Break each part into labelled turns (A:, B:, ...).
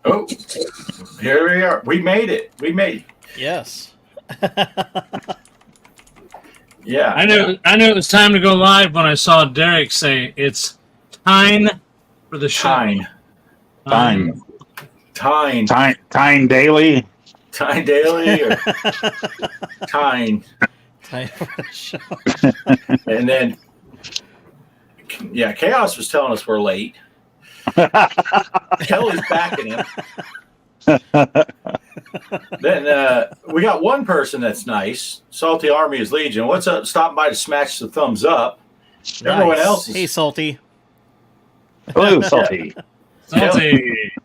A: Oh, here we are. We made it.
B: Yes.
A: Yeah.
C: I knew it was time to go live when I saw Derek say it's time for the show.
A: Time
D: Daily.
A: Time Daily or Time.
B: Time for the show.
A: And then, yeah, Chaos was telling us we're late. Kelly's backing him. Then we got one person that's nice. Salty Army is Legion. What's up? Stopping by to smash the thumbs up. Everyone else is...
B: Hey, Salty.
D: Hello, Salty.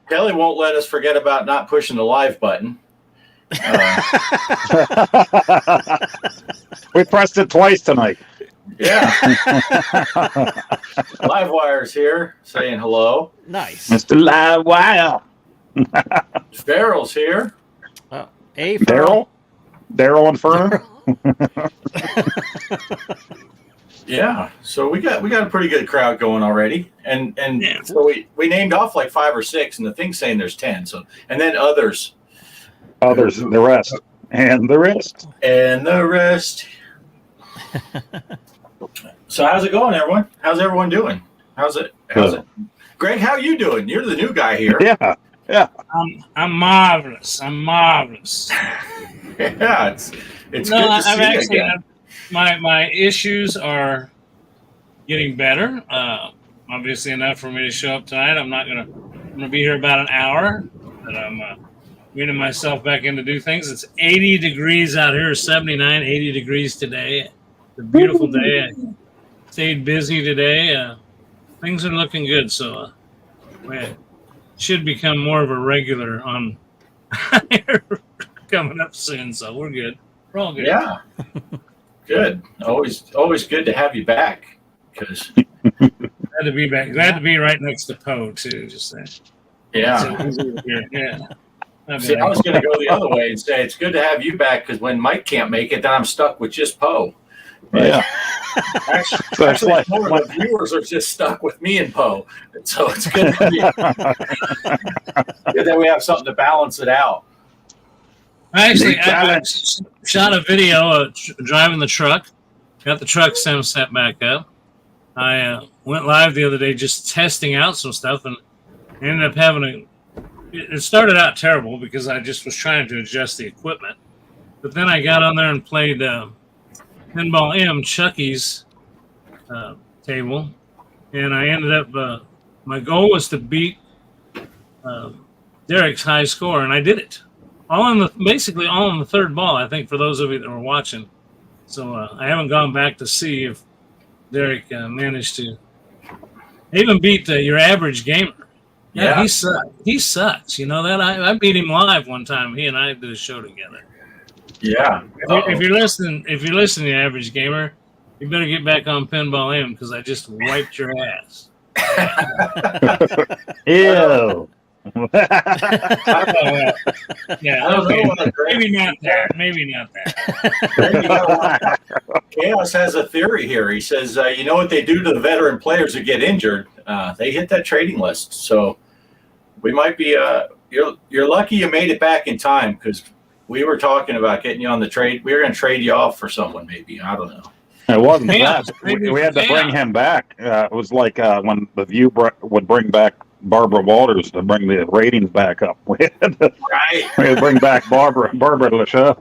A: Kelly won't let us forget about not pushing the live button.
D: We pressed it twice tonight.
A: Yeah. Livewire's here saying hello.
B: Nice.
D: Mr. Livewire.
A: Daryl's here.
B: Oh, hey,
D: Daryl Inferno.
A: Yeah, so we got a pretty good crowd going already, and
C: Yeah.
A: so we named off like 5 or 6, and the thing's saying there's 10. So and then others,
D: The rest, and the rest.
A: So how's it going, everyone? How's everyone doing? How's it? Greg, how you doing? You're the new guy here.
D: Yeah.
C: I'm marvelous.
A: Yeah, it's good to see you again.
C: My issues are getting better. Obviously enough for me to show up tonight. I'm gonna be here about an hour, but I'm getting myself back in to do things. It's 80 degrees out here, 79, 80 degrees today. It's a beautiful day. I stayed busy today. Things are looking good, so we should become more of a regular on coming up soon. So we're good. We're all good.
A: Yeah. Good. Always good to have you back. Because
C: glad to be back. Glad to be right next to Poe too. Just saying.
A: Yeah.
C: Yeah.
A: See, I was going to go the other way and say it's good to have you back because when Mike can't make it, then I'm stuck with just Poe.
D: Yeah.
A: Actually, more of the viewers are just stuck with me and Poe. So it's good that we have something to balance it out.
C: I shot a video of driving the truck. Got the truck sim set back up. I went live the other day just testing out some stuff and ended up having it started out terrible because I just was trying to adjust the equipment. But then I got on there and played Pinball M, Chucky's table. And I ended up, my goal was to beat Derek's high score, and I did it. Basically all in the third ball, I think, for those of you that were watching. So I haven't gone back to see if Derek managed to even beat your average gamer. Yeah, he sucks. You know that? I beat him live one time. He and I did a show together.
A: Yeah.
C: If you're listening, the average gamer, you better get back on Pinball M because I just wiped your ass.
D: Ew.
C: Yeah, okay. Maybe not that.
A: Chaos has a theory here. He says, you know what they do to the veteran players who get injured? They hit that trading list. So we might be. You're lucky you made it back in time because we were talking about getting you on the trade. We were going to trade you off for someone, maybe. I don't know.
D: It wasn't that. We had to bring him back. It was like when the View would bring back Barbara Walters to bring the ratings back up. We had to bring back Barbara to the show.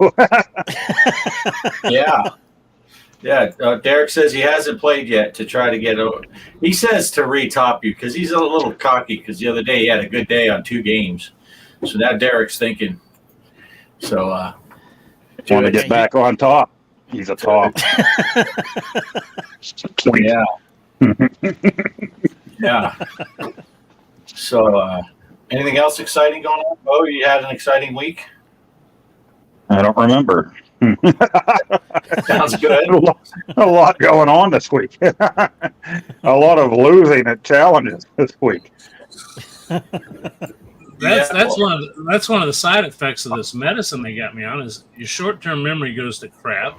A: Yeah. Derek says he hasn't played yet to try to get over. He says to retop you because he's a little cocky because the other day he had a good day on 2 games. So now Derek's thinking. So
D: want to get back on top. He's a top.
A: Yeah. So, anything else exciting going on? Oh, you had an exciting week?
D: I don't remember.
A: Sounds good.
D: A lot going on this week. A lot of losing at challenges this week.
C: That's one of the side effects of this medicine they got me on is your short-term memory goes to crap.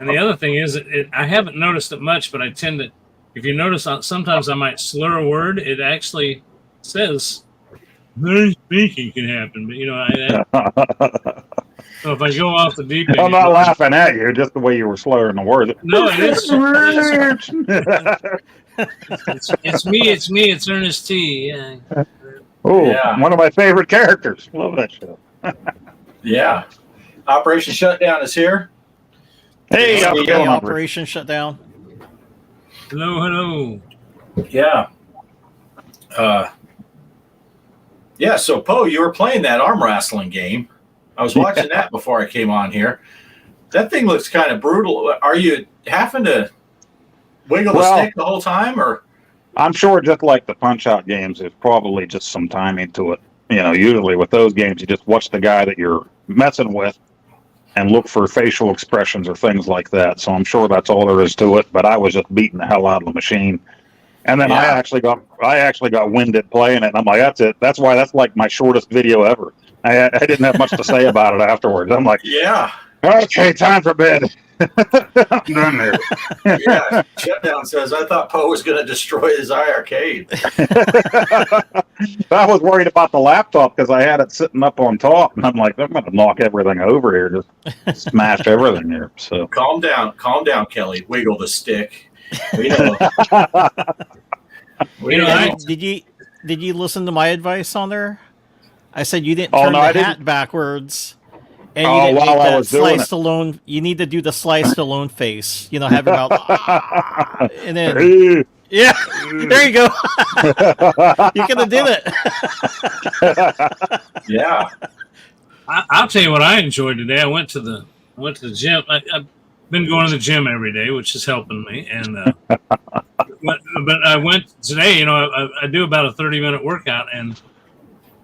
C: And the other thing is, I haven't noticed it much, but I tend to, if you notice, sometimes I might slur a word. It actually says Very speaking can happen, but so if I go off the deep end,
D: I'm not laughing at you, just the way you were slurring the words.
C: no, it's me, it's Ernest T. Yeah.
D: Oh,
A: Yeah.
D: one of my favorite characters. Love that show.
A: Yeah. Operation Shutdown is here.
D: Hey, how's it
B: Yeah,
D: going,
B: Operation Shutdown.
C: Hello.
A: Yeah. Yeah, so Poe, you were playing that arm wrestling game. I was watching that before I came on here. That thing looks kind of brutal. Are you having to wiggle the stick the whole time, or?
D: I'm sure just like the Punch-Out games, there's probably just some timing to it. Usually with those games, you just watch the guy that you're messing with and look for facial expressions or things like that. So I'm sure that's all there is to it. But I was just beating the hell out of the machine. And then I actually got winded playing it. And I'm like, that's it. That's why that's like my shortest video ever. I didn't have much to say about it afterwards. I'm like,
A: yeah,
D: okay, time for bed. I'm done there.
A: Yeah, Shutdown says, I thought Poe was going to destroy his arcade.
D: I was worried about the laptop because I had it sitting up on top. And I'm like, I'm going to knock everything over here. Just smash everything here. So
A: Calm down, Kelly. Wiggle the stick. We know.
B: Did you listen to my advice on there? I said you didn't turn the hat backwards, and you didn't make that sliced alone. You need to do the sliced alone face. Have your mouth, and then yeah, there you go. You could have did it.
A: Yeah,
C: I'll tell you what I enjoyed today. I went to the gym. I've been going to the gym every day, which is helping me. And but I went today. I do about a 30-minute workout, and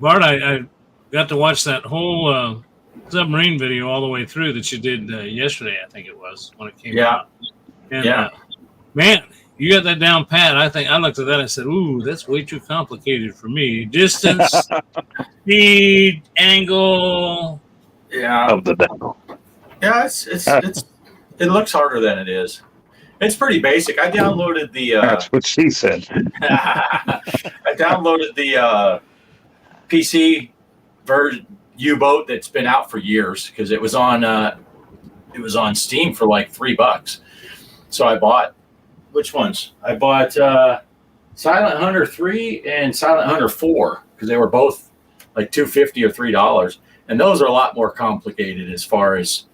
C: Bart, I got to watch that whole submarine video all the way through that you did yesterday. I think it was when it came out. And man, you got that down pat. I looked at that. I said, "Ooh, that's way too complicated for me. Distance, speed, angle."
A: Yeah.
D: Of the devil.
A: Yeah, it looks harder than it is. It's pretty basic. I downloaded the.
D: That's what she said.
A: I downloaded the PC version U-boat that's been out for years because it was on Steam for like $3. So I bought which ones? I bought Silent Hunter 3 and Silent Hunter 4 because they were both like $2.50 or $3, and those are a lot more complicated as far as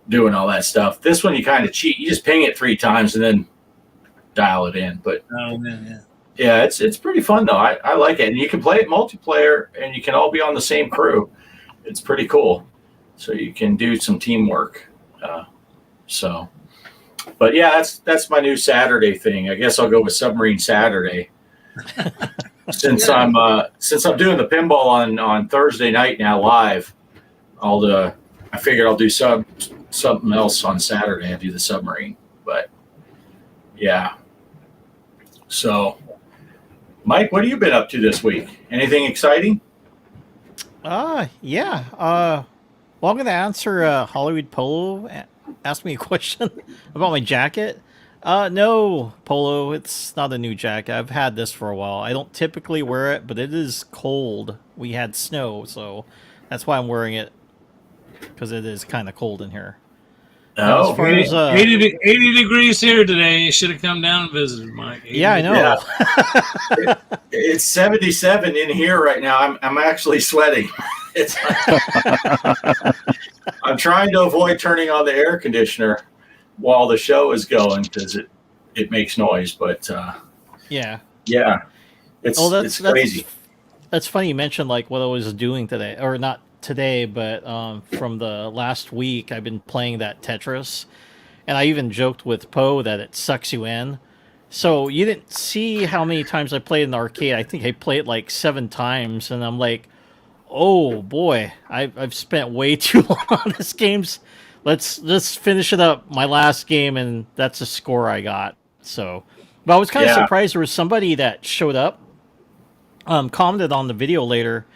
A: doing all that stuff. This one you kind of cheat. You just ping it 3 times and then dial it in. But yeah, it's pretty fun though. I like it, and you can play it multiplayer, and you can all be on the same crew. It's pretty cool. So you can do some teamwork. But yeah, that's my new Saturday thing. I guess I'll go with Submarine Saturday. Since I'm doing the pinball on Thursday night now live, I figured I'll do something else on Saturday. I'll do the submarine. But yeah. So Mike, what have you been up to this week? Anything exciting?
B: Yeah. Well, I'm going to answer Hollywood Polo. Asked me a question about my jacket. No, Polo, it's not a new jacket. I've had this for a while. I don't typically wear it, but it is cold. We had snow, so that's why I'm wearing it, because it is kind of cold in here.
A: Oh,
C: 80 degrees here today. You should have come down and visited, Mike.
B: Yeah, I know.
A: Yeah. It's 77 in here right now. I'm actually sweating. I'm trying to avoid turning on the air conditioner while the show is going because it makes noise. But
B: yeah,
A: it's crazy.
B: That's funny you mentioned like what I was doing today, or not today, but from the last week I've been playing that Tetris, and I even joked with Poe that it sucks you in. So you didn't see how many times I played in the arcade. I think I played like 7 times, and I'm like, oh boy, I've spent way too long on this game's. Let's finish it up. My last game, and that's the score I got. So, but I was kind of surprised there was somebody that showed up, commented on the video later,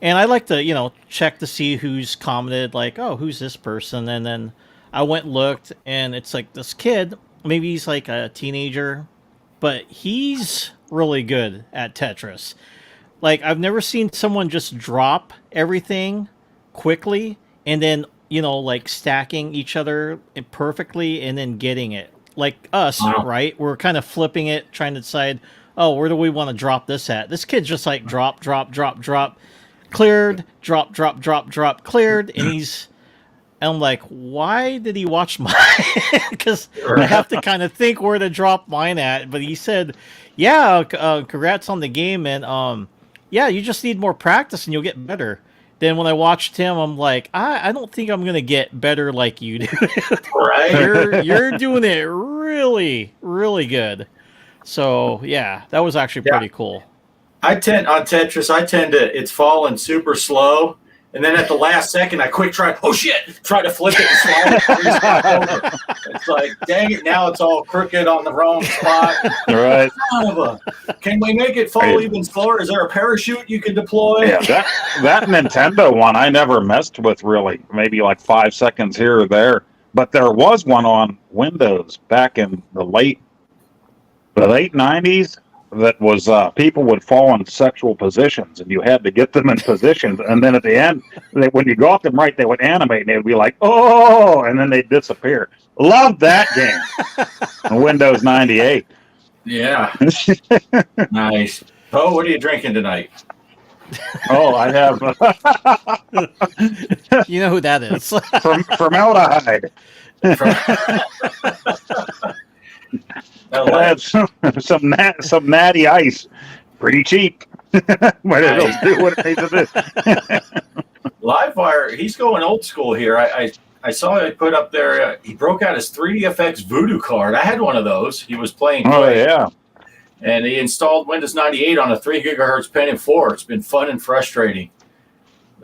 B: and I like to check to see who's commented. Like, oh, who's this person? And then I went and looked, and it's like this kid. Maybe he's like a teenager, but he's really good at Tetris. like I've never seen someone just drop everything quickly and then like stacking each other perfectly and then getting it. Like us,
A: Wow.
B: right? We're kind of flipping it, trying to decide, oh, where do we want to drop this at? This kid just like drop, cleared, drop, cleared, and I'm like, why did he watch mine? Because I have to kind of think where to drop mine at. But he said, yeah, congrats on the game, and yeah, you just need more practice and you'll get better. Then when I watched him, I'm like, I don't think I'm gonna get better like you do.
A: Right.
B: You're doing it really, really good. So yeah, that was actually pretty cool.
A: On Tetris, it's falling super slow. And then at the last second, I try to flip it and slide it 3 spots over. It's like, dang it, now it's all crooked on the wrong spot.
D: Right.
A: Can we make it fall even slower? Is there a parachute you can deploy?
D: Yeah, that Nintendo one I never messed with really. Maybe like 5 seconds here or there. But there was one on Windows back in the late 90s. That was people would fall in sexual positions, and you had to get them in positions. And then at the end, when you got them right, they would animate, and they would be like, "Oh!" and then they'd disappear. Loved that game. Windows 98.
A: Yeah. Nice. Oh, what are you drinking tonight?
D: Oh, I have
B: You know who that is?
D: formaldehyde. I had some natty ice, pretty cheap. But it'll do what it needs to do.
A: Livewire, he's going old school here. I saw he put up there. He broke out his 3DFX Voodoo card. I had one of those. He was playing.
D: Oh yeah.
A: And he installed Windows 98 on a 3 gigahertz Pentium 4. It's been fun and frustrating.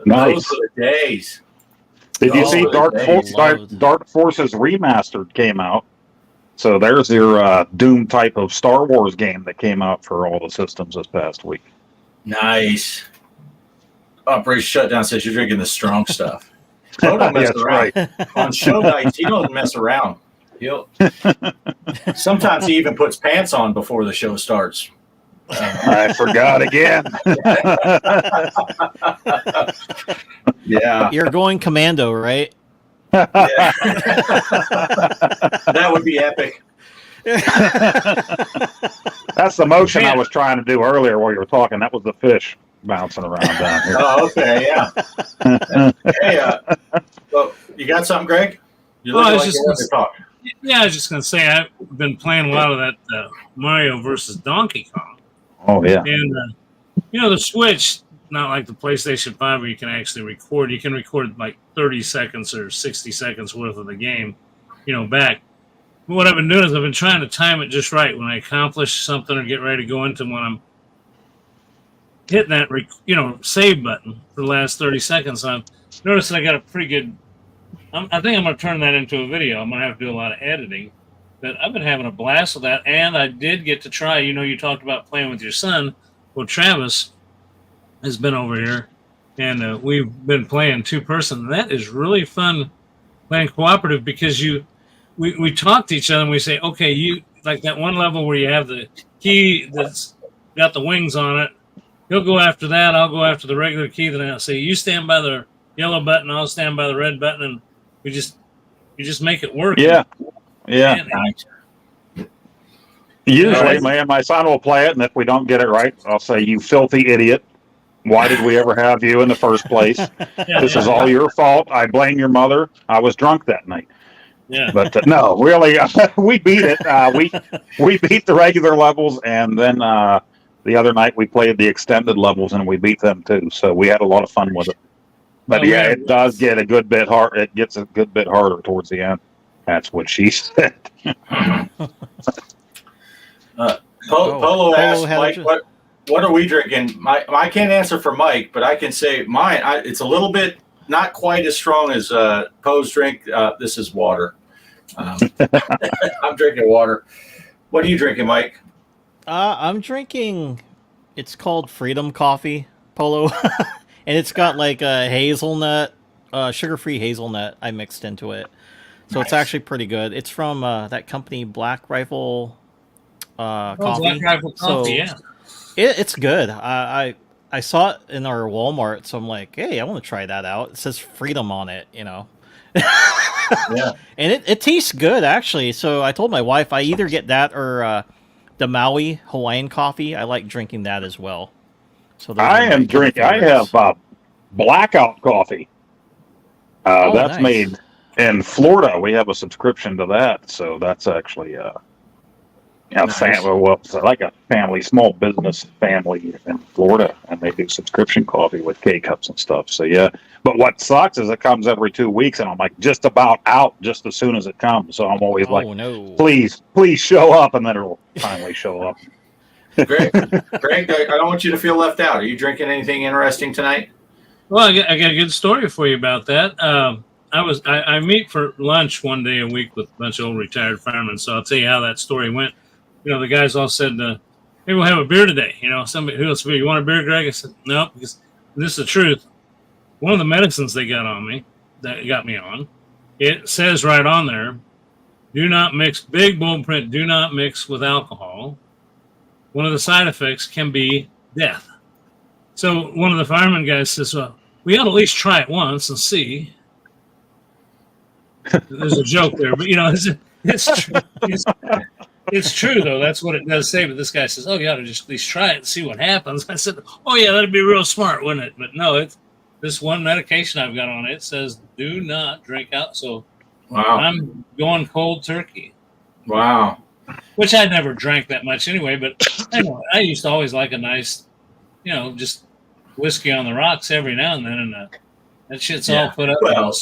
D: Nice.
A: Those were the days.
D: Did you see Dark Forces Remastered came out? So there's your Doom type of Star Wars game that came out for all the systems this past week.
A: Nice. Operation Shutdown says you're drinking the strong stuff. Don't mess around. Right. On show nights, he don't mess around. Sometimes he even puts pants on before the show starts.
D: I forgot again.
A: Yeah.
B: You're going commando, right?
A: Yeah. That would be epic.
D: That's the motion I was trying to do earlier while you were talking. That was the fish bouncing around down here.
A: Oh, okay, yeah. Hey, well, you got something, Greg?
C: Yeah, I was just going to say I've been playing a lot of that Mario versus Donkey Kong.
D: Oh, yeah.
C: And, the Switch, not like the PlayStation 5 where you can actually record. You can record like 30 seconds or 60 seconds worth of the game, back. But what I've been doing is I've been trying to time it just right when I accomplish something or get ready to go into when I'm hitting that, save button for the last 30 seconds. I've noticed that I got a pretty good. I think I'm going to turn that into a video. I'm going to have to do a lot of editing. But I've been having a blast with that, and I did get to try. You talked about playing with your son. Well, Travis has been over here, and we've been playing two-person. That is really fun playing cooperative because we talk to each other and we say, okay, you like that one level where you have the key that's got the wings on it. He'll go after that. I'll go after the regular key. Then I'll say, you stand by the yellow button. I'll stand by the red button, and you just make it work.
D: Yeah. Yeah. Usually, my son will play it, and if we don't get it right, I'll say, you filthy idiot. Why did we ever have you in the first place? This is all your fault. I blame your mother. I was drunk that night.
C: Yeah.
D: But no, really, we beat it. We beat the regular levels, and then the other night we played the extended levels, and we beat them too. So we had a lot of fun with it. But it does get a good bit hard. It gets a good bit harder towards the end. That's what she said.
A: Polo asked Mike, what are we drinking? I can't answer for Mike, but I can say mine. It's a little bit not quite as strong as Poe's drink. This is water. I'm drinking water. What are you drinking, Mike?
B: I'm drinking. It's called Freedom Coffee, Polo, and it's got like a hazelnut, sugar-free hazelnut I mixed into it. So It's actually pretty good. It's from that company, Black Rifle Coffee.
C: Black Rifle Coffee,
B: so it's good. I saw it in our Walmart, so I'm like, hey, I want to try that out. It says Freedom on it, you know.
A: Yeah.
B: And it tastes good, actually. So I told my wife I either get that or the Maui Hawaiian coffee. I like drinking that as well. So those
D: I
B: are my
D: am
B: two
D: drinking. I
B: favorites.
D: have blackout coffee.
B: Oh,
D: That's
B: nice.
D: made in Florida. We have a subscription to that, so that's actually
A: Nice.
D: it's like a family, small business family in Florida, and they do subscription coffee with K cups and stuff. So yeah, but what sucks is it comes every 2 weeks, and I'm like just about out just as soon as it comes. So I'm always like,
B: Oh no.
D: please show up, and then it'll finally show up.
A: Greg, I don't want you to feel left out. Are you drinking anything interesting tonight?
C: Well, I got a good story for you about that. I meet for lunch one day a week with a bunch of old retired firemen, so I'll tell you how that story went. You know, the guys all said, "Hey, we'll have a beer today." You know, somebody who else? You want a beer, Greg? I said, "No," because this is the truth. One of the medicines they got on me, that got me on, it says right on there, "Do not mix." Big bold print. Do not mix with alcohol. One of the side effects can be death. So one of the fireman guys says, "Well, we ought to at least try it once and see." There's a joke there, but you know, it's true. It's true though. That's what it does say. But this guy says, "Oh, you ought to just at least try it and see what happens." I said, "Oh yeah, that'd be real smart, wouldn't it?" But no, it's this one medication I've got on it says do not drink out. So
A: Wow.
C: I'm going cold turkey.
A: Wow.
C: Which I never drank that much anyway. But anyway, I used to always like a nice, you know, just whiskey on the rocks every now and then, and that shit's all put up.
A: Well,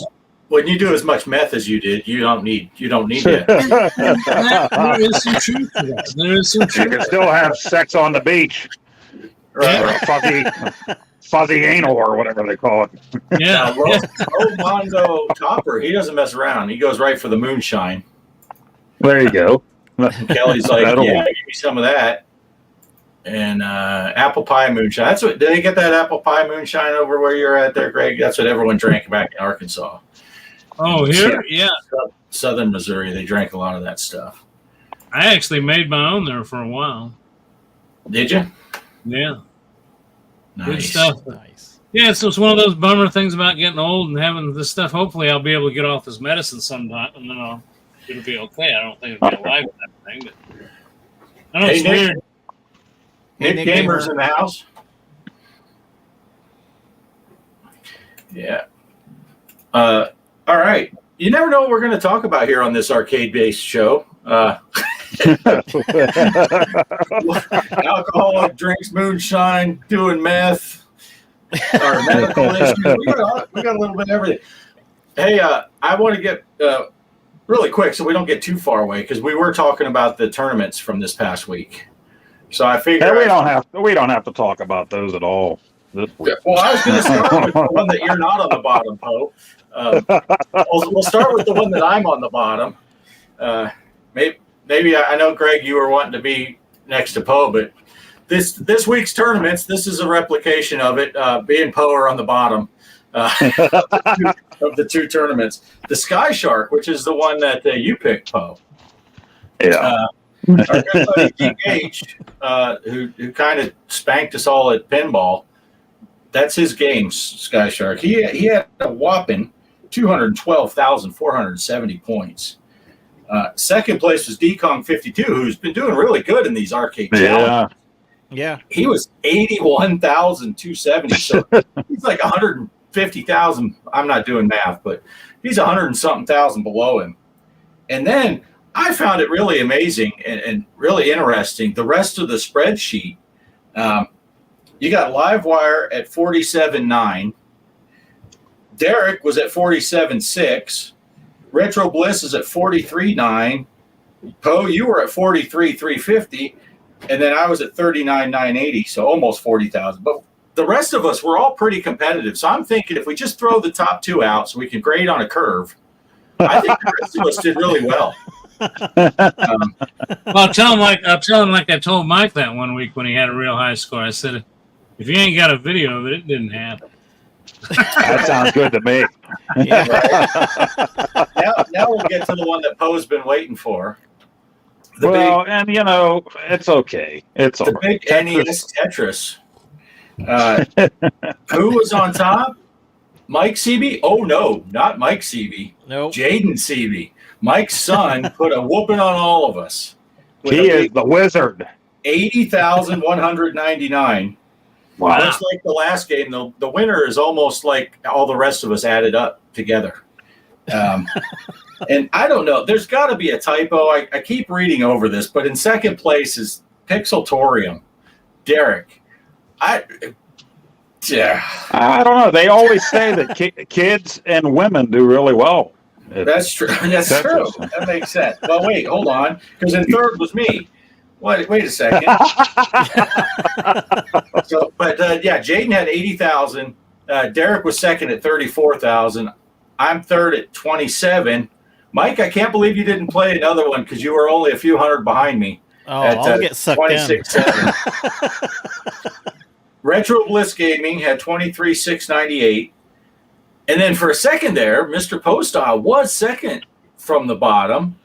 A: when you do as much meth as you did, you don't need it.
C: There is some truth to that. There is some
D: You
C: truth.
D: can still have sex on the beach,
A: Right.
D: or fuzzy anal, or whatever they call it.
C: Yeah.
A: Mondo Topper, he doesn't mess around. He goes right for the moonshine.
D: There you go.
A: And Kelly's like,
D: That'll
A: yeah,
D: work.
A: give me some of that. And apple pie moonshine. That's what. Did they get that apple pie moonshine over where you're at there, Greg? That's what everyone drank back in Arkansas.
C: Oh, here? Yeah.
A: Southern Missouri, they drank a lot of that stuff.
C: I actually made my own there for a while.
A: Did you?
C: Yeah. Good
A: Nice.
C: stuff.
B: Nice.
C: Yeah, so it's one of those bummer things about getting old and having this stuff. Hopefully, I'll be able to get off this medicine sometime, and then it'll be okay. I don't think it'll be a life thing, but I know
A: Hey,
C: it's
A: Nick.
C: weird.
A: Nick
B: Nick
A: Gamer's
B: Gamer.
A: in the house. Yeah. All right. You never know what we're going to talk about here on this arcade-based show. Alcoholic drinks moonshine, doing meth, or medical issues. We got a little bit of everything. Hey, I want to get really quick so we don't get too far away because we were talking about the tournaments from this past week. So I figured
D: we don't have to talk about those at all this week.
A: Well, I was going to start with the one that you're not on the bottom, Poe. We'll start with the one that I'm on the bottom. Maybe I know, Greg, you were wanting to be next to Poe, but this week's tournaments, this is a replication of it. Me and Poe are on the bottom of the two tournaments. The Sky Shark, which is the one that you picked, Poe.
D: Yeah.
A: Our good buddy Geek H, who kind of spanked us all at pinball. That's his game, Sky Shark. He had a whopping 212,470 points. Second place was D-Kong 52, who's been doing really good in these arcade challenges.
B: Yeah.
A: He was 81,270. So he's like 150,000. I'm not doing math, but he's 100 and something thousand below him. And then I found it really amazing and really interesting. The rest of the spreadsheet, you got Livewire at 47.9. Derek was at 47.6. Retro Bliss is at 43.9. Poe, you were at 43.350. And then I was at 39.980, so almost 40,000. But the rest of us were all pretty competitive. So I'm thinking if we just throw the top two out so we can grade on a curve, I think the rest of us did really well.
C: Well, I'll tell him like I told Mike that one week when he had a real high score. I said, if you ain't got a video of it, it didn't happen.
D: That sounds good to me.
B: Yeah.
A: Now we'll get to the one that Poe's been waiting for.
D: And it's okay. It's all
A: The
D: right.
A: big NES Tetris. Who was on top? Mike Seavey? Oh, no, not Mike Seavey.
B: Nope.
A: Jaden Seavey. Mike's son put a whooping on all of us.
D: He is the wizard.
A: 80,199.
D: Wow.
A: Just like the last game, the winner is almost like all the rest of us added up together. And I don't know. There's got to be a typo. I keep reading over this, but in second place is Pixeltorium. Derek. I
D: don't know. They always say that kids and women do really well.
A: That's true. That's true. That makes sense. Well, wait, hold on. Because in third was me. Wait a second. Jaden had 80,000. Derek was second at 34,000. I'm third at 27. Mike, I can't believe you didn't play another one because you were only a few hundred behind me.
B: Oh, I'll get sucked
A: 26.7. Retro Bliss Gaming had 23,698. And then for a second there, Mr. Postal was second from the bottom.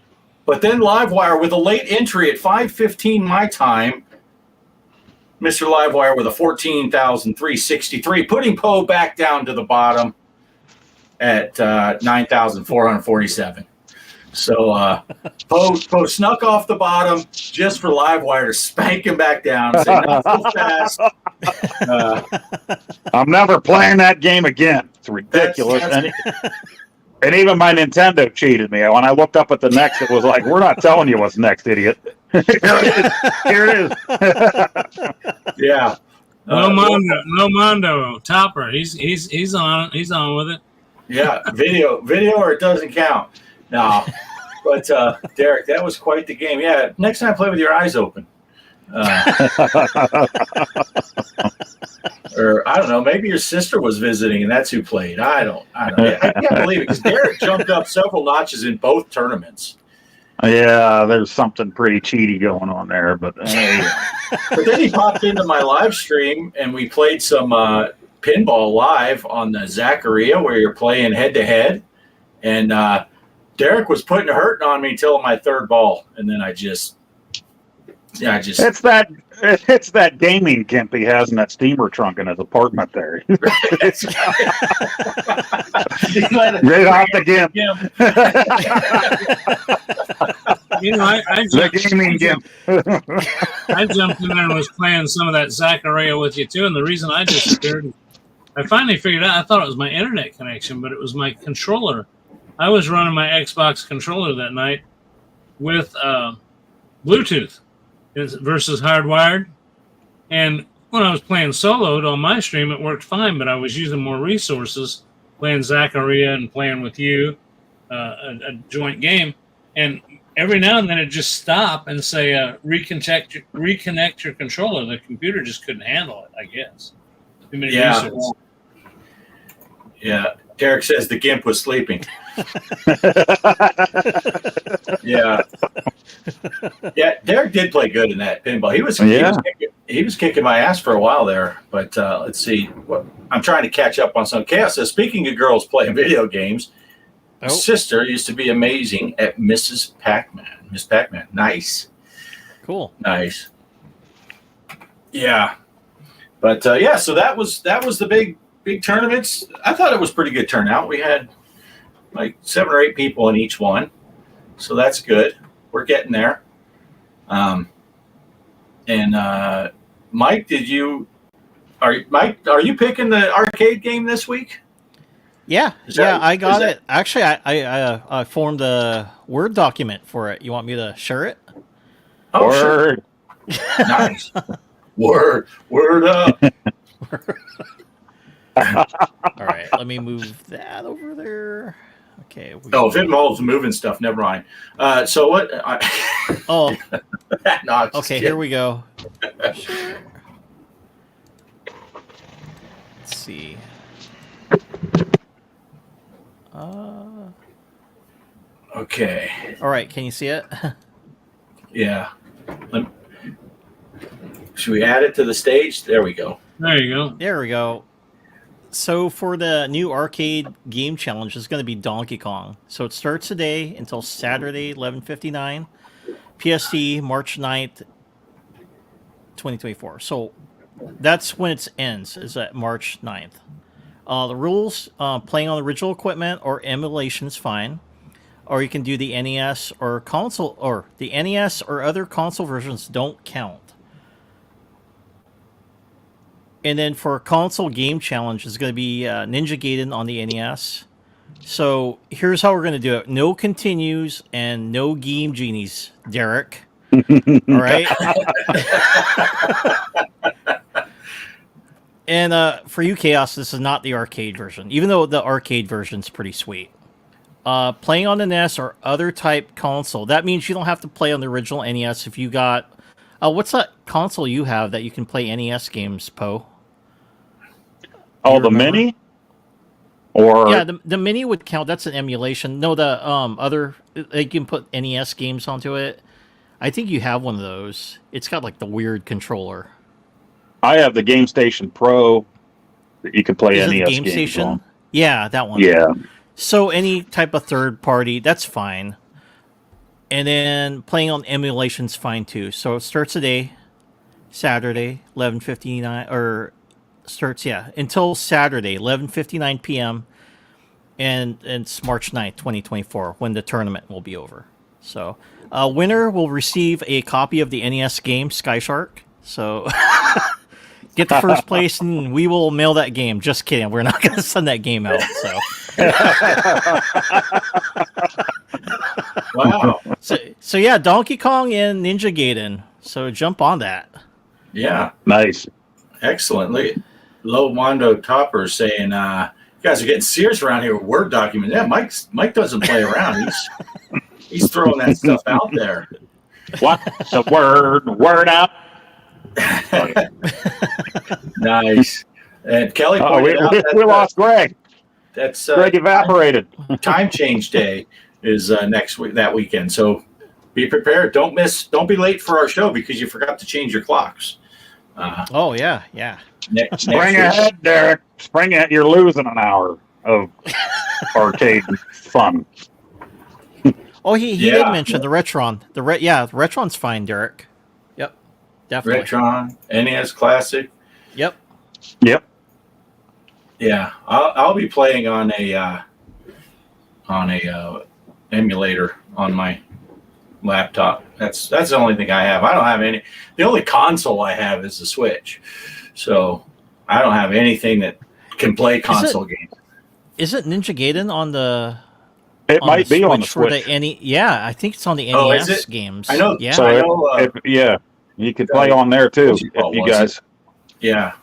A: But then Livewire with a late entry at 5:15 my time. Mr. Livewire with a 14,363, putting Poe back down to the bottom at 9,447. So Poe snuck off the bottom just for Livewire to spank him back down. Say, not so fast.
D: I'm never playing that game again. It's ridiculous. And even my Nintendo cheated me. When I looked up at the next, it was like, we're not telling you what's next, idiot. Here it is.
A: Yeah.
C: No Mondo, Topper. He's on with it.
A: Yeah, video or it doesn't count. No. But Derek, that was quite the game. Yeah, next time play with your eyes open. Or I don't know, maybe your sister was visiting and that's who played. I don't know. I can't believe it because Derek jumped up several notches in both tournaments.
D: Yeah, there's something pretty cheaty going on there, but
A: But then he popped into my live stream and we played some pinball live on the Zaccaria where you're playing head to head, and Derek was putting a hurting on me till my third ball, and then I just
D: it's that gaming gimp he has in that steamer trunk in his apartment there. Right off the gimp.
C: The gaming gimp. I jumped in there and was playing some of that Zaccaria with you too, and the reason I disappeared, I finally figured out. I thought it was my internet connection, but it was my controller. I was running my Xbox controller that night with Bluetooth versus hardwired. And when I was playing soloed on my stream, it worked fine, but I was using more resources, playing Zaccaria and playing with you, a joint game. And every now and then it just stop and say, reconnect your controller. The computer just couldn't handle it, I guess. Too many resources.
A: Yeah. Derek says the gimp was sleeping. Yeah. Yeah, Derek did play good in that pinball. He was kicking my ass for a while there. But let's see. I'm trying to catch up on some chaos. So speaking of girls playing video games, my sister used to be amazing at Mrs. Pac-Man. Miss Pac-Man. Nice.
B: Cool.
A: Nice. Yeah. But so that was the big tournaments. I thought it was pretty good turnout. We had like 7 or 8 people in each one, so that's good. We're getting there. And Mike, are you picking the arcade game this week?
B: Yeah, I got it. Actually, I formed a Word document for it. You want me to share it?
A: Oh, Word. Sure. Nice. Word up.
B: All right, let me move that over there. Okay.
A: If it involves moving stuff, never mind. So what?
B: No,
A: okay,
B: here we go. Sure. Let's see.
A: Okay.
B: All right, can you see it?
A: Yeah. Should we add it to the stage? There we go.
C: There you go.
B: There we go. So for the new arcade game challenge, it's going to be Donkey Kong. So it starts today until Saturday, 11:59, PST, March 9th, 2024. So That's when it ends. Is at March 9th. The rules: playing on original equipment or emulation is fine, or you can do the NES or console, or the NES or other console versions don't count. And then for console game challenge, it's going to be Ninja Gaiden on the NES. So here's how we're going to do it: no continues and no game genies, Derek. All right. And for you, Chaos, this is not the arcade version, even though the arcade version's pretty sweet. Playing on the NES or other type console. That means you don't have to play on the original NES if you got. What's that console you have that you can play NES games, Poe?
D: Oh, the mini? Or
B: yeah, the mini would count. That's an emulation. No, the other, they can put NES games onto it. I think you have one of those. It's got like the weird controller.
D: I have the Game Station Pro that you can play
B: Is it
D: NES
B: the Game
D: games
B: Station?
D: on.
B: Yeah, that one.
D: Yeah.
B: So any type of third party, that's fine. And then playing on emulation's fine too. So it starts today, Saturday, 11:59, or starts until Saturday, 11:59 p.m. and it's March 9th, 2024, when the tournament will be over. So, winner will receive a copy of the NES game Sky Shark. So, get the first place, and we will mail that game. Just kidding, we're not going to send that game out. So,
A: Wow.
B: So yeah, Donkey Kong and Ninja Gaiden. So jump on that.
A: Yeah.
D: Nice.
A: Excellent. Low Mondo Topper saying, you guys are getting serious around here with Word document. Yeah, Mike doesn't play around. He's throwing that stuff out there.
D: What's the word? Word out.
A: Nice. And Kelly pointed out that
D: we lost Greg.
A: That's
D: Greg evaporated.
A: time change day is next week, that weekend. So be prepared. Don't be late for our show because you forgot to change your clocks.
B: Oh yeah.
D: Spring ahead, Derek. Spring ahead. You're losing an hour of arcade fun.
B: Oh, he did mention the Retron. The Retron's fine, Derek. Yep, definitely.
A: Retron, NES Classic.
B: Yep.
A: Yeah, I'll be playing on a emulator on my laptop. That's the only thing I have. I don't have any. The only console I have is the Switch, so I don't have anything that can play console games.
B: Is it Ninja Gaiden on the?
D: It might be on the Switch.
B: I think it's on the NES games.
A: I know.
B: Yeah.
D: So you could play on there too. If you guys.
A: Yeah.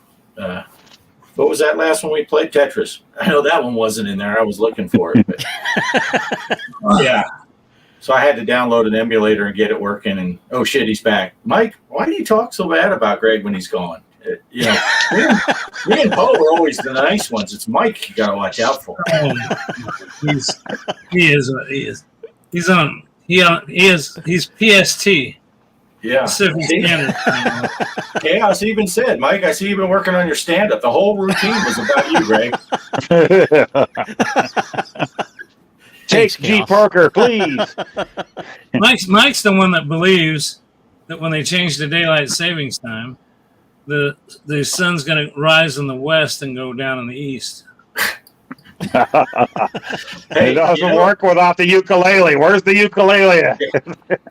A: What was that last one we played? Tetris. I know that one wasn't in there. I was looking for it. But, yeah. So I had to download an emulator and get it working. And oh shit, he's back. Mike, why do you talk so bad about Greg when he's gone? Me and Poe were always the nice ones. It's Mike you gotta watch out for.
C: He's PST.
A: Yeah. Chaos even said, Mike, I see you've been working on your stand-up. The whole routine was about you, Greg.
D: Take G.Parker, please.
C: Mike's the one that believes that when they change the daylight savings time, the sun's going to rise in the west and go down in the east.
D: It doesn't work without the ukulele. Where's the ukulele at?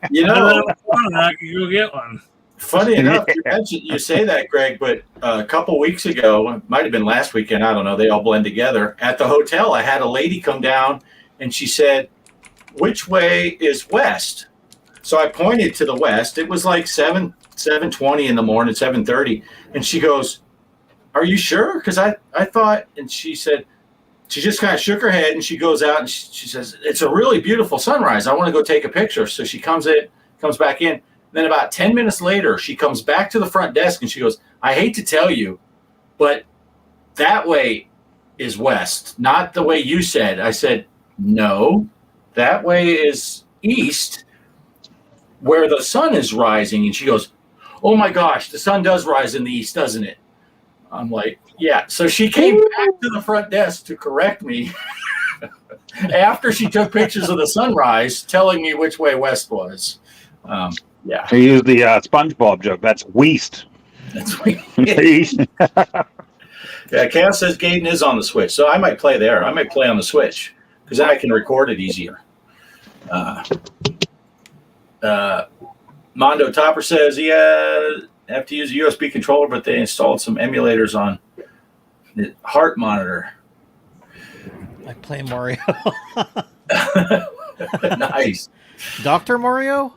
C: I can go get one.
A: Funny enough, you say that, Greg, but a couple weeks ago, it might have been last weekend, I don't know, they all blend together. At the hotel, I had a lady come down, and she said, which way is west? So I pointed to the west. It was like 7:20 in the morning, 7:30. And she goes, are you sure? Because I thought, and she said, she just kind of shook her head, and she goes out, and she says, it's a really beautiful sunrise. I want to go take a picture. So she comes back in. Then about 10 minutes later, she comes back to the front desk, and she goes, I hate to tell you, but that way is west, not the way you said. I said, no, that way is east, where the sun is rising. And she goes, oh my gosh, the sun does rise in the east, doesn't it? I'm like, yeah. So she came back to the front desk to correct me after she took pictures of the sunrise, telling me which way west was. Yeah.
D: He used the SpongeBob joke. That's west.
A: That's what Yeah, Chaos says Gaiden is on the Switch, so I might play there. I might play on the Switch because then I can record it easier. Mondo Topper says, have to use a USB controller, but they installed some emulators on the heart monitor.
B: I play Mario.
A: Nice.
B: Dr. Mario?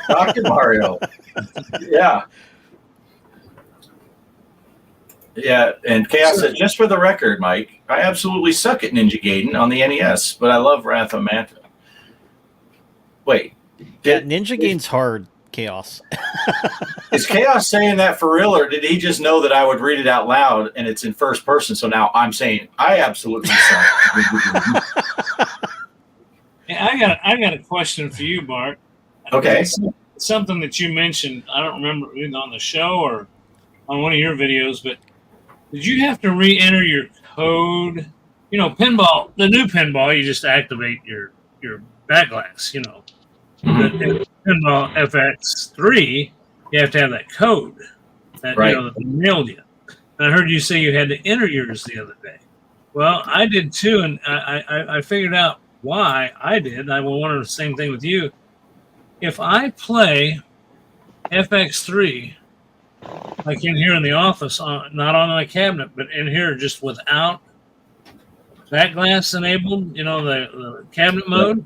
A: Dr. Mario. Yeah. Yeah, and Chaos said, just for the record, Mike, I absolutely suck at Ninja Gaiden on the NES, but I love Wrath of Manta. Wait.
B: Yeah, Ninja Gaiden's hard, Chaos.
A: Is Chaos saying that for real, or did he just know that I would read it out loud and it's in first person, so now I'm saying I absolutely suck?
C: Yeah, I got a question for you, Bart.
A: Okay.
C: It's something that you mentioned, I don't remember either on the show or on one of your videos, but did you have to re-enter your code? You know, pinball, the new pinball, you just activate your back glass, you know.
A: Mm-hmm.
C: But pinball FX3, you have to have that code that,
A: Right.
C: you know, that they mailed you. And I heard you say you had to enter yours the other day. Well, I did too, and I figured out why I did. I will wonder the same thing with you. If I play FX3, like in here in the office, not on my cabinet, but in here just without back glass enabled, you know, the cabinet mode.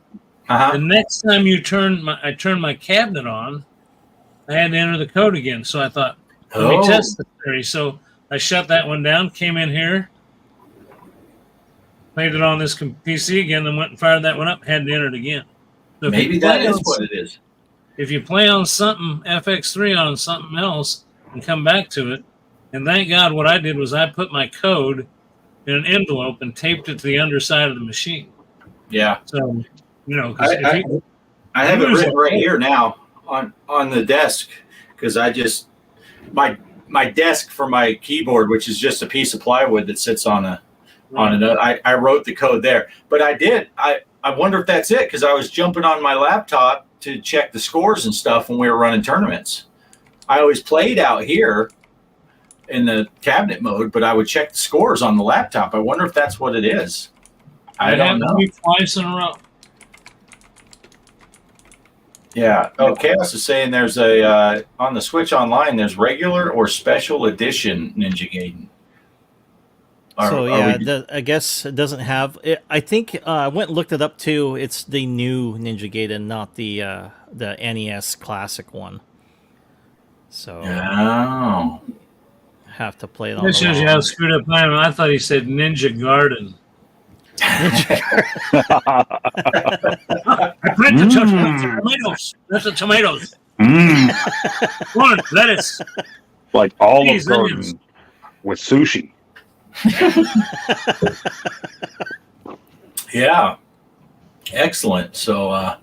A: Uh-huh.
C: The next time I turned my cabinet on, I had to enter the code again. So I thought, let me test the theory. So I shut that one down, came in here, played it on this PC again, then went and fired that one up, had to enter it again. So
A: maybe that is what it is.
C: If you play on something, FX3 on something else, and come back to it, and thank God what I did was I put my code in an envelope and taped it to the underside of the machine.
A: Yeah.
C: So, you know,
A: I have it written right here now on the desk because my desk for my keyboard, which is just a piece of plywood that sits on a I wrote the code there. But I wonder if that's it because I was jumping on my laptop to check the scores and stuff when we were running tournaments. I always played out here in the cabinet mode, but I would check the scores on the laptop. I wonder if that's what it is. I don't know.
C: Twice in a row.
A: Yeah. Oh, Chaos is saying there's a on the Switch Online. There's regular or special edition Ninja Gaiden.
B: I guess it doesn't have. I think I went and looked it up too. It's the new Ninja Gaiden, not the NES Classic one. So have to play it on.
C: This shows you how screwed up I am. I thought he said Ninja Garden. I print the tomatoes. That's the tomatoes. Corn, lettuce.
D: Like Olive Garden with sushi.
A: Yeah. Excellent. So,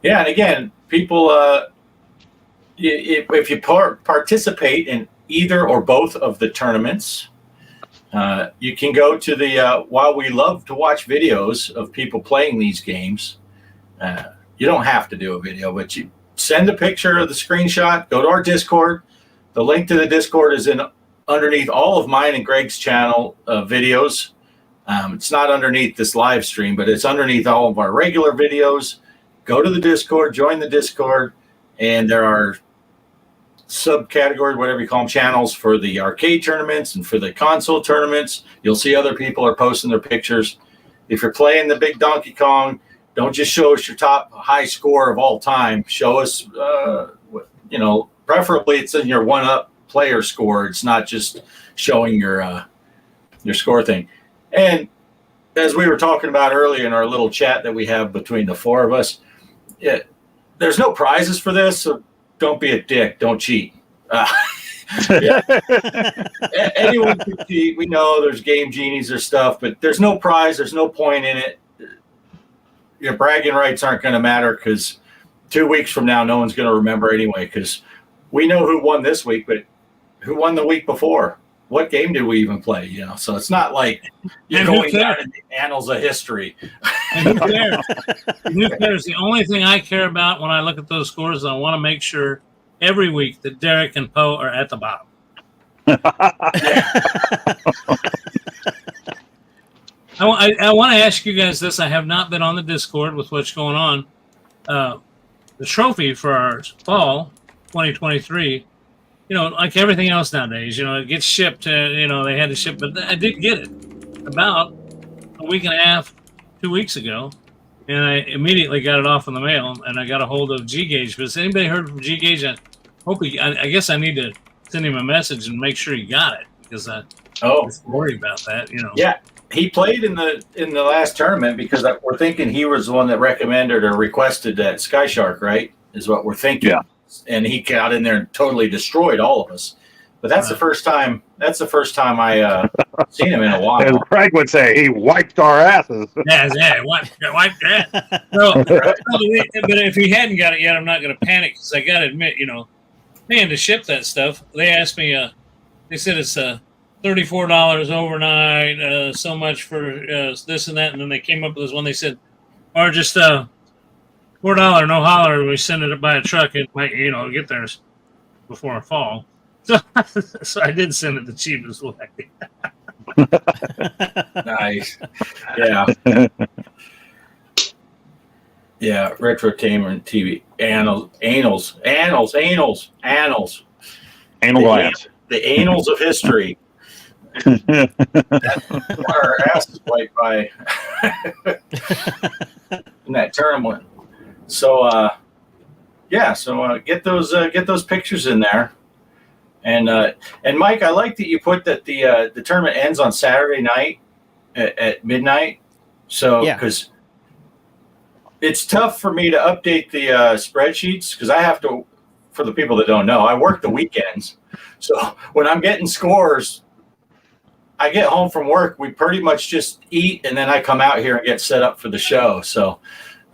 A: yeah, and again, people, if you participate in either or both of the tournaments, you can go to the, while we love to watch videos of people playing these games, you don't have to do a video, but you send a picture of the screenshot, go to our Discord. The link to the Discord is underneath all of mine and Greg's channel videos. It's not underneath this live stream, but it's underneath all of our regular videos. Go to the Discord, join the Discord, and there are subcategories, whatever you call them, channels for the arcade tournaments and for the console tournaments. You'll see other people are posting their pictures. If you're playing the big Donkey Kong, don't just show us your top high score of all time. Show us, preferably it's in your one-up player score. It's not just showing your score thing. And as we were talking about earlier in our little chat that we have between the four of us, there's no prizes for this, so don't be a dick. Don't cheat. Anyone can cheat. We know there's game genies or stuff, but there's no prize. There's no point in it. Your bragging rights aren't going to matter because 2 weeks from now, no one's going to remember anyway because we know who won this week, but who won the week before? What game did we even play? So it's not like you're going down in the annals of history.
C: And who cares? Who cares? The only thing I care about when I look at those scores is I want to make sure every week that Derek and Poe are at the bottom. I want to ask you guys this. I have not been on the Discord with what's going on. The trophy for our fall 2023, like everything else nowadays, it gets shipped. They had to ship, but I did get it about a week and a half, 2 weeks ago, and I immediately got it off in the mail, and I got a hold of G-Gage. But has anybody heard from G-Gage? I guess I need to send him a message and make sure he got it, because I was worried about that.
A: Yeah, he played in the last tournament, because we're thinking he was the one that recommended or requested that Sky Shark, right? Is what we're thinking.
D: Yeah.
A: And he got in there and totally destroyed all of us. But that's the first time. That's the first time I seen him in a while.
D: As Craig would say, he wiped our asses.
C: Yeah, wiped that. No, but if he hadn't got it yet, I'm not going to panic, because I got to admit, man, to ship that stuff, they asked me. They said it's $34 overnight, so much for this and that, and then they came up with this one. They said, or just $4, no holler. We send it by a truck. It might, get there before fall. So I did send it the cheapest way.
A: Nice. Yeah. Yeah. Retrotainment TV. Annals.
D: Anal glands.
A: The annals of history. Our asses wiped by in that tournament. So get those pictures in there. And Mike, I like that you put that the tournament ends on Saturday night at midnight. So because it's tough for me to update the spreadsheets, because I have to. For the people that don't know, I work the weekends. So when I'm getting scores, I get home from work, we pretty much just eat, and then I come out here and get set up for the show. So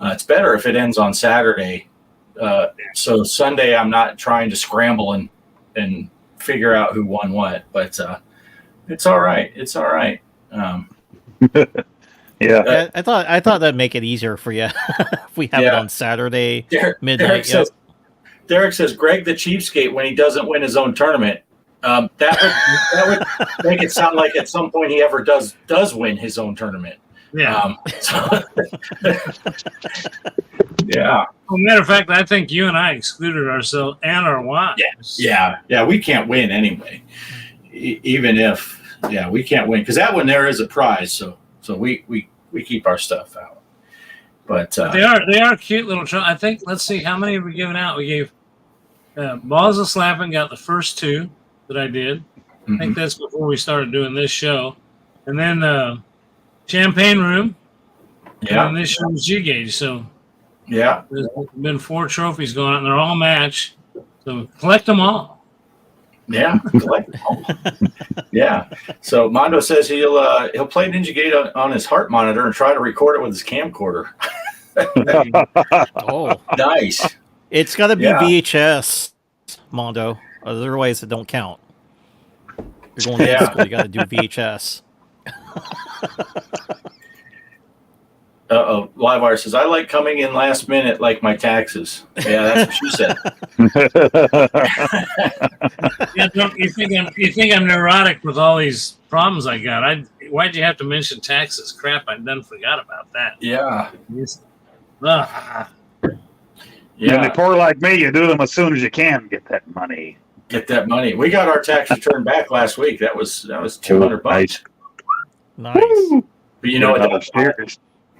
A: it's better if it ends on Saturday. So Sunday I'm not trying to scramble and figure out who won what, but it's all right. It's all right.
D: Yeah.
B: I thought that'd make it easier for you if we have it on Saturday midnight.
A: Derek says Greg the cheapskate when he doesn't win his own tournament. That would make it sound like at some point he ever does win his own tournament.
C: Yeah.
A: Yeah.
C: Well, matter of fact, I think you and I excluded ourselves and our wives.
A: Yeah. We can't win anyway. Even if we can't win, because that one there is a prize. So we keep our stuff out. But
C: they are cute little. I think. Let's see, how many have we given out? We gave Balls of Slapping got the first two that I did. I think that's before we started doing this show, and then Champagne Room. Yeah. And this show was G-Gage. So there's been 4 trophies going out, and they're all match. So collect them all.
A: Yeah, collect them all. Yeah. So Mondo says he'll play Ninja Gate on his heart monitor and try to record it with his camcorder.
B: Oh,
A: nice.
B: It's got to be VHS, Mondo. Otherwise, it don't count. You're going to school, you got to do VHS.
A: Livewire says, I like coming in last minute like my taxes. Yeah, that's what she said.
C: You think I'm neurotic with all these problems I got? Why'd you have to mention taxes? Crap, I done forgot about that.
A: Yeah.
D: Yeah. And if you're like me, you do them as soon as you can. Get that money.
A: We got our tax return back last week. That was $200.
B: Nice.
A: But you know what?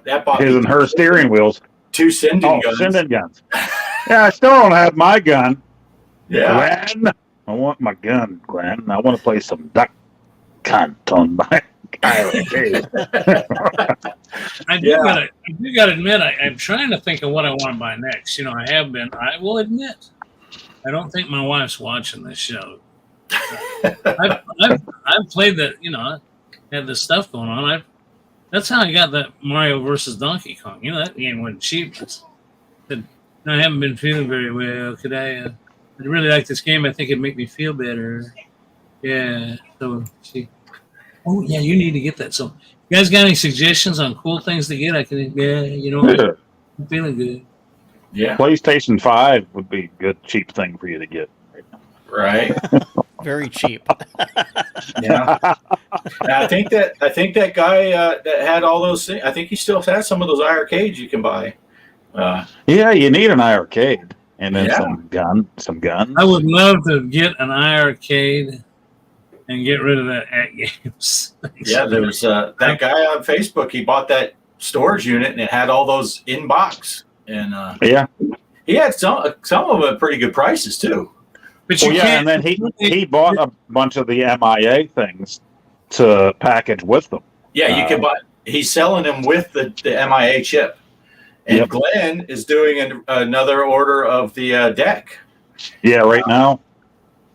A: That bought
D: his and her steering wheels.
A: 2 Sinden guns.
D: Sinden guns. Yeah, I still don't have my gun.
A: Yeah.
D: Glenn, I want my gun, Glenn. I want to play some duck cunt on my island.
C: I do gotta admit, I'm trying to think of what I want to buy next. I will admit, I don't think my wife's watching this show. I've played that, had this stuff going on. That's how I got that Mario versus Donkey Kong. That game wasn't cheap. I haven't been feeling very well. Could I'd really like this game. I think it'd make me feel better. Yeah. So you need to get that. So you guys got any suggestions on cool things to get? I'm feeling good.
A: Yeah.
D: PlayStation 5 would be a good cheap thing for you to get.
A: Right.
B: Very cheap.
A: Yeah. And I think that guy that had all those things. I think he still has some of those arcades you can buy.
D: Yeah, you need an arcade and then
A: Yeah.
D: some guns.
C: I would love to get an iArcade and get rid of that at games.
A: Yeah, there was that guy on Facebook. He bought that storage unit and it had all those in box, and
D: Yeah.
A: he had some of them at pretty good prices too.
C: But you
D: Well, yeah,
C: can't.
D: and then he bought a bunch of the MIA things to package with them.
A: Yeah, you can buy. He's selling them with the MIA chip, and
D: Yep.
A: Glenn is doing another order of the deck.
D: Yeah, right now.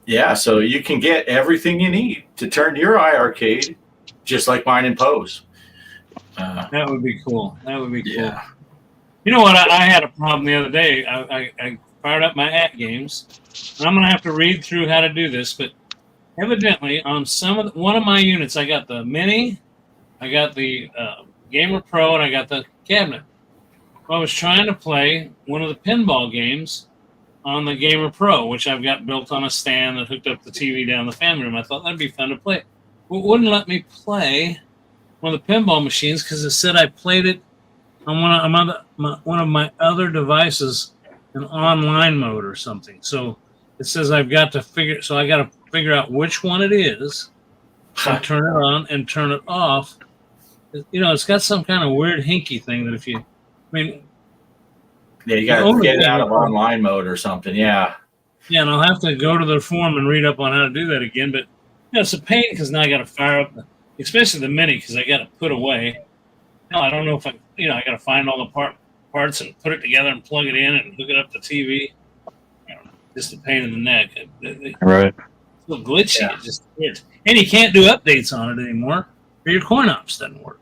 A: Yeah, so you can get everything you need to turn your iArcade just like mine in Pose.
C: That would be cool. That would be cool.
A: Yeah.
C: You know what? I had a problem the other day. I fired up my at games, and I'm going to have to read through how to do this. But evidently, on one of my units, I got the Mini, I got the Gamer Pro, and I got the cabinet. I was trying to play one of the pinball games on the Gamer Pro, which I've got built on a stand that hooked up the TV down in the family room. I thought that'd be fun to play. Well, it wouldn't let me play one of the pinball machines because it said I played it on one of my other devices in online mode or something. So it says I got to figure out which one it is and turn it on and turn it off. You know, it's got some kind of weird hinky thing that
A: Yeah, you got to get it out of online mode or something. Yeah.
C: Yeah, and I'll have to go to the forum and read up on how to do that again. But it's a pain because now I got to fire up, especially the Mini, because I got to put away. No, I don't know if I got to find all the parts and put it together and plug it in and hook it up to TV. Just a pain in the neck.
D: Right.
C: It's a little glitchy. Yeah. It just weird. And you can't do updates on it anymore, or your coin ops doesn't work.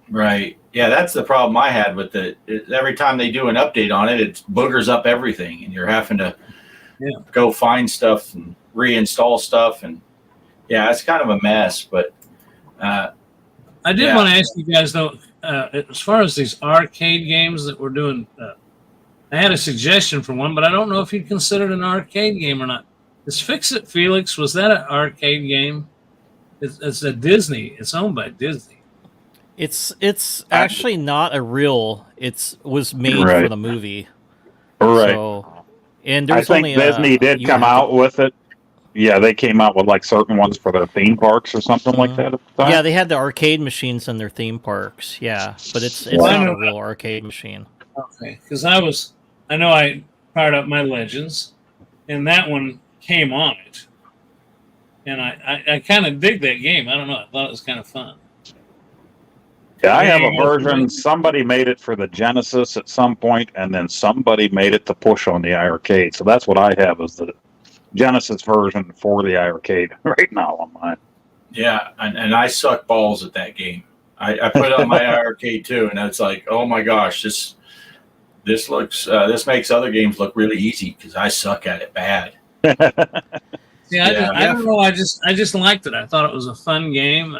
A: Right. Yeah, that's the problem I had with it. Every time they do an update on it, it boogers up everything, and you're having to go find stuff and reinstall stuff, and it's kind of a mess. But
C: I did want to ask you guys though, as far as these arcade games that we're doing, I had a suggestion for one, but I don't know if you'd consider it an arcade game or not. Is Fix It Felix? Was that an arcade game? It's a Disney. It's owned by Disney.
B: It's actually not a real. It was made for the movie.
D: Right.
B: So, and
D: I think Disney did come out with it. Yeah, they came out with like certain ones for their theme parks or something like that at the time.
B: Yeah, they had the arcade machines in their theme parks. Yeah, but it's not a real arcade machine.
C: Okay, because I know I fired up my Legends, and that one came on it, and I kind of dig that game. I don't know. I thought it was kind of fun.
D: Yeah, I have a version. Somebody made it for the Genesis at some point, and then somebody made it to push on the iArcade. So that's what I have is the Genesis version for the iArcade right now on mine.
A: Yeah, and I suck balls at that game. I put it on my iArcade too, and it's like, oh my gosh, this makes other games look really easy because I suck at it bad.
C: I don't know. I just liked it. I thought it was a fun game.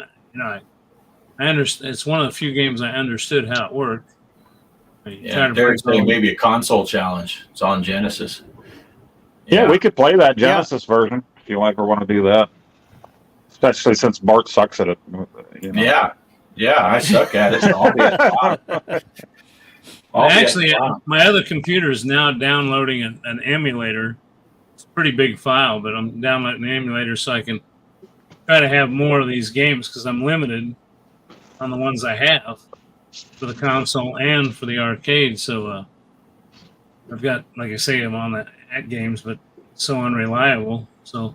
C: I understand. It's one of the few games I understood how it worked.
A: There's maybe a console challenge. It's on Genesis.
D: Yeah, we could play that Genesis version if you ever want to do that. Especially since Bart sucks at it.
A: Yeah, I suck at it. So I'll be at the bottom.
C: Actually, my other computer is now downloading an emulator. It's a pretty big file, but I'm downloading the emulator so I can try to have more of these games because I'm limited on the ones I have for the console and for the arcade. So I've got, like I say, I'm on the at games, but so unreliable. So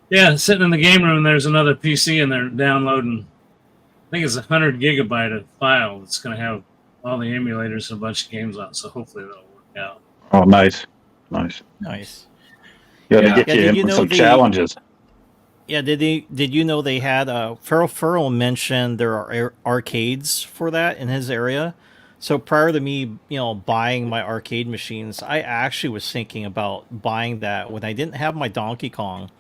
C: sitting in the game room, there's another PC and they're downloading, I think it's 100 gigabyte of file that's going to have all the emulators and a bunch of games on it. So hopefully that'll work out.
D: Oh, nice. Yeah, to get you in some challenges.
B: Yeah, did you know they had Furl mentioned there are arcades for that in his area. So prior to me, buying my arcade machines, I actually was thinking about buying that when I didn't have my Donkey Kong,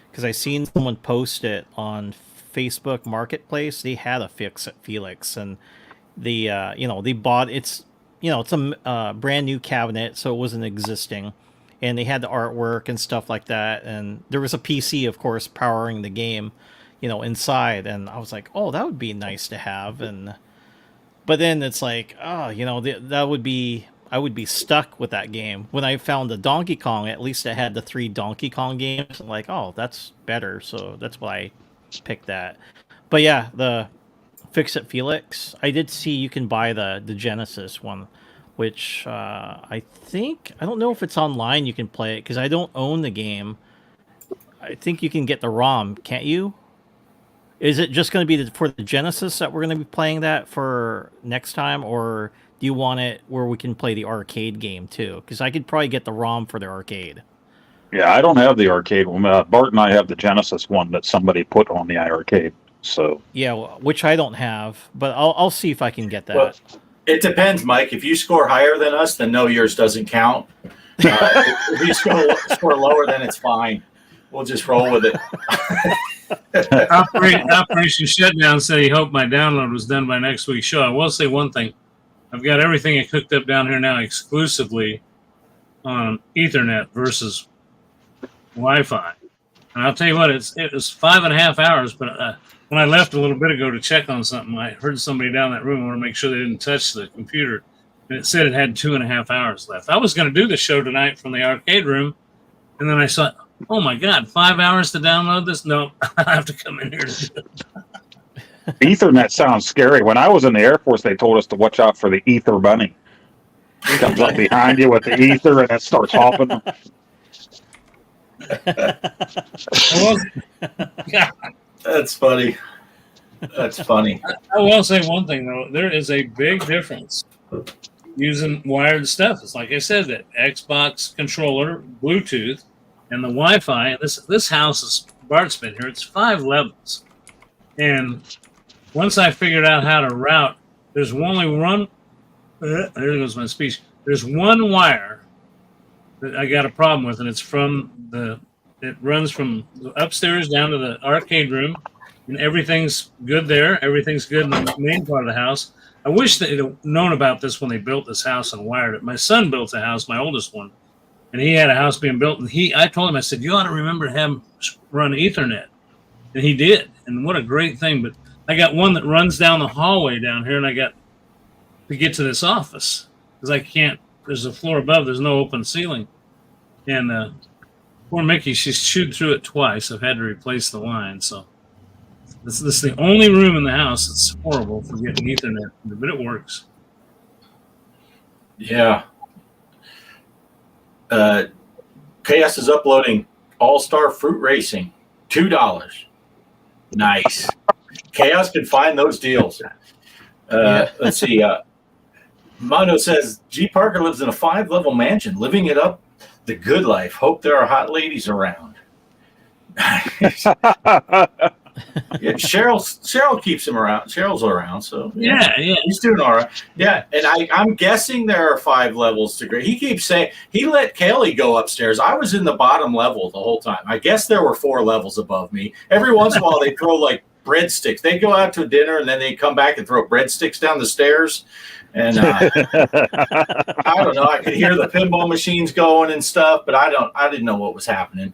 B: because I seen someone post it on Facebook Marketplace. They had a Fix It Felix, and they bought it's it's a brand new cabinet, so it wasn't existing, and they had the artwork and stuff like that, and there was a PC, of course, powering the game, inside, and I was like, oh, that would be nice to have, but then it's like, oh, that would be. I would be stuck with that game. When I found the Donkey Kong, at least it had the 3 Donkey Kong games. I'm like, oh, that's better. So that's why I picked that. But yeah, the Fix It Felix, I did see you can buy the Genesis one, which I don't know if it's online you can play it, because I don't own the game. I think you can get the ROM, can't you? Is it just going to be for the Genesis that we're going to be playing that for next time, or do you want it where we can play the arcade game too? Because I could probably get the ROM for the arcade.
D: Yeah, I don't have the arcade one. Bart and I have the Genesis one that somebody put on the arcade. So
B: yeah, which I don't have, but I'll see if I can get that.
A: Well, it depends, Mike. If you score higher than us, then no, yours doesn't count. If you score lower, then it's fine. We'll just roll with it.
C: Operation Shutdown said he hoped my download was done by next week's show. I will say one thing. I've got everything cooked up down here now exclusively on Ethernet versus Wi-Fi. And I'll tell you what, it was 5.5 hours, but when I left a little bit ago to check on something, I heard somebody down that room. I want to make sure they didn't touch the computer. And it said it had 2.5 hours left. I was going to do the show tonight from the arcade room, and then I saw, oh my God, 5 hours to download this? No, I have to come in here to do it.
D: Ethernet sounds scary. When I was in the Air Force, they told us to watch out for the ether bunny. He comes up behind you with the ether and it starts hopping.
A: That's funny. That's funny.
C: I will say one thing, though. There is a big difference using wired stuff. It's like I said, that Xbox controller, Bluetooth, and the Wi-Fi. This house is, Bart's been here, it's 5 levels. And once I figured out how to route, there's only one, there goes my speech. There's one wire that I got a problem with, and it's it runs from upstairs down to the arcade room, and everything's good there. Everything's good in the main part of the house. I wish they'd have known about this when they built this house and wired it. My son built a house, my oldest one, and he had a house being built, and I told him, I said, you ought to remember to have him run Ethernet. And he did, and what a great thing. But I got one that runs down the hallway down here, and I got to get to this office because I can't, there's a floor above, there's no open ceiling. And poor Mickey, she's chewed through it twice. I've had to replace the line. So this is the only room in the house that's horrible for getting Ethernet, but it works.
A: Yeah. KS is uploading All-Star Fruit Racing, $2. Nice. Chaos can find those deals. Let's see. Mondo says, G. Parker lives in a 5-level mansion, living it up the good life. Hope there are hot ladies around. Yeah, Cheryl keeps him around. Cheryl's around, so
C: yeah,
A: he's doing all right. Yeah, and I'm guessing there are 5 levels to grade. He keeps saying he let Kaylee go upstairs. I was in the bottom level the whole time. I guess there were 4 levels above me. Every once in a while, they throw like breadsticks. They go out to dinner and then they come back and throw breadsticks down the stairs. And I don't know. I could hear the pinball machines going and stuff, but I didn't know what was happening.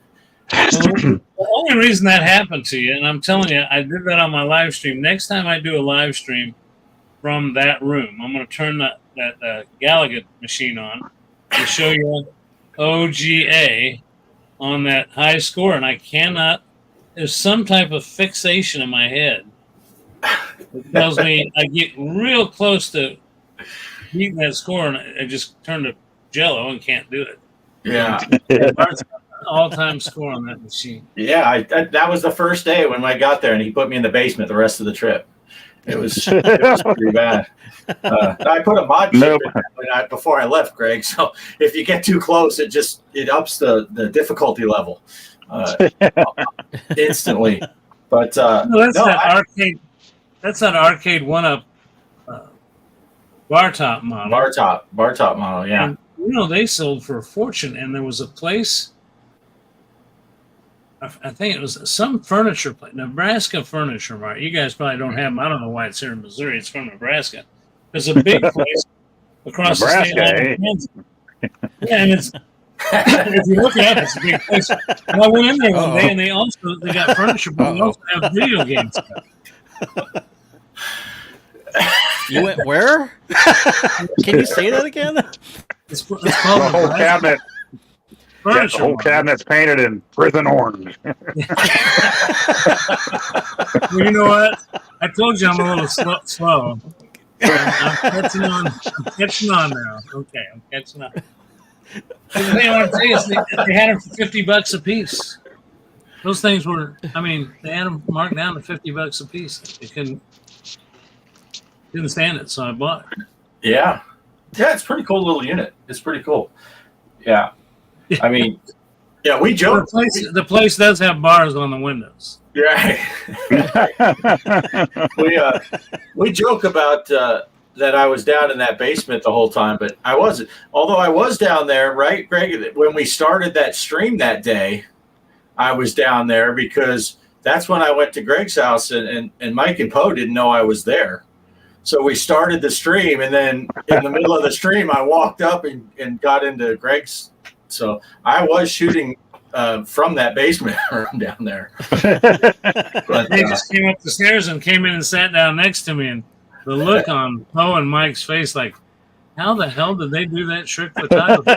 C: The only reason that happened to you, and I'm telling you, I did that on my live stream. Next time I do a live stream from that room, I'm going to turn that Gallagher machine on to show you OGA on that high score, and I cannot. There's some type of fixation in my head. It tells me I get real close to beating that score, and I just turn to Jello and can't do it.
A: Yeah.
C: All-time score on that machine.
A: Yeah, that was the first day when I got there, and he put me in the basement the rest of the trip. It was pretty bad. I put a mod chip in before I left, Greg. So if you get too close, it ups the difficulty level instantly. But
C: arcade. That's that arcade 1-up bar top model.
A: Bar top model. Yeah.
C: And, they sold for a fortune, and there was a place. I think it was some furniture place, Nebraska Furniture Mart. You guys probably don't have them. I don't know why it's here in Missouri. It's from Nebraska. There's a big place, across
D: Nebraska,
C: the state line.
D: eh?
C: Kansas. Yeah, and it's if you look it up, it's a big place. And I went in there one day, and they got furniture, but they also have video games.
B: You went where? Can you say that again?
C: It's
D: The
C: called
D: whole cabinet. Yeah, the
C: furniture.
D: whole cabinet's painted in prison orange.
C: Well, you know what? I told you I'm a little slow. I'm catching on now. Okay, I'm catching on. The thing I want to tell you is they had them for $50 a piece. Those things were, they had them marked down to $50 a piece. They didn't stand it, so I bought it.
A: Yeah. Yeah, it's a pretty cool little unit. It's pretty cool. Yeah. I mean, yeah, we joke.
C: The place does have bars on the windows.
A: Yeah. We joke about that I was down in that basement the whole time, but I wasn't. Although I was down there, right, Greg? When we started that stream that day, I was down there because that's when I went to Greg's house, and Mike and Poe didn't know I was there. So we started the stream, and then in the middle of the stream, I walked up and got into Greg's. So I was shooting from that basement room down there. But,
C: they just came up the stairs and came in and sat down next to me, and the look on Poe and Mike's face, like, how the hell did they do that trick photography?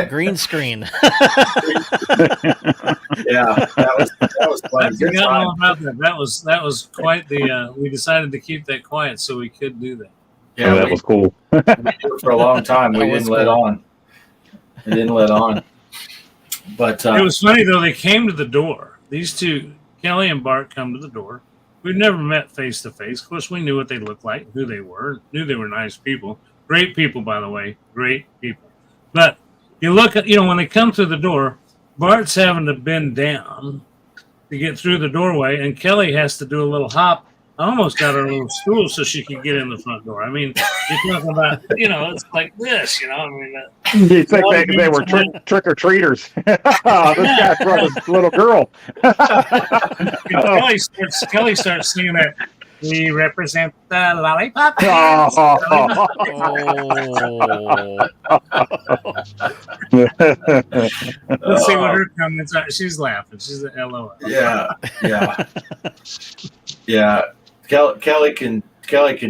B: Green screen.
A: Yeah, that was fun.
C: I forgot all about that. That was quite the. We decided to keep that quiet so we could do that.
A: Yeah,
D: that was cool.
A: We did it for a long time. We didn't let on. It didn't let on. But
C: it was funny though. They came to the door. These two, Kelly and Bart, come to the door. We've never met face to face. Of course, we knew what they looked like, who they were. Knew they were nice people. Great people, by the way. Great people. But you look at, when they come through the door, Bart's having to bend down to get through the doorway, and Kelly has to do a little hop. I almost got her a little stool so she could get in the front door. I mean, you're talking about, it's like this, you
D: You think they were trick-or-treaters. This guy's brother's little girl.
C: Kelly starts singing that, "We represent the lollipop." Let's see what her comments are. She's laughing. She's an LOL.
A: Yeah. Kelly can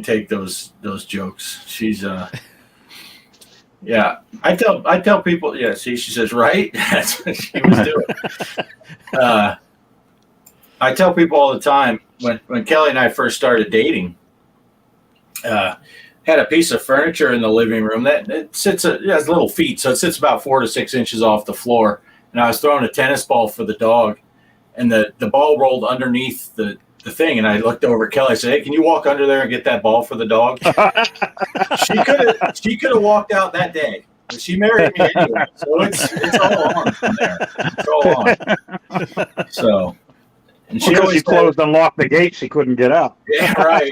A: take those jokes. She's yeah. I tell people. Yeah. See, she says right. That's what she was doing. I tell people all the time when Kelly and I first started dating. Had a piece of furniture in the living room that it has little feet, so it sits about 4 to 6 inches off the floor. And I was throwing a tennis ball for the dog, and the ball rolled underneath the thing, and I looked over at Kelly and said, "Hey, can you walk under there and get that ball for the dog?" She could have walked out that day. But she married me anyway, so it's all on from there. It's all on. So, and she always
D: closed and locked the gate. She couldn't get out.
A: Yeah, right.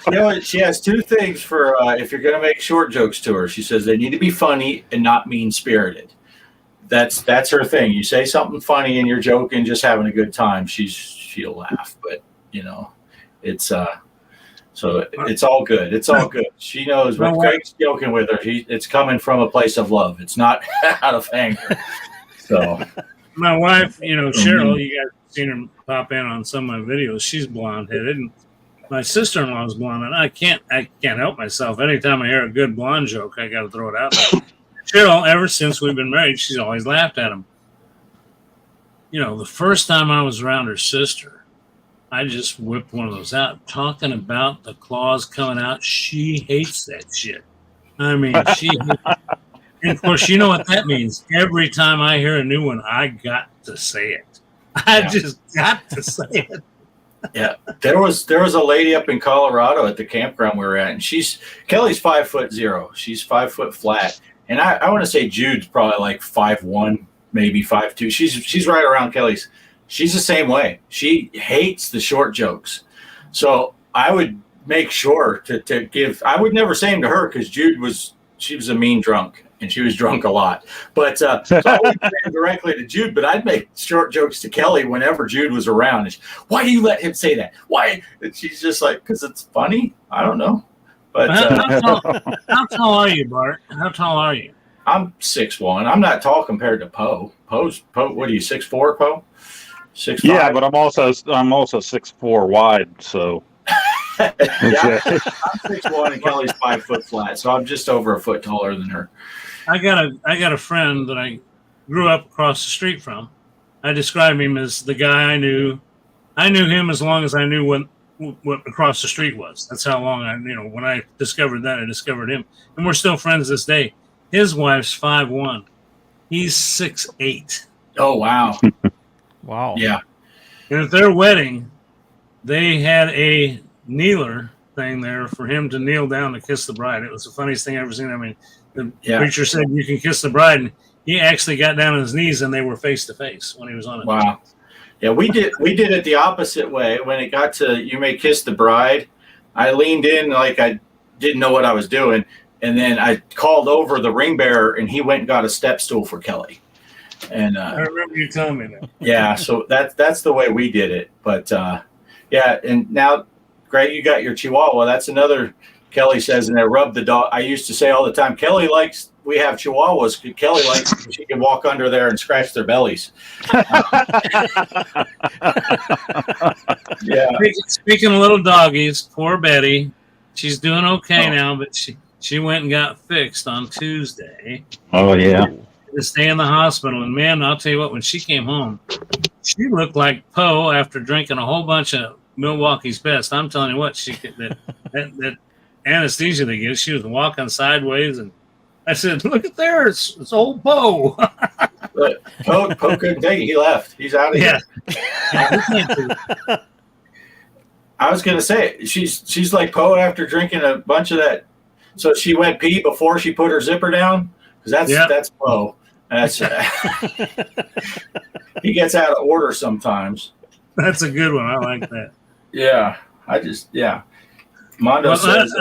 A: Yeah. She has two things for if you're going to make short jokes to her. She says they need to be funny and not mean-spirited. That's her thing. You say something funny and you're joking, just having a good time. She'll laugh, but it's so it's all good. It's all good. She knows when Greg's joking with her, it's coming from a place of love. It's not out of anger. So
C: my wife, Cheryl, you guys have seen her pop in on some of my videos. She's blonde headed, and my sister-in-law is blonde, and I can't help myself. Anytime I hear a good blonde joke, I got to throw it out there. Cheryl, ever since we've been married, she's always laughed at him. The first time I was around her sister, I just whipped one of those out, talking about the claws coming out. She hates that shit. I mean, she hates it. And of course, you know what that means. Every time I hear a new one, I got to say it. I just got to say it.
A: Yeah, there was a lady up in Colorado at the campground we were at, and Kelly's 5'0". She's 5 foot flat, and I want to say Jude's probably like 5'1", maybe 5'2". She's right around Kelly's. She's the same way. She hates the short jokes, so I would make sure to give. I would never say them to her because she was a mean drunk. And she was drunk a lot. But so I wouldn't say it directly to Jude, but I'd make short jokes to Kelly whenever Jude was around. And why do you let him say that? Why? And she's just like, because it's funny. I don't know. But
C: how tall are you, Bart? How tall are you?
A: I'm 6'1". I'm not tall compared to Poe. Poe. What are you, 6'4", Poe? 6'5"?
D: Yeah, but I'm also 6'4" wide. So
A: yeah, I'm 6'1" and Kelly's 5 foot flat, so I'm just over a foot taller than her.
C: I got a friend that I grew up across the street from. I describe him as the guy I knew. I knew him as long as I knew what across the street was. That's how long when I discovered that, I discovered him. And we're still friends this day. His wife's 5'1". He's 6'8".
A: Oh, wow.
B: Wow.
A: Yeah.
C: And at their wedding, they had a kneeler thing there for him to kneel down to kiss the bride. It was the funniest thing I've ever seen. I mean, the preacher said, "You can kiss the bride." And he actually got down on his knees, and they were face to face when he was on it.
A: Wow. Yeah, we did it the opposite way. When it got to "You may kiss the bride," I leaned in like I didn't know what I was doing, and then I called over the ring bearer, and he went and got a step stool for Kelly. And
C: I remember you telling me that.
A: Yeah, so that's the way we did it. But yeah, and now, Greg, you got your Chihuahua. That's another. Kelly says, and I rub the dog. I used to say all the time, Kelly likes. We have Chihuahuas. Kelly likes. She can walk under there and scratch their bellies. Yeah.
C: Speaking of little doggies, poor Betty. She's doing okay now, but she went and got fixed on Tuesday.
D: Oh yeah.
C: To stay in the hospital, and man, I'll tell you what. When she came home, she looked like Poe after drinking a whole bunch of Milwaukee's Best. I'm telling you what, that anesthesia they give. She was walking sideways, and I said, "Look at there, it's old Poe."
A: But Poe couldn't take it. He left. He's out of here. I was gonna say she's like Poe after drinking a bunch of that. So she went pee before she put her zipper down, because that's Poe. That's he gets out of order sometimes.
C: That's a good one. I like that.
A: Yeah, Mondo says.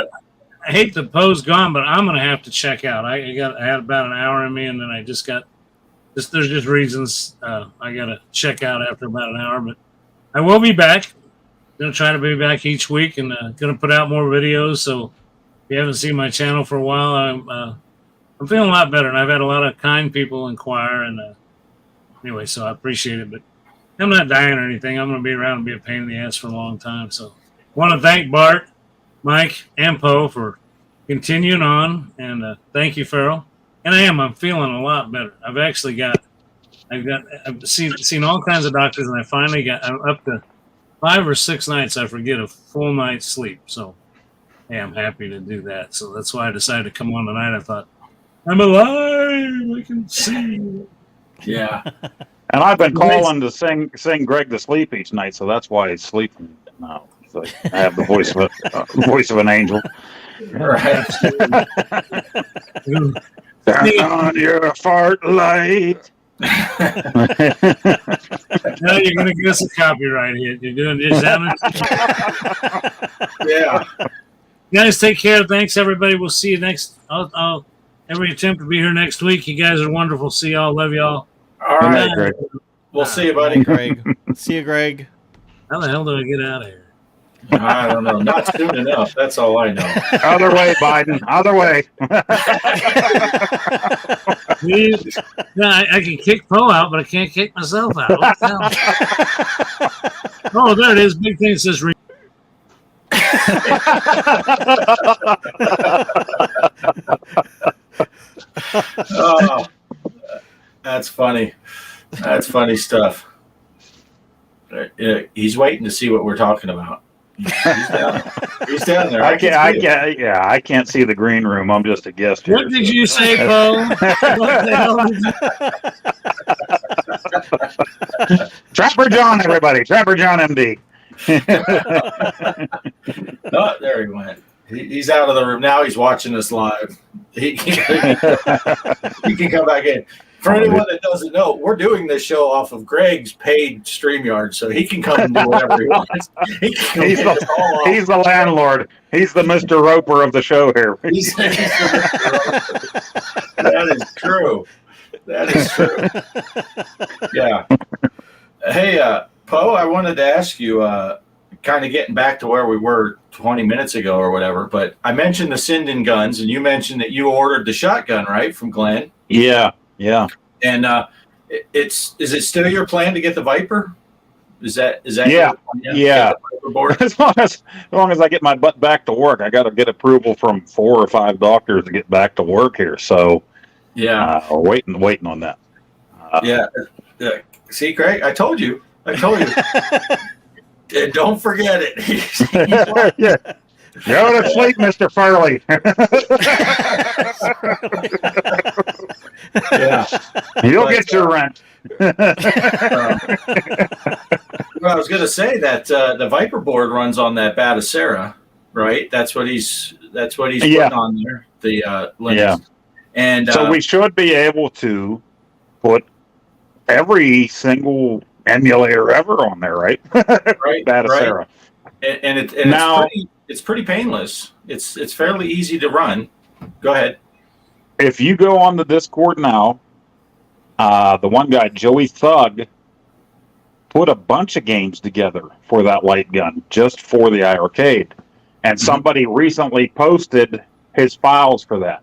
C: I hate the Poe's gone, but I'm going to have to check out. I had about an hour in me, and then I just got there's just reasons I got to check out after about an hour. But I will be back. Going to try to be back each week, and going to put out more videos. So if you haven't seen my channel for a while, I'm feeling a lot better, and I've had a lot of kind people inquire. And anyway, so I appreciate it. But I'm not dying or anything. I'm going to be around and be a pain in the ass for a long time. So I want to thank Bart, Mike, and Poe for continuing on, and thank you, Farrell. And I'm feeling a lot better. I've seen all kinds of doctors, and I'm up to 5 or 6 nights, I forget, a full night's sleep. So hey, I'm happy to do that. So that's why I decided to come on tonight. I thought, I'm alive. I can see.
A: Yeah.
D: And I've been calling to sing Greg to sleep each night, so that's why he's sleeping now. So I have the voice of an angel.
A: Right.
D: Turn on your fart light.
C: Now you're going to get us a copyright hit. You're doing this.
A: Yeah.
C: Guys, take care. Thanks, everybody. We'll see you next. I'll every attempt to be here next week. You guys are wonderful. See y'all. Love y'all.
A: All right.
D: Greg.
A: We'll see you, buddy.
B: Greg. See you, Greg.
C: How the hell do I get out of here?
A: I don't know. Not soon enough. That's all I know.
D: Other way, Biden. Other way.
C: I can kick Poe out, but I can't kick myself out. What the hell? Oh, there it is. Big thing says.
A: Oh, that's funny. That's funny stuff. He's waiting to see what we're talking about. He's down there.
D: I can't see the green room. I'm just a guest here.
C: What did you say, Poe? What the hell did you...
D: Trapper John, everybody. Trapper John, MD.
A: Oh, there he went. He's out of the room now. He's watching us live. He can come back in. For anyone that doesn't know, we're doing this show off of Greg's paid StreamYard, so he can come and do whatever he wants.
D: He's the landlord. He's the Mr. Roper of the show here.
A: He's the Mr. Roper. That is true. That is true. Yeah. Hey, Poe, I wanted to ask you, kind of getting back to where we were 20 minutes ago or whatever, but I mentioned the Sinden guns, and you mentioned that you ordered the shotgun, right, from Glenn?
D: Yeah.
A: And is it still your plan to get the Viper? Is that
D: Yeah.
A: Get the Viper board?
D: As long as I get my butt back to work, I got to get approval from 4 or 5 doctors to get back to work here. So
A: Yeah,
D: waiting on that.
A: yeah. See, Craig, I told you. And don't forget it.
D: Yeah. Go to sleep, Mr. Furley.
A: Yeah.
D: You'll get your rent.
A: Well, I was going to say that the Viper board runs on that Batacera, right? That's what he's putting on there. The Linux.
D: Yeah.
A: And
D: so we should be able to put every single emulator ever on there, right?
A: Right.
D: Batacera.
A: Right. And it's pretty painless. It's fairly easy to run. Go ahead.
D: If you go on the Discord now, the one guy, Joey Thug, put a bunch of games together for that light gun, just for the iArcade. And somebody recently posted his files for that.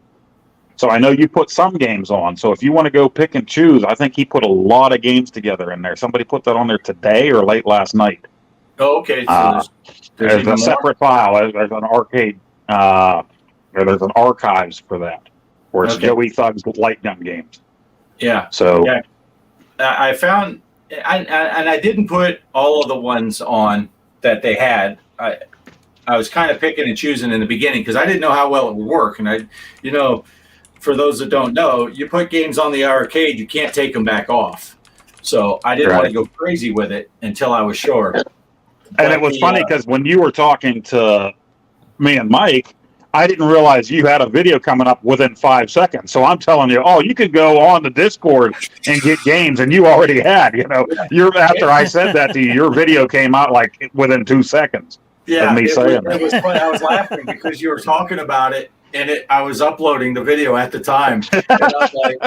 D: So I know you put some games on. So if you want to go pick and choose, I think he put a lot of games together in there. Somebody put that on there today or late last night.
A: Oh, okay. So
D: there's a separate file. There's an arcade. There's an archives for that, where it's Joey Thug's light gun games.
A: Yeah.
D: So
A: yeah. I found, and I didn't put all of the ones on that they had. I was kind of picking and choosing in the beginning because I didn't know how well it would work. And for those that don't know, you put games on the arcade, you can't take them back off. So I didn't want to go crazy with it until I was sure.
D: And it was funny because when you were talking to me and Mike, I didn't realize you had a video coming up within 5 seconds. So I'm telling you, you could go on the Discord and get games, and you already had. After I said that to you, your video came out like within 2 seconds.
A: Yeah,
D: of me saying
A: it was funny. I was laughing because you were talking about it, and I was uploading the video at the time. And I was like,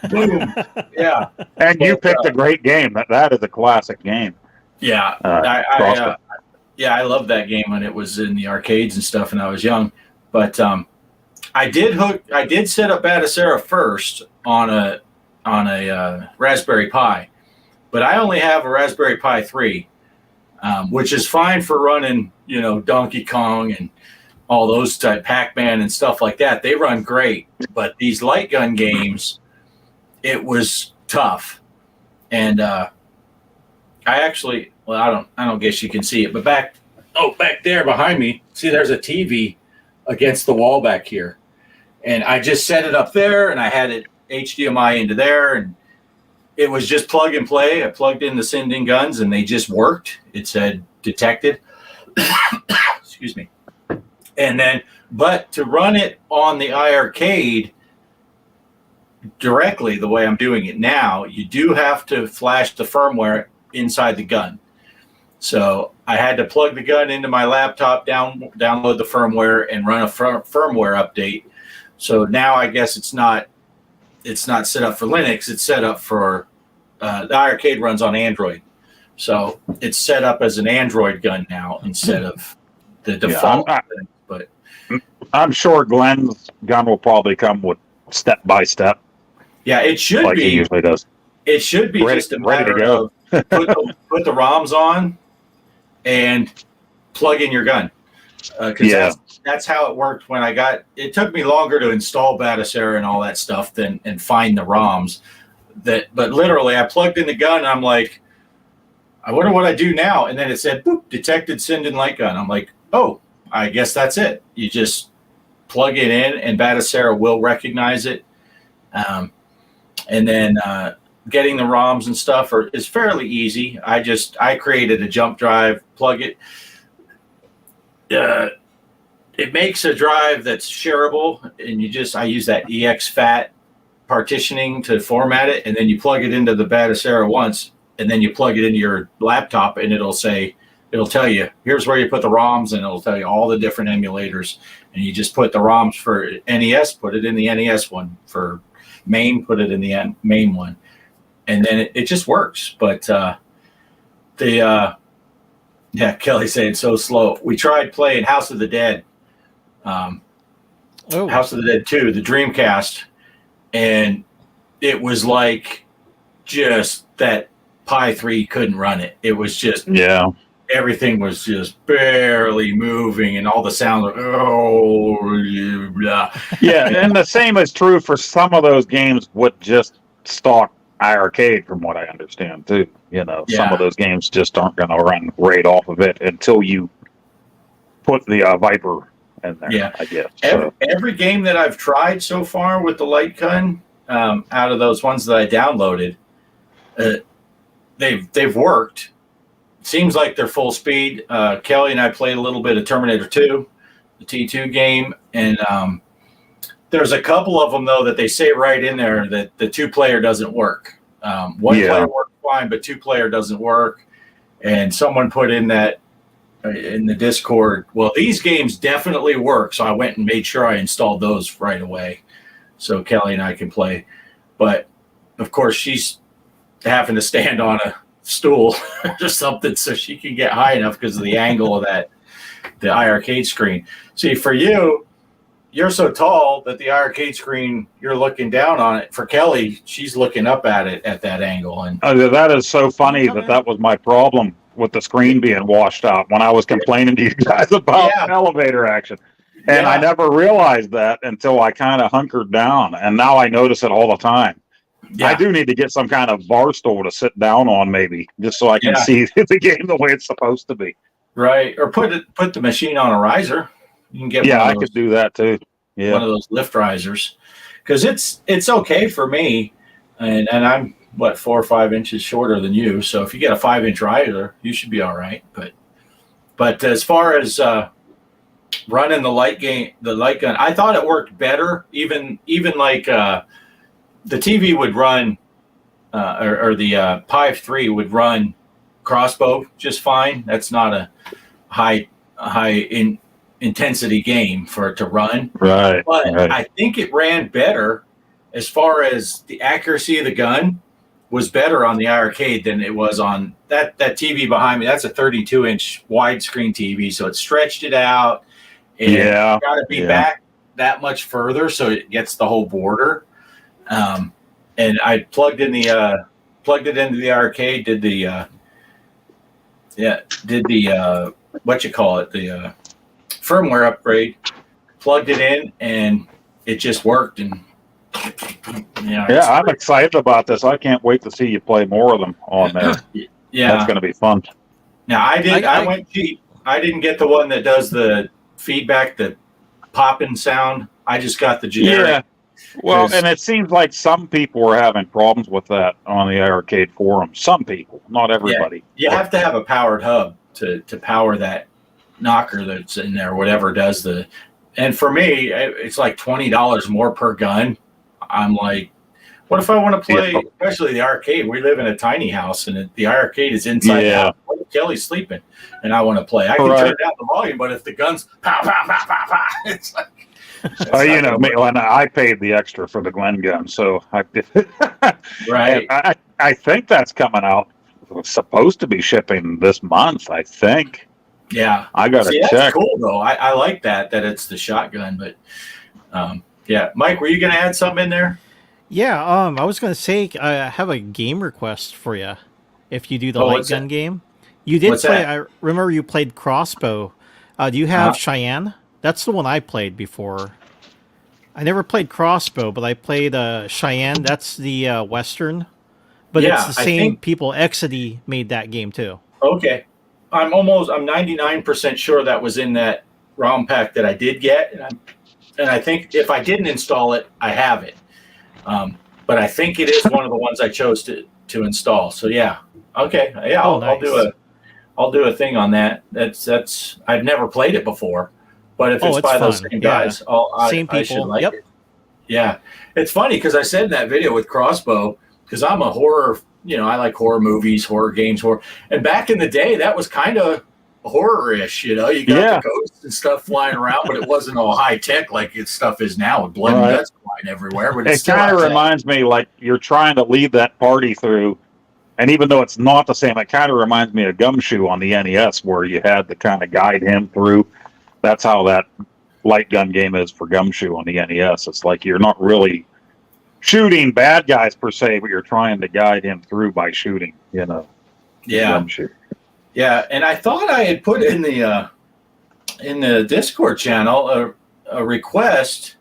A: boom, yeah.
D: And you picked a great game. That is a classic game.
A: Yeah, I loved that game when it was in the arcades and stuff, and I was young. But I did set up Batacera first on a Raspberry Pi, but I only have a Raspberry Pi 3, which is fine for running, Donkey Kong and all those type Pac-Man and stuff like that. They run great, but these light gun games, it was tough. And I don't guess you can see it, but back there behind me, see there's a TV against the wall back here. And I just set it up there, and I had it HDMI into there, and it was just plug and play. I plugged in the Sinden guns, and they just worked. It said detected. Excuse me. And then, but to run it on the iArcade directly, the way I'm doing it now, you do have to flash the firmware inside the gun. So I had to plug the gun into my laptop, download the firmware, and run a firmware update. So now I guess it's not set up for Linux. It's set up for the iArcade runs on Android. So it's set up as an Android gun now instead of the default. But
D: I'm sure Glenn's gun will probably come with step by step.
A: Yeah, it should
D: like
A: be.
D: He usually does.
A: It should be just a matter of put the ROMs on and plug in your gun. Because that's how it worked when I got. It took me longer to install Batacera and all that stuff and find the ROMs. But literally, I plugged in the gun. And I'm like, I wonder what I do now. And then it said, boop, detected Sinden light gun. I'm like, oh, I guess that's it. You just plug it in, and Batacera will recognize it. And then getting the ROMs and stuff is fairly easy. I created a jump drive, plug it. It makes a drive that's shareable, and I use that exFAT partitioning to format it, and then you plug it into the Batacera once, and then you plug it into your laptop, and it'll tell you, here's where you put the ROMs, and it'll tell you all the different emulators, and you just put the ROMs for NES, put it in the NES one, for MAME, put it in the MAME one, and then it just works. But Yeah, Kelly saying so slow. We tried playing House of the Dead, House of the Dead 2, the Dreamcast, and it was like just that Pi 3 couldn't run it. It was just everything was just barely moving, and all the sounds were blah.
D: Yeah, and the same is true for some of those games with just stock iArcade, from what I understand too. Some of those games just aren't going to run right off of it until you put the Viper in there. Yeah, I guess.
A: Every game that I've tried so far with the light gun, out of those ones that I downloaded, they've worked. Seems like they're full speed. Kelly and I played a little bit of Terminator 2, the T2 game, and there's a couple of them though that they say right in there that the 2-player doesn't work. One player works fine, but 2-player doesn't work. And someone put in that in the Discord, well, these games definitely work. So I went and made sure I installed those right away, so Kelly and I can play. But of course, she's having to stand on a stool or something so she can get high enough because of the angle of the iArcade screen. See, for you, you're so tall that the iArcade screen, you're looking down on it. For Kelly, she's looking up at it at that angle. And
D: that is so funny that was my problem with the screen being washed out when I was complaining to you guys about elevator action. And I never realized that until I kind of hunkered down. And now I notice it all the time. Yeah. I do need to get some kind of bar stool to sit down on, maybe, just so I can see the game the way it's supposed to be.
A: Right. Or put the machine on a riser. You can get
D: I could do that too. Yeah,
A: one of those lift risers, because it's okay for me, and I'm 4 or 5 inches shorter than you. So if you get a 5-inch riser, you should be all right. But as far as running the light gun, I thought it worked better. Even like the TV would run, or the Pi 3 would run crossbow just fine. That's not a high intensity game for it to run.
D: Right.
A: But I think it ran better as far as the accuracy of the gun was better on the iArcade than it was on that TV behind me. That's a 32-inch widescreen TV, so it stretched it out. And you got to be back that much further so it gets the whole border. And I plugged it into the arcade, did the firmware upgrade, plugged it in, and it just worked. And
D: I'm excited about this. I can't wait to see you play more of them on there. That's going to be fun.
A: Now I went cheap. I didn't get the one that does the feedback, the popping sound. I just got the generic.
D: Yeah. Well, and it seems like some people were having problems with that on the arcade forum. Some people, not everybody.
A: Yeah, you have to have a powered hub to power that knocker that's in there, whatever does the. And for me, it's like $20 more per gun. I'm like, what if I want to play, especially the arcade? We live in a tiny house, and the arcade is inside out. What if Kelly's sleeping, and I want to play? I can turn down the volume, but if the gun's pow, pow, pow, pow, pow, it's like.
D: When I paid the extra for the Glen gun, so I think that's coming out. It's supposed to be shipping this month, I think.
A: Yeah,
D: I got to check.
A: That's cool though. I like that it's the shotgun, but Mike, were you going to add something in there?
B: Yeah, I was going to say I have a game request for you. If you do the light gun game, you did play. I remember you played Crossbow. Do you have Cheyenne? That's the one I played before. I never played Crossbow, but I played Cheyenne. That's the Western. But it's the same people. Exidy made that game too.
A: Okay. I'm 99% sure that was in that ROM pack that I did get. And I think if I didn't install it, I have it. But I think it is one of the ones I chose to install. So yeah. Okay. Yeah, nice. I'll do a thing on that. That's I've never played it before. But if it's by those same guys,
B: same people.
A: I should like it. Yeah. It's funny because I said in that video with Crossbow, because I'm a horror, I like horror movies, horror games, horror. And back in the day, that was kind of horror-ish, you got the ghosts and stuff flying around, but it wasn't all high-tech like stuff is now with blood and guts flying everywhere. But
D: it kind of reminds me like you're trying to lead that party through And even though it's not the same, it kind of reminds me of Gumshoe on the NES, where you had to kind of guide him through. That's how that light gun game is for Gumshoe on the NES. It's like you're not really shooting bad guys per se, but you're trying to guide him through by shooting,
A: Yeah.
D: Gumshoe.
A: Yeah. And I thought I had put in the Discord channel a request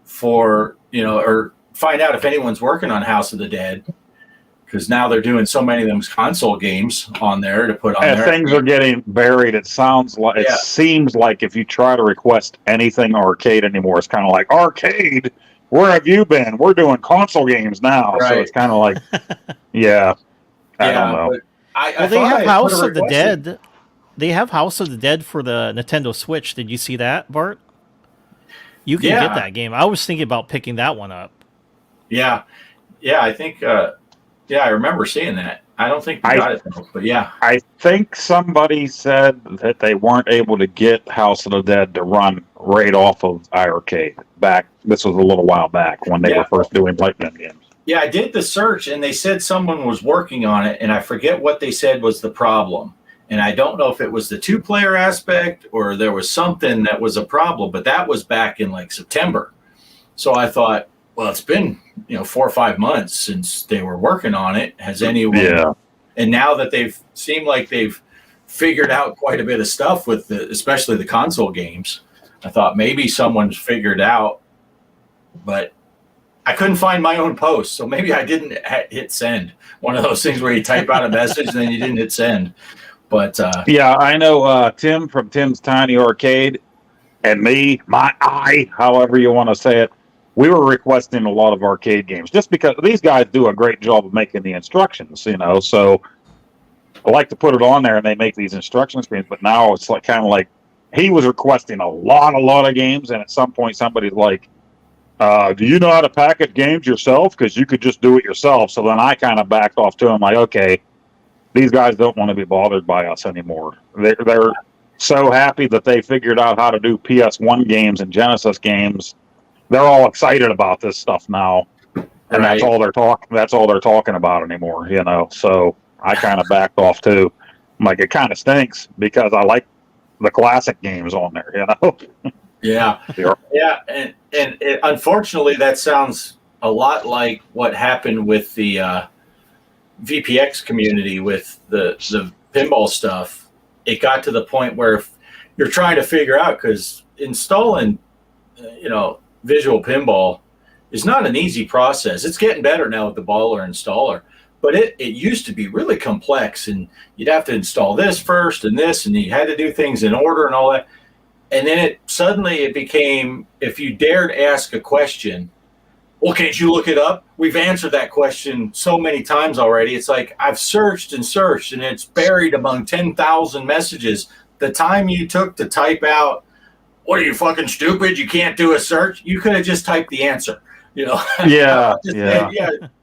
A: for, or find out if anyone's working on House of the Dead. Because now they're doing so many of them console games on there to put on there.
D: Things are getting buried. It seems like if you try to request anything arcade anymore, it's kind of like, arcade, where have you been? We're doing console games now. Right. So it's kind of like, I don't know.
B: They have House of the Dead. They have House of the Dead for the Nintendo Switch. Did you see that, Bart? You can get that game. I was thinking about picking that one up.
A: Yeah. Yeah, I think... I remember seeing that. I don't think we got it, though, but yeah.
D: I think somebody said that they weren't able to get House of the Dead to run right off of iArcade. This was a little while back when they were first doing Lightning games.
A: Yeah, I did the search, and they said someone was working on it, and I forget what they said was the problem. And I don't know if it was the two-player aspect or there was something that was a problem, but that was back in, September. So I thought, well, it's been 4 or 5 months since they were working on it. Has anyone?
D: Yeah.
A: And now that they've figured out quite a bit of stuff with especially the console games, I thought maybe someone's figured out, but I couldn't find my own post, so maybe I didn't hit send. One of those things where you type out a message and then you didn't hit send. But
D: I know Tim from Tim's Tiny Arcade and me, however you want to say it. We were requesting a lot of arcade games just because these guys do a great job of making the instructions, so I like to put it on there and they make these instruction screens, but now it's kind of like he was requesting a lot of games, and at some point somebody's like, do you know how to package games yourself? Because you could just do it yourself. So then I kind of backed off to him like, okay, these guys don't want to be bothered by us anymore. They're so happy that they figured out how to do PS1 games and Genesis games. They're all excited about this stuff now, and that's all they're talking about anymore. So I kind of backed off too. I'm like, it kind of stinks because I like the classic games on there.
A: Yeah, and unfortunately, that sounds a lot like what happened with the VPX community with the pinball stuff. It got to the point where you're trying to figure out, because installing, visual pinball is not an easy process. It's getting better now with the baller installer, but it used to be really complex, and you'd have to install this first and this, and you had to do things in order and all that. And then it became, if you dared ask a question, well, can't you look it up? We've answered that question so many times already. It's like, I've searched and searched, and it's buried among 10,000 messages. The time you took to type out, what are you, fucking stupid? You can't do a search? You could have just typed the answer,
D: Yeah.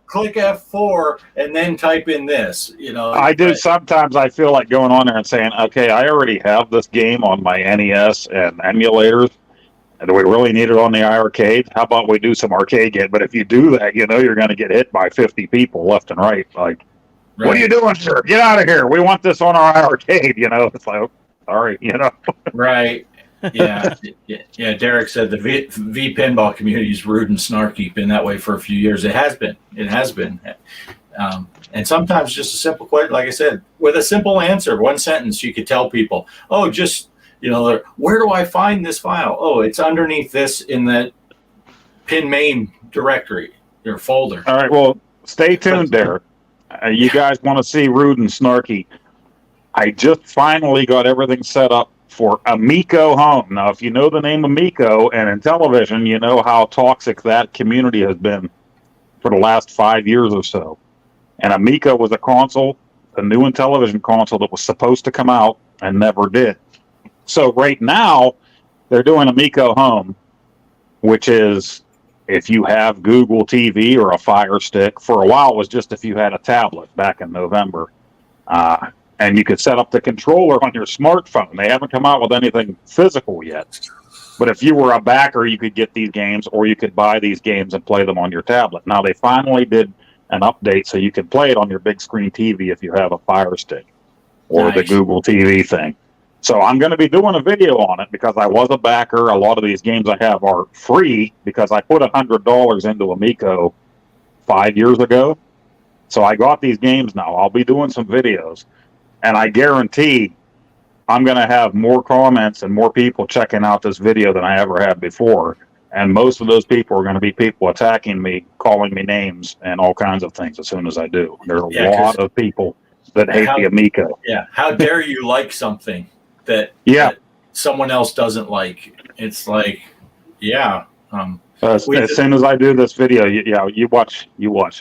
A: Click F4 and then type in this,
D: I do sometimes. I feel like going on there and saying, okay, I already have this game on my NES and emulators. And do we really need it on the iArcade? How about we do some arcade game? But if you do that, you're going to get hit by 50 people left and right. Like, what are you doing, sir? Get out of here. We want this on our iArcade. It's like, oh, sorry,
A: Right. Yeah. Derek said the V pinball community is rude and snarky. Been that way for a few years. It has been. And sometimes just a simple question, like I said, with a simple answer, one sentence, you could tell people, oh, just, where do I find this file? Oh, it's underneath this in the pin main directory, your folder.
D: All right. Well, stay tuned, Derek. You guys want to see rude and snarky? I just finally got everything set up for Amico Home. Now, if you know the name Amico, and in television, you know how toxic that community has been for the last 5 years or so. And Amico was a console, a new in television console that was supposed to come out and never did. So right now, they're doing Amico Home, which is if you have Google TV or a Fire Stick. For a while, it was just if you had a tablet back in November. And you could set up the controller on your smartphone. They haven't come out with anything physical yet. But if you were a backer, you could get these games, or you could buy these games and play them on your tablet. Now, they finally did an update so you can play it on your big screen TV if you have a Fire Stick or the
A: Nice.
D: Google TV thing. So I'm going to be doing a video on it because I was a backer. A lot of these games I have are free because I put $100 into Amico 5 years ago. So I got these games now. I'll be doing some videos, and I guarantee I'm going to have more comments and more people checking out this video than I ever had before. And most of those people are going to be people attacking me, calling me names, and all kinds of things as soon as I do. There's a lot of people that hate the Amico.
A: Yeah. How dare you like something that someone else doesn't like? It's like, yeah.
D: As soon as I do this video, you watch,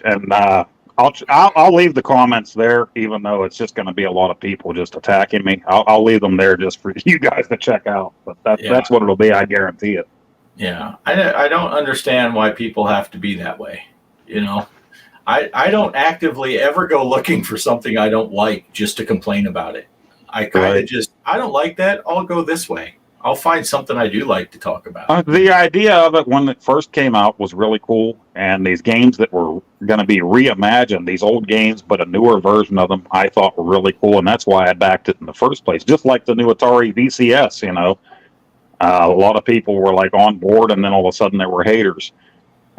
D: and I'll leave the comments there, even though it's just going to be a lot of people just attacking me. I'll leave them there just for you guys to check out. But that's what it'll be. I guarantee it.
A: Yeah, I don't understand why people have to be that way. You know, I don't actively ever go looking for something I don't like just to complain about it. I kind of I don't like that. I'll go this way. I'll find something I do like to talk about.
D: The idea of it when it first came out was really cool. And these games that were going to be reimagined, these old games, but a newer version of them, I thought were really cool. And that's why I backed it in the first place. Just like the new Atari VCS, you know. A lot of people were like on board, and then all of a sudden there were haters.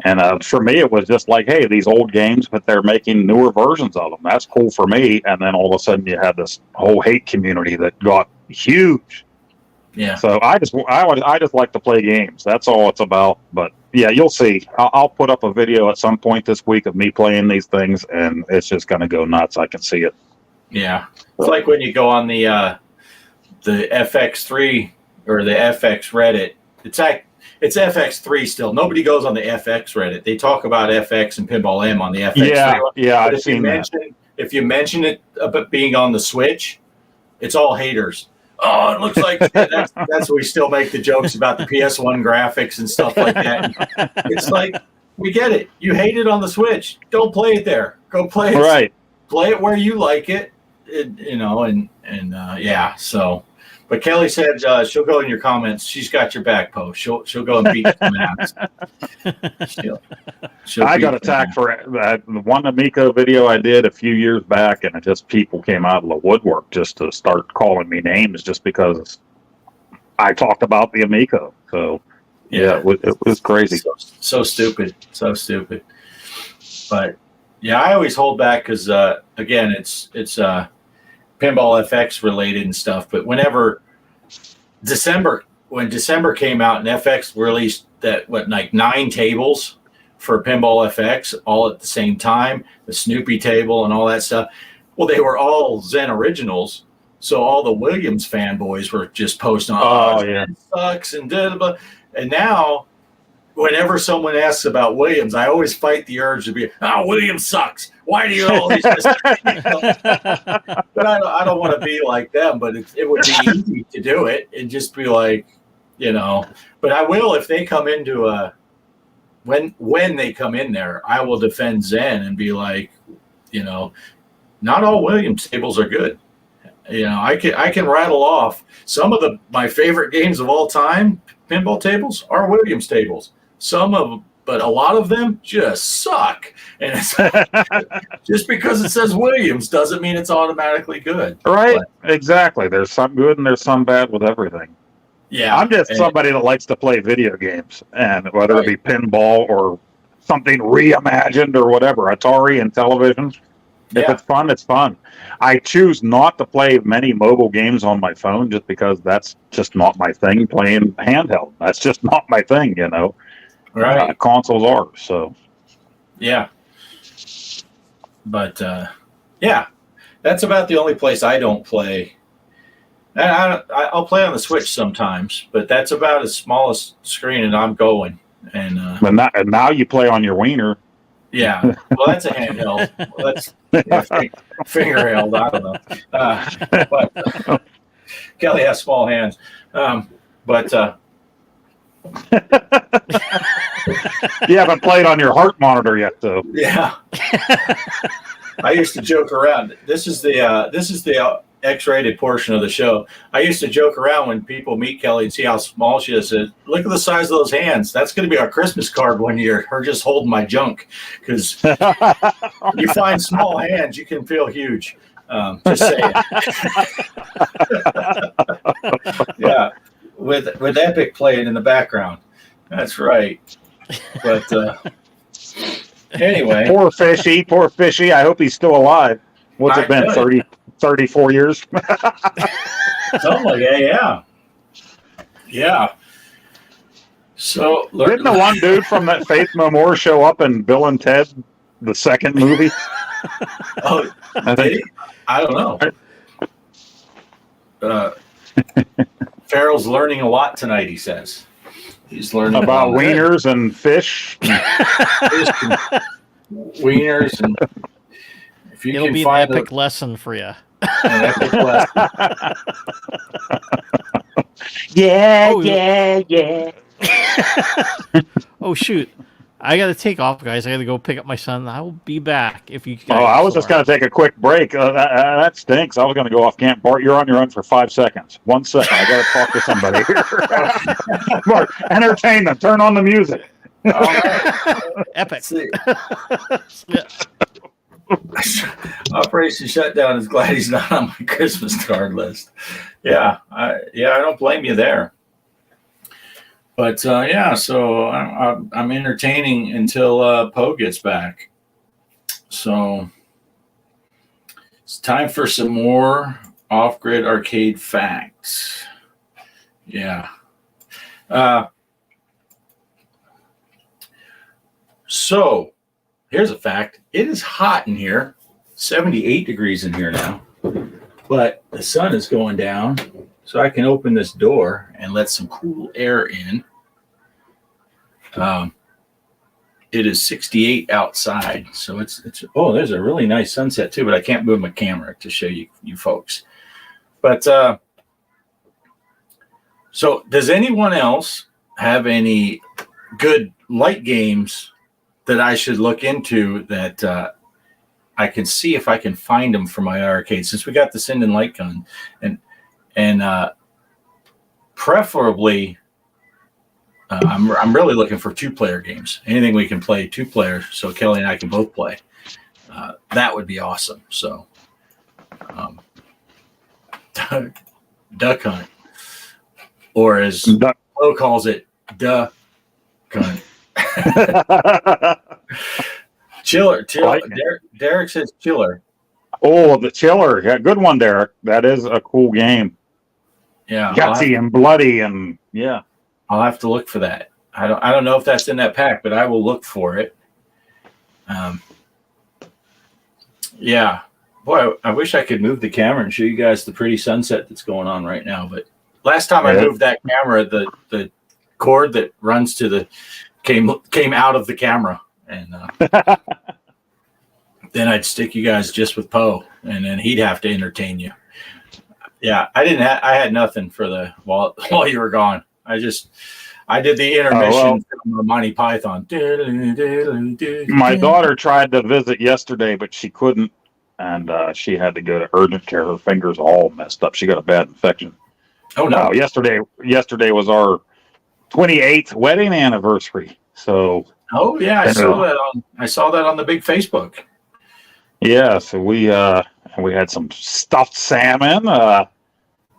D: And for me, it was just like, hey, these old games, but they're making newer versions of them. That's cool for me. And then all of a sudden you had this whole hate community that got huge.
A: Yeah.
D: So I just like to play games. That's all it's about. But yeah, you'll see. I'll put up a video at some point this week of me playing these things, and it's just going to go nuts. I can see it.
A: Yeah, it's like when you go on the FX3 or the FX Reddit. It's FX3 still. Nobody goes on the FX Reddit. They talk about FX and Pinball M on the FX3.
D: Yeah, I've seen that.
A: If you mention it about being on the Switch, it's all haters. Oh, it looks like that's what we still make the jokes about the PS1 graphics and stuff like that. It's like, we get it. You hate it on the Switch. Don't play it there. Go play it.
D: Right.
A: Play it where you like it. Yeah. So, but Kelly said she'll go in your comments. She's got your back, Poe. She'll go and beat some ass.
D: I got attacked for the one Amico video I did a few years back, and it just people came out of the woodwork just to start calling me names just because I talked about the Amico. So yeah, it was crazy.
A: So stupid. But yeah, I always hold back because again, it's Pinball FX related and stuff. But whenever December came out and FX released that like 9 tables for Pinball FX all at the same time, the Snoopy table and all that stuff. Well, they were all Zen originals, so all the Williams fanboys were just posting, it sucks and da da da. And now, whenever someone asks about Williams, I always fight the urge to be, Williams sucks. Why do you always? But I don't want to be like them. But it would be easy to do it and just be like, But I will if they come into when they come in there, I will defend Zen and be like, not all Williams tables are good. I can rattle off some of my favorite games of all time. Pinball tables are Williams tables. But a lot of them just suck. And it's just because it says Williams doesn't mean it's automatically good.
D: Right. But, exactly. There's some good and there's some bad with everything.
A: Yeah.
D: I'm just somebody that likes to play video games, and whether it be pinball or something reimagined or whatever, Atari and television. If it's fun, it's fun. I choose not to play many mobile games on my phone just because that's just not my thing, playing handheld. That's just not my thing,
A: Right.
D: Consoles are, so.
A: Yeah. But, that's about the only place I don't play. I'll play on the Switch sometimes, but that's about as small a screen and I'm going. And
D: now you play on your wiener.
A: Yeah, well, that's a handheld. Well, that's finger held. I don't know. But Kelly has small hands. But
D: you haven't played on your heart monitor yet, though.
A: Yeah. I used to joke around. This is the X-rated portion of the show. I used to joke around when people meet Kelly and see how small she is. Said, look at the size of those hands. That's going to be our Christmas card one year. Her just holding my junk, because you find small hands, you can feel huge. Just saying. Yeah, with Epic playing in the background. That's right. But anyway,
D: poor fishy. I hope he's still alive. What's it been? 34 years.
A: Something like that, yeah. So
D: didn't the one dude from that Faith No More show up in Bill and Ted, the second movie?
A: Oh, did he? I don't know. Farrell's learning a lot tonight, he says. He's learning
D: about wieners and fish.
A: Wieners, and if you
B: it'll
A: can
B: be
A: find
B: an epic lesson for you.
A: An epic lesson.
D: Yeah.
B: Oh shoot! I gotta take off, guys. I gotta go pick up my son. I will be back if you.
D: Oh, I was just gonna take a quick break. That stinks. I was gonna go off camp. Bart, you're on your own for 5 seconds. 1 second. I gotta talk to somebody here. Bart, entertainment. Turn on the music.
B: Epic.
A: Yeah. Operation Shutdown is glad he's not on my Christmas card list. I don't blame you there. But so I'm entertaining until Poe gets back. So it's time for some more off-grid arcade facts. Yeah. So here's a fact. It is hot in here, 78 degrees in here now, but the sun is going down, so I can open this door and let some cool air in. It is 68 outside, so it's there's a really nice sunset too, but I can't move my camera to show you folks. But so does anyone else have any good light games that I should look into that I can see if I can find them for my arcade, since we got the Sinden light gun, and preferably I'm really looking for 2-player games. Anything we can play 2-player, so Kelly and I can both play. That would be awesome. So, Duck Hunt, or as Flo calls it, Duck Hunt. Chiller. Derek says Chiller.
D: Oh, the Chiller. Yeah, good one, Derek. That is a cool game.
A: Yeah.
D: Gutsy and bloody, and yeah.
A: I'll have to look for that. I don't know if that's in that pack, but I will look for it. Yeah. Boy, I wish I could move the camera and show you guys the pretty sunset that's going on right now. But last time I moved that camera, the cord that runs to the came out of the camera, and then I'd stick you guys just with Poe, and then he'd have to entertain you. Yeah, I had nothing for the while you were gone. I did the intermission from Monty Python.
D: My daughter tried to visit yesterday, but she couldn't, and she had to go to urgent care. Her fingers all messed up. She got a bad infection.
A: Oh no!
D: Yesterday was our 28th wedding anniversary. So.
A: Oh yeah, I saw that on the big Facebook.
D: Yeah, so we had some stuffed salmon.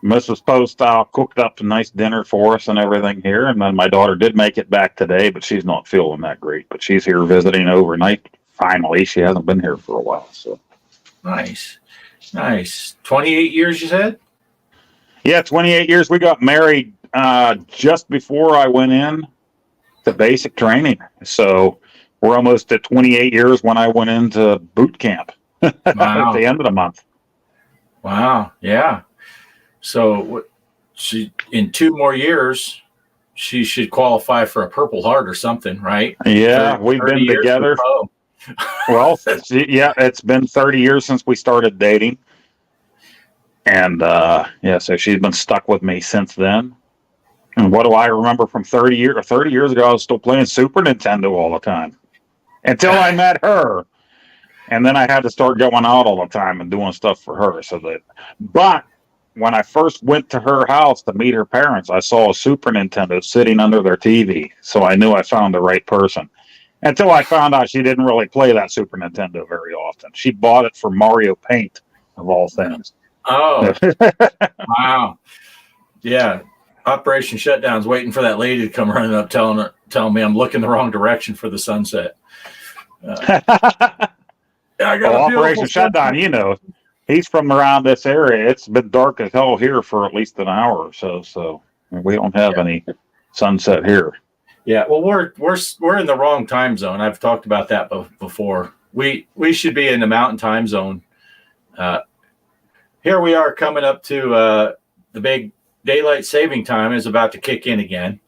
D: Mrs. Postile cooked up a nice dinner for us and everything here, and then my daughter did make it back today, but she's not feeling that great. But she's here visiting overnight. Finally, she hasn't been here for a while. So
A: nice. 28 years, you said?
D: Yeah, 28 years. We got married just before I went in to basic training. So we're almost at 28 years when I went into boot camp at the end of the month.
A: Wow. Yeah. So in 2 more years, she should qualify for a Purple Heart or something, right?
D: Yeah, we've been together. Well, it's been 30 years since we started dating. And so she's been stuck with me since then. And what do I remember from 30 years ago? I was still playing Super Nintendo all the time until I met her. And then I had to start going out all the time and doing stuff for her. But when I first went to her house to meet her parents, I saw a Super Nintendo sitting under their TV. So I knew I found the right person. Until I found out she didn't really play that Super Nintendo very often. She bought it for Mario Paint, of all things.
A: Oh, wow. Yeah. Operation Shutdown's waiting for that lady to come running up telling me I'm looking the wrong direction for the sunset. I got
D: Operation Shutdown, he's from around this area. It's been dark as hell here for at least an hour or so. So we don't have any sunset here.
A: Yeah, well, we're in the wrong time zone. I've talked about that before. We should be in the mountain time zone. Here we are coming up to the big daylight saving time is about to kick in again,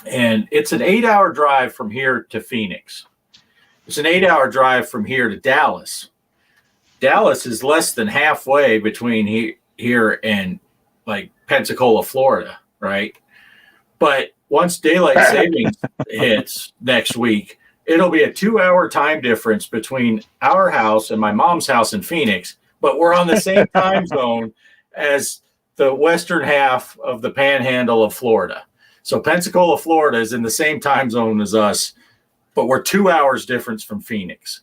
A: and it's an 8-hour drive from here to Phoenix. It's an 8-hour drive from here to Dallas. Dallas is less than halfway between here and like Pensacola, Florida, right? But once daylight savings hits next week, it'll be a 2-hour time difference between our house and my mom's house in Phoenix, but we're on the same time zone as the western half of the panhandle of Florida. So Pensacola, Florida is in the same time zone as us, but we're 2 hours difference from Phoenix.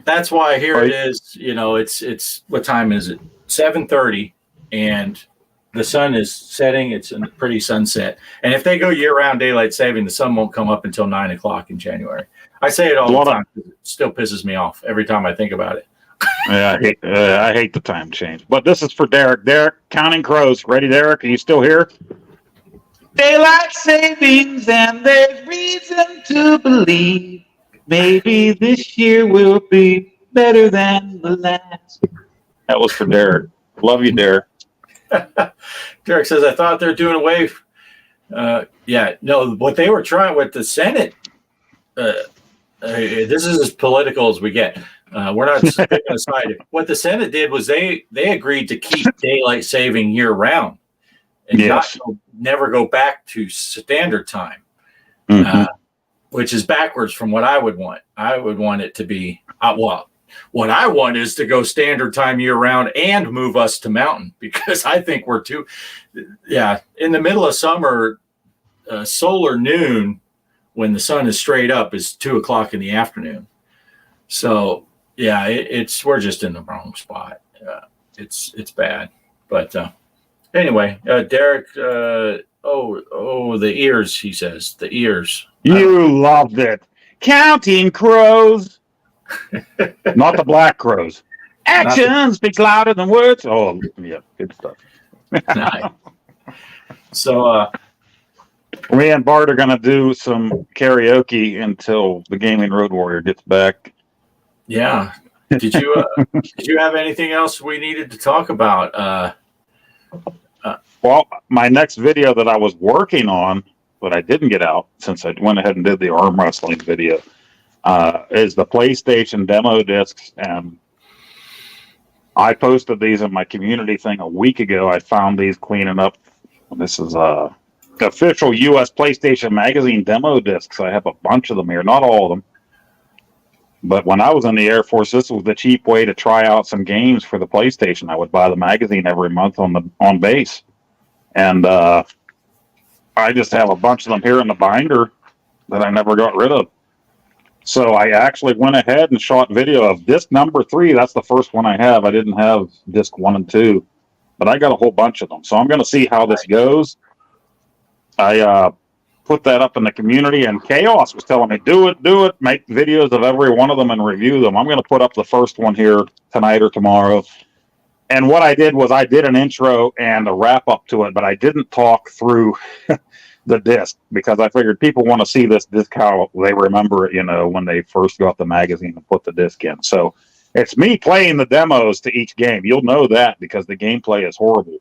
A: That's why here it is, it's what time is it? 7:30, and the sun is setting. It's a pretty sunset. And if they go year-round daylight saving, the sun won't come up until 9 o'clock in January. I say it all the time. It still pisses me off every time I think about it.
D: Yeah, I hate the time change. But this is for Derek. Derek, counting crows. Ready, Derek? Are you still here? Daylight savings, and there's reason to believe maybe this year will be better than the last. That was for Derek. Love you, Derek.
A: Derek says, I thought they're doing away. What they were trying with the Senate, this is as political as we get. We're not picking a side. What the Senate did was they agreed to keep daylight saving year round and never go back to standard time, which is backwards from what I would want. I would want it to be, what I want is to go standard time year round and move us to mountain, because I think we're in the middle of summer, solar noon when the sun is straight up is 2 o'clock in the afternoon. So we're just in the wrong spot. It's bad, but anyway, Derek, the ears, he says, the ears.
D: You loved it. Counting crows. Not the black crows. Action speaks louder than words. Oh, yeah, good stuff.
A: Nice. So,
D: me and Bart are going to do some karaoke until the Gaming Road Warrior gets back.
A: Yeah. Did you have anything else we needed to talk about?
D: Well, my next video that I was working on, but I didn't get out since I went ahead and did the arm wrestling video, is the PlayStation demo discs. And I posted these in my community thing a week ago. I found these cleaning up. This is official U.S. PlayStation Magazine demo discs. I have a bunch of them here, not all of them. But when I was in the Air Force, this was the cheap way to try out some games for the PlayStation. I would buy the magazine every month on base. And I just have a bunch of them here in the binder that I never got rid of. So I actually went ahead and shot video of disc number 3. That's the first one I have. I didn't have disc 1 and 2, but I got a whole bunch of them. So I'm going to see how this goes. I put that up in the community, and Chaos was telling me, do it, make videos of every one of them and review them. I'm going to put up the first one here tonight or tomorrow. And what I did was I did an intro and a wrap up to it, but I didn't talk through the disc because I figured people want to see this disc, how they remember it, when they first got the magazine and put the disc in. So it's me playing the demos to each game. You'll know that because the gameplay is horrible.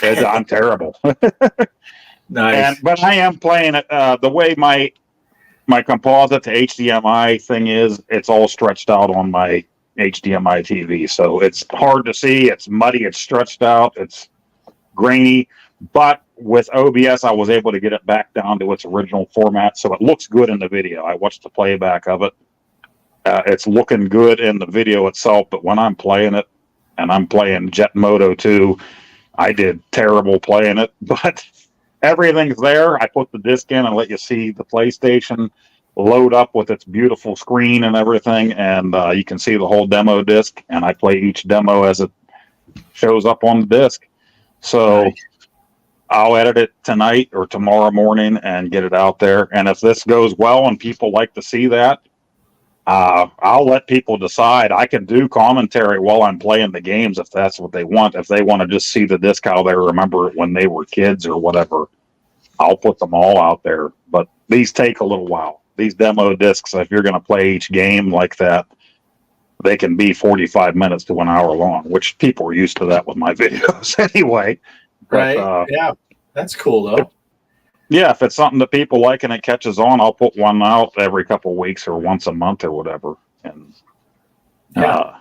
D: I'm terrible.
A: Nice.
D: But I am playing it the way my composite to HDMI thing is. It's all stretched out on my HDMI TV, so it's hard to see. It's muddy. It's stretched out. It's grainy. But with OBS, I was able to get it back down to its original format, so it looks good in the video. I watched the playback of it, It's looking good in the video itself, but when I'm playing it, and I'm playing Jet Moto 2, I did terrible playing it, but everything's there. I put the disc in and let you see the PlayStation load up with its beautiful screen and everything, and you can see the whole demo disc, and I play each demo as it shows up on the disc. So
A: Nice.
D: I'll edit it tonight or tomorrow morning and get it out there. And if this goes well and people like to see that, I'll let people decide. I can do commentary while I'm playing the games if that's what they want. If they want to just see the disc, how they remember it when they were kids or whatever, I'll put them all out there. But these take a little while. These demo discs, if you're going to play each game like that, they can be 45 minutes to an hour long, which people are used to that with my videos anyway.
A: Right.
D: But,
A: yeah. That's cool, though.
D: yeah, if it's something that people like and it catches on, I'll put one out every couple of weeks or once a month or whatever. And yeah,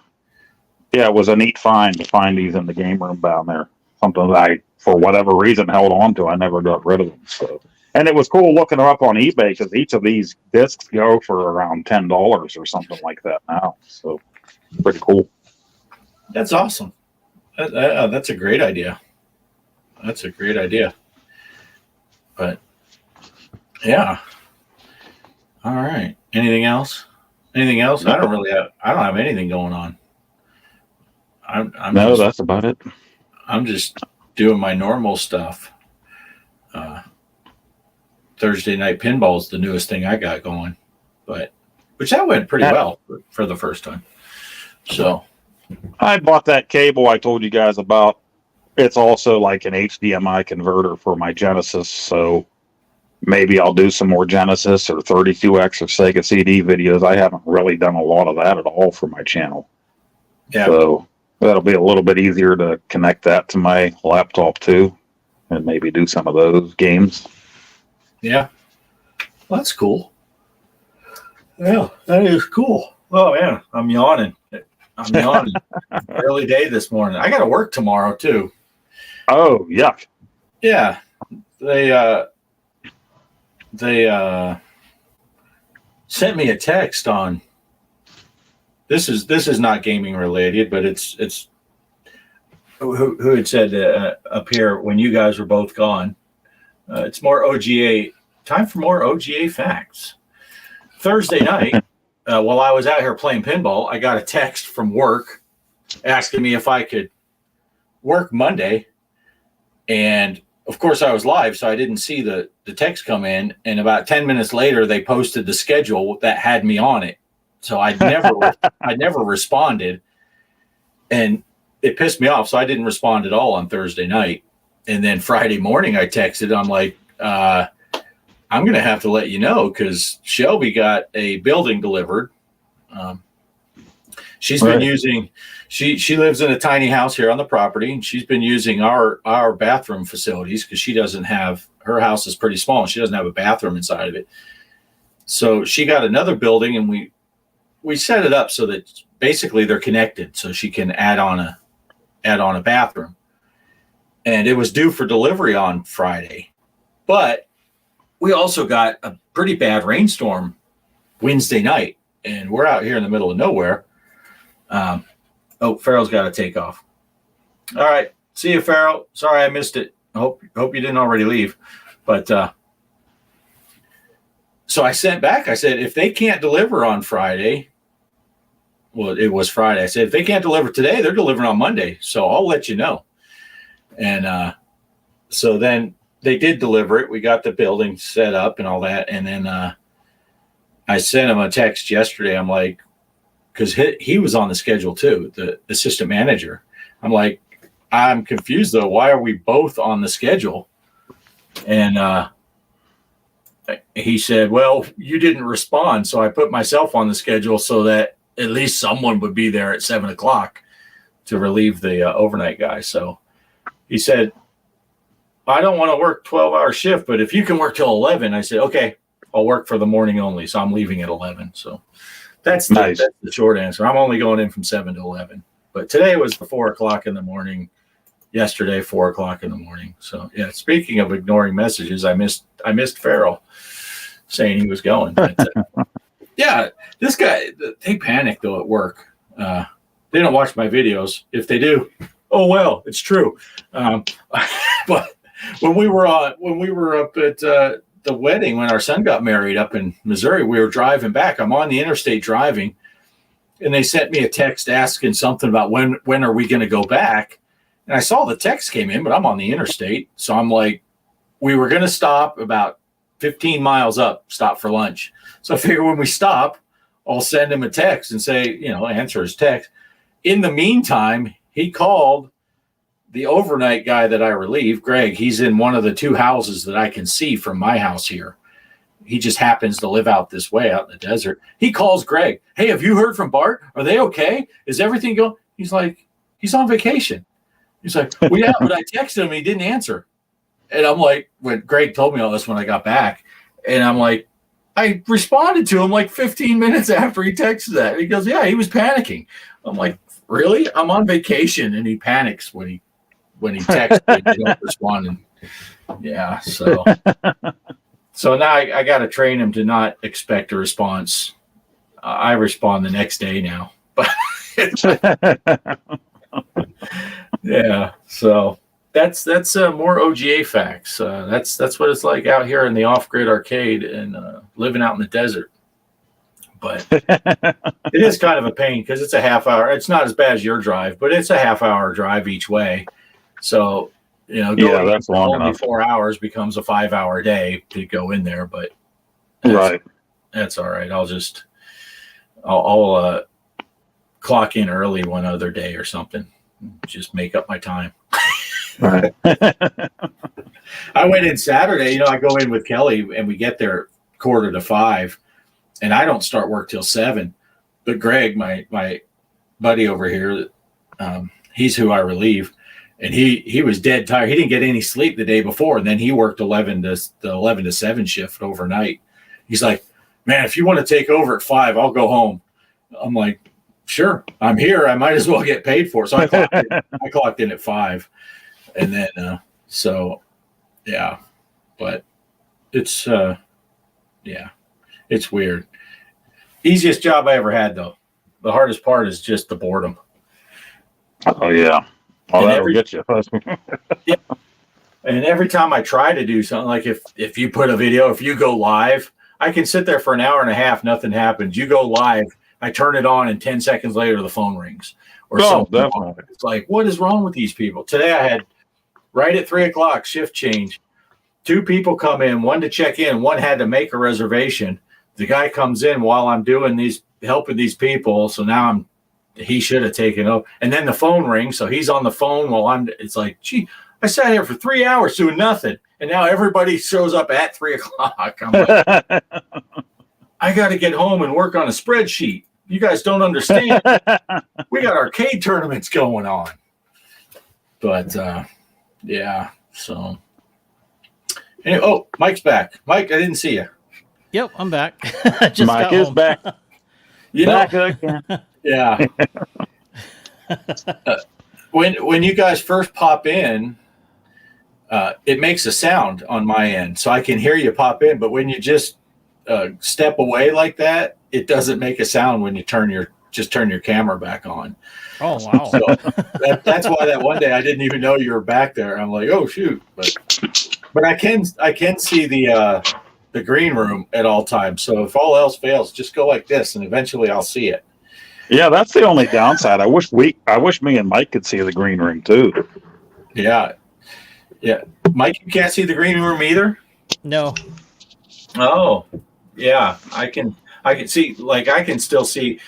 D: it was a neat find to find these in the game room down there. Something that I, for whatever reason, held on to. I never got rid of them. So, and it was cool looking them up on eBay because each of these discs go for around $10 or something like that now. So pretty cool.
A: That's awesome. That's a great idea. That's a great idea. But yeah. All right. Anything else? Anything else? I don't have anything going on.
D: That's about it.
A: I'm just doing my normal stuff. Thursday night pinball is the newest thing I got going, which that went pretty well for the first time. So
D: I bought that cable I told you guys about. It's also like an HDMI converter for my Genesis, so maybe I'll do some more Genesis or 32X or Sega CD videos. I haven't really done a lot of that at all for my channel.
A: yeah,
D: So that'll be a little bit easier to connect that to my laptop too, and maybe do some of those games.
A: yeah, well, that's cool. Yeah, that is cool. Oh man, I'm yawning. Early day this morning. I got to work tomorrow too.
D: Oh, yuck.
A: Yeah, they sent me a text on. This is not gaming related, but it's who had said up here when you guys were both gone. It's more OGA time for more OGA facts. Thursday night, while I was out here playing pinball, I got a text from work asking me if I could work Monday. And of course I was live, so I didn't see the text come in. And about 10 minutes later, they posted the schedule that had me on it. So I never responded, and it pissed me off. So I didn't respond at all on Thursday night. And then Friday morning, I texted. I'm like, I'm going to have to let you know because Shelby got a building delivered. She's been using. She lives in a tiny house here on the property, and she's been using our bathroom facilities because she doesn't have, her house is pretty small and she doesn't have a bathroom inside of it. So she got another building, and we set it up so that basically they're connected, so she can add on a bathroom. And it was due for delivery on Friday, but we also got a pretty bad rainstorm Wednesday night, and we're out here in the middle of nowhere. Farrell's got to take off. All right. See you, Farrell. Sorry I missed it. I hope you didn't already leave. But so I sent back. I said, if they can't deliver on Friday, well, it was Friday. I said, if they can't deliver today, they're delivering on Monday. So I'll let you know. And so then they did deliver it. We got the building set up and all that. And then I sent him a text yesterday. I'm like, because he was on the schedule too, the assistant manager. I'm like, I'm confused though. Why are we both on the schedule? And he said, well, you didn't respond. So I put myself on the schedule so that at least someone would be there at 7:00 to relieve the overnight guy. So he said, I don't want to work 12-hour shift, but if you can work till 11, I said, okay, I'll work for the morning only. So I'm leaving at 11. So that's nice. That's the short answer. I'm only going in from 7 to 11, but today was 4:00 in the morning. Yesterday, 4:00 in the morning. So yeah. Speaking of ignoring messages, I missed Farrell saying he was going. But, Yeah, this guy, they panic though at work. They don't watch my videos. If they do, oh well, it's true. But when we were up at the wedding, when our son got married up in Missouri, we were driving back. I'm on the interstate driving, and they sent me a text asking something about when are we going to go back. And I saw the text came in, but I'm on the interstate, so I'm like, we were going to stop about 15 miles up, stop for lunch. So I figure when we stop, I'll send him a text and say, answer his text. In the meantime, he called the overnight guy that I relieve, Greg. He's in one of the two houses that I can see from my house here. He just happens to live out this way, out in the desert. He calls Greg. Hey, have you heard from Bart? Are they okay? Is everything going? He's like, he's on vacation. He's like, well, yeah, but I texted him. He didn't answer. And I'm like, when Greg told me all this when I got back, and I'm like, I responded to him like 15 minutes after he texted that. And he goes, yeah, he was panicking. I'm like, really? I'm on vacation, and he panics when he texts and you don't respond. And yeah, so now I got to train him to not expect a response. I respond the next day now, but yeah. So that's more OGA facts. That's what it's like out here in the off-grid arcade and living out in the desert. But it is kind of a pain because it's a half hour. It's not as bad as your drive, but it's a half-hour drive each way. So going
D: that's long
A: only
D: enough.
A: 4 hours becomes a 5-hour day to go in there. But that's all right. I'll clock in early one other day or something. Just make up my time.
D: Right.
A: I went in Saturday. I go in with Kelly, and we get there 4:45, and I don't start work till 7. But Greg, my buddy over here, he's who I relieve, and he was dead tired. He didn't get any sleep the day before, and then he worked 11 to 7 shift overnight. He's like, man, if you want to take over at 5, I'll go home. I'm like, sure, I'm here. I might as well get paid for it. So I clocked in at 5. And then, yeah, but it's weird. Easiest job I ever had, though. The hardest part is just the boredom.
D: Oh, yeah. Oh, that'll get you.
A: Yeah. And every time I try to do something, like if you put a video, if you go live, I can sit there for an hour and a half, nothing happens. You go live, I turn it on, and 10 seconds later, the phone rings. Or something.
D: Definitely.
A: It's like, what is wrong with these people? Today I had, right at 3:00, shift change. 2 people come in, one to check in, one had to make a reservation. The guy comes in while I'm helping these people. So now he should have taken over. And then the phone rings. So he's on the phone while it's like, gee, I sat here for 3 hours doing nothing. And now everybody shows up at 3:00. I'm like, I got to get home and work on a spreadsheet. You guys don't understand. We got arcade tournaments going on. But, yeah, so. Anyway, Mike's back. Mike, I didn't see you.
B: Yep, I'm back.
D: Mike is back. Back again.
A: Yeah. When you guys first pop in, it makes a sound on my end, so I can hear you pop in. But when you just step away like that, it doesn't make a sound when you turn your camera back on.
B: Oh wow!
A: So that's why that one day I didn't even know you were back there. I'm like, oh shoot! But I can see the green room at all times. So if all else fails, just go like this, and eventually I'll see it.
D: Yeah, that's the only downside. I wish me and Mike could see the green ring too.
A: Yeah. Mike, you can't see the green room either?
B: No.
A: Oh, yeah. I can see. Like I can still see.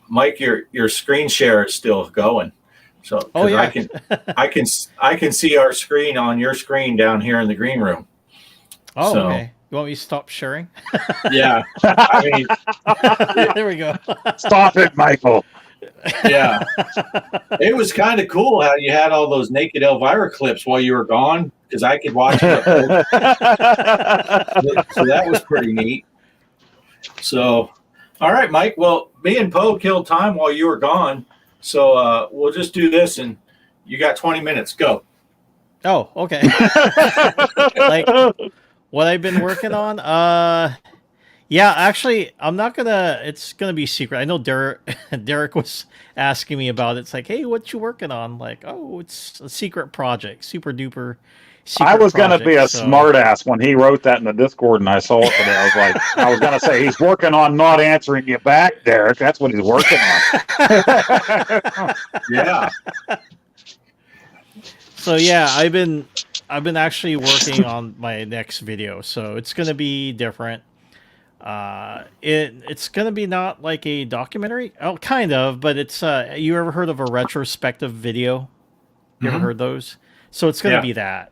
A: Mike, your screen share is still going. So
B: yeah.
A: I can see our screen on your screen down here in the green room.
B: Oh, so, okay. You want me to stop sharing?
A: Yeah. I mean,
B: there we go.
D: Stop it, Michael.
A: Yeah. It was kind of cool how you had all those naked Elvira clips while you were gone, because I could watch it. So that was pretty neat. So, all right, Mike. Well, me and Poe killed time while you were gone. So we'll just do this, and you got 20 minutes. Go.
B: Oh, okay. Like what I've been working on? Yeah, actually, I'm not gonna. It's gonna be secret. I know Derek. Derek was asking me about it. It's like, hey, what you working on? Like, oh, it's a secret project, super duper
D: I
B: secret
D: was going to be a
B: project. So
D: smartass when he wrote that in the Discord and I saw it today. I was like, I was going to say, he's working on not answering you back, Derek. That's what he's working on.
A: Yeah.
B: So yeah, I've been actually working on my next video. So it's gonna be different. It's gonna be not like a documentary. Oh, kind of, but it's you ever heard of a retrospective video? You ever heard those? So it's gonna
A: Yeah.
B: be that.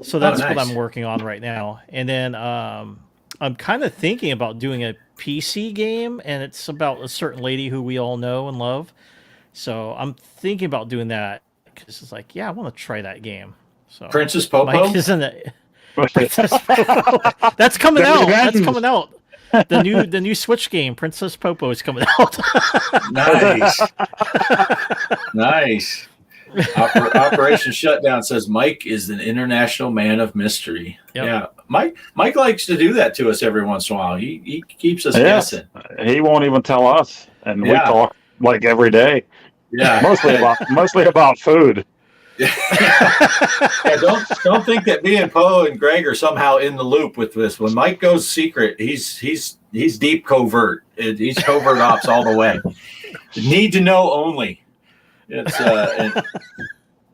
B: So that's what
A: nice.
B: I'm working on right now. And then I'm kind of thinking about doing a PC game, and it's about a certain lady who we all know and love. So I'm thinking about doing that because it's like, yeah, I want to try that game. So
A: Princess Popo?
B: Mike isn't it? Princess Popo. That's coming out. That's coming out. The new Switch game, Princess Popo, is coming out.
A: Nice. Nice. Operation Shutdown says Mike is an international man of mystery.
B: Yep.
A: Yeah. Mike likes to do that to us every once in a while. He keeps us guessing.
D: He won't even tell us. And we
A: Yeah.
D: talk like every day.
A: Yeah.
D: Mostly about food.
A: Yeah, don't think that me and Poe and Greg are somehow in the loop with this. When Mike goes secret, he's deep covert. He's covert ops all the way. Need to know only. It's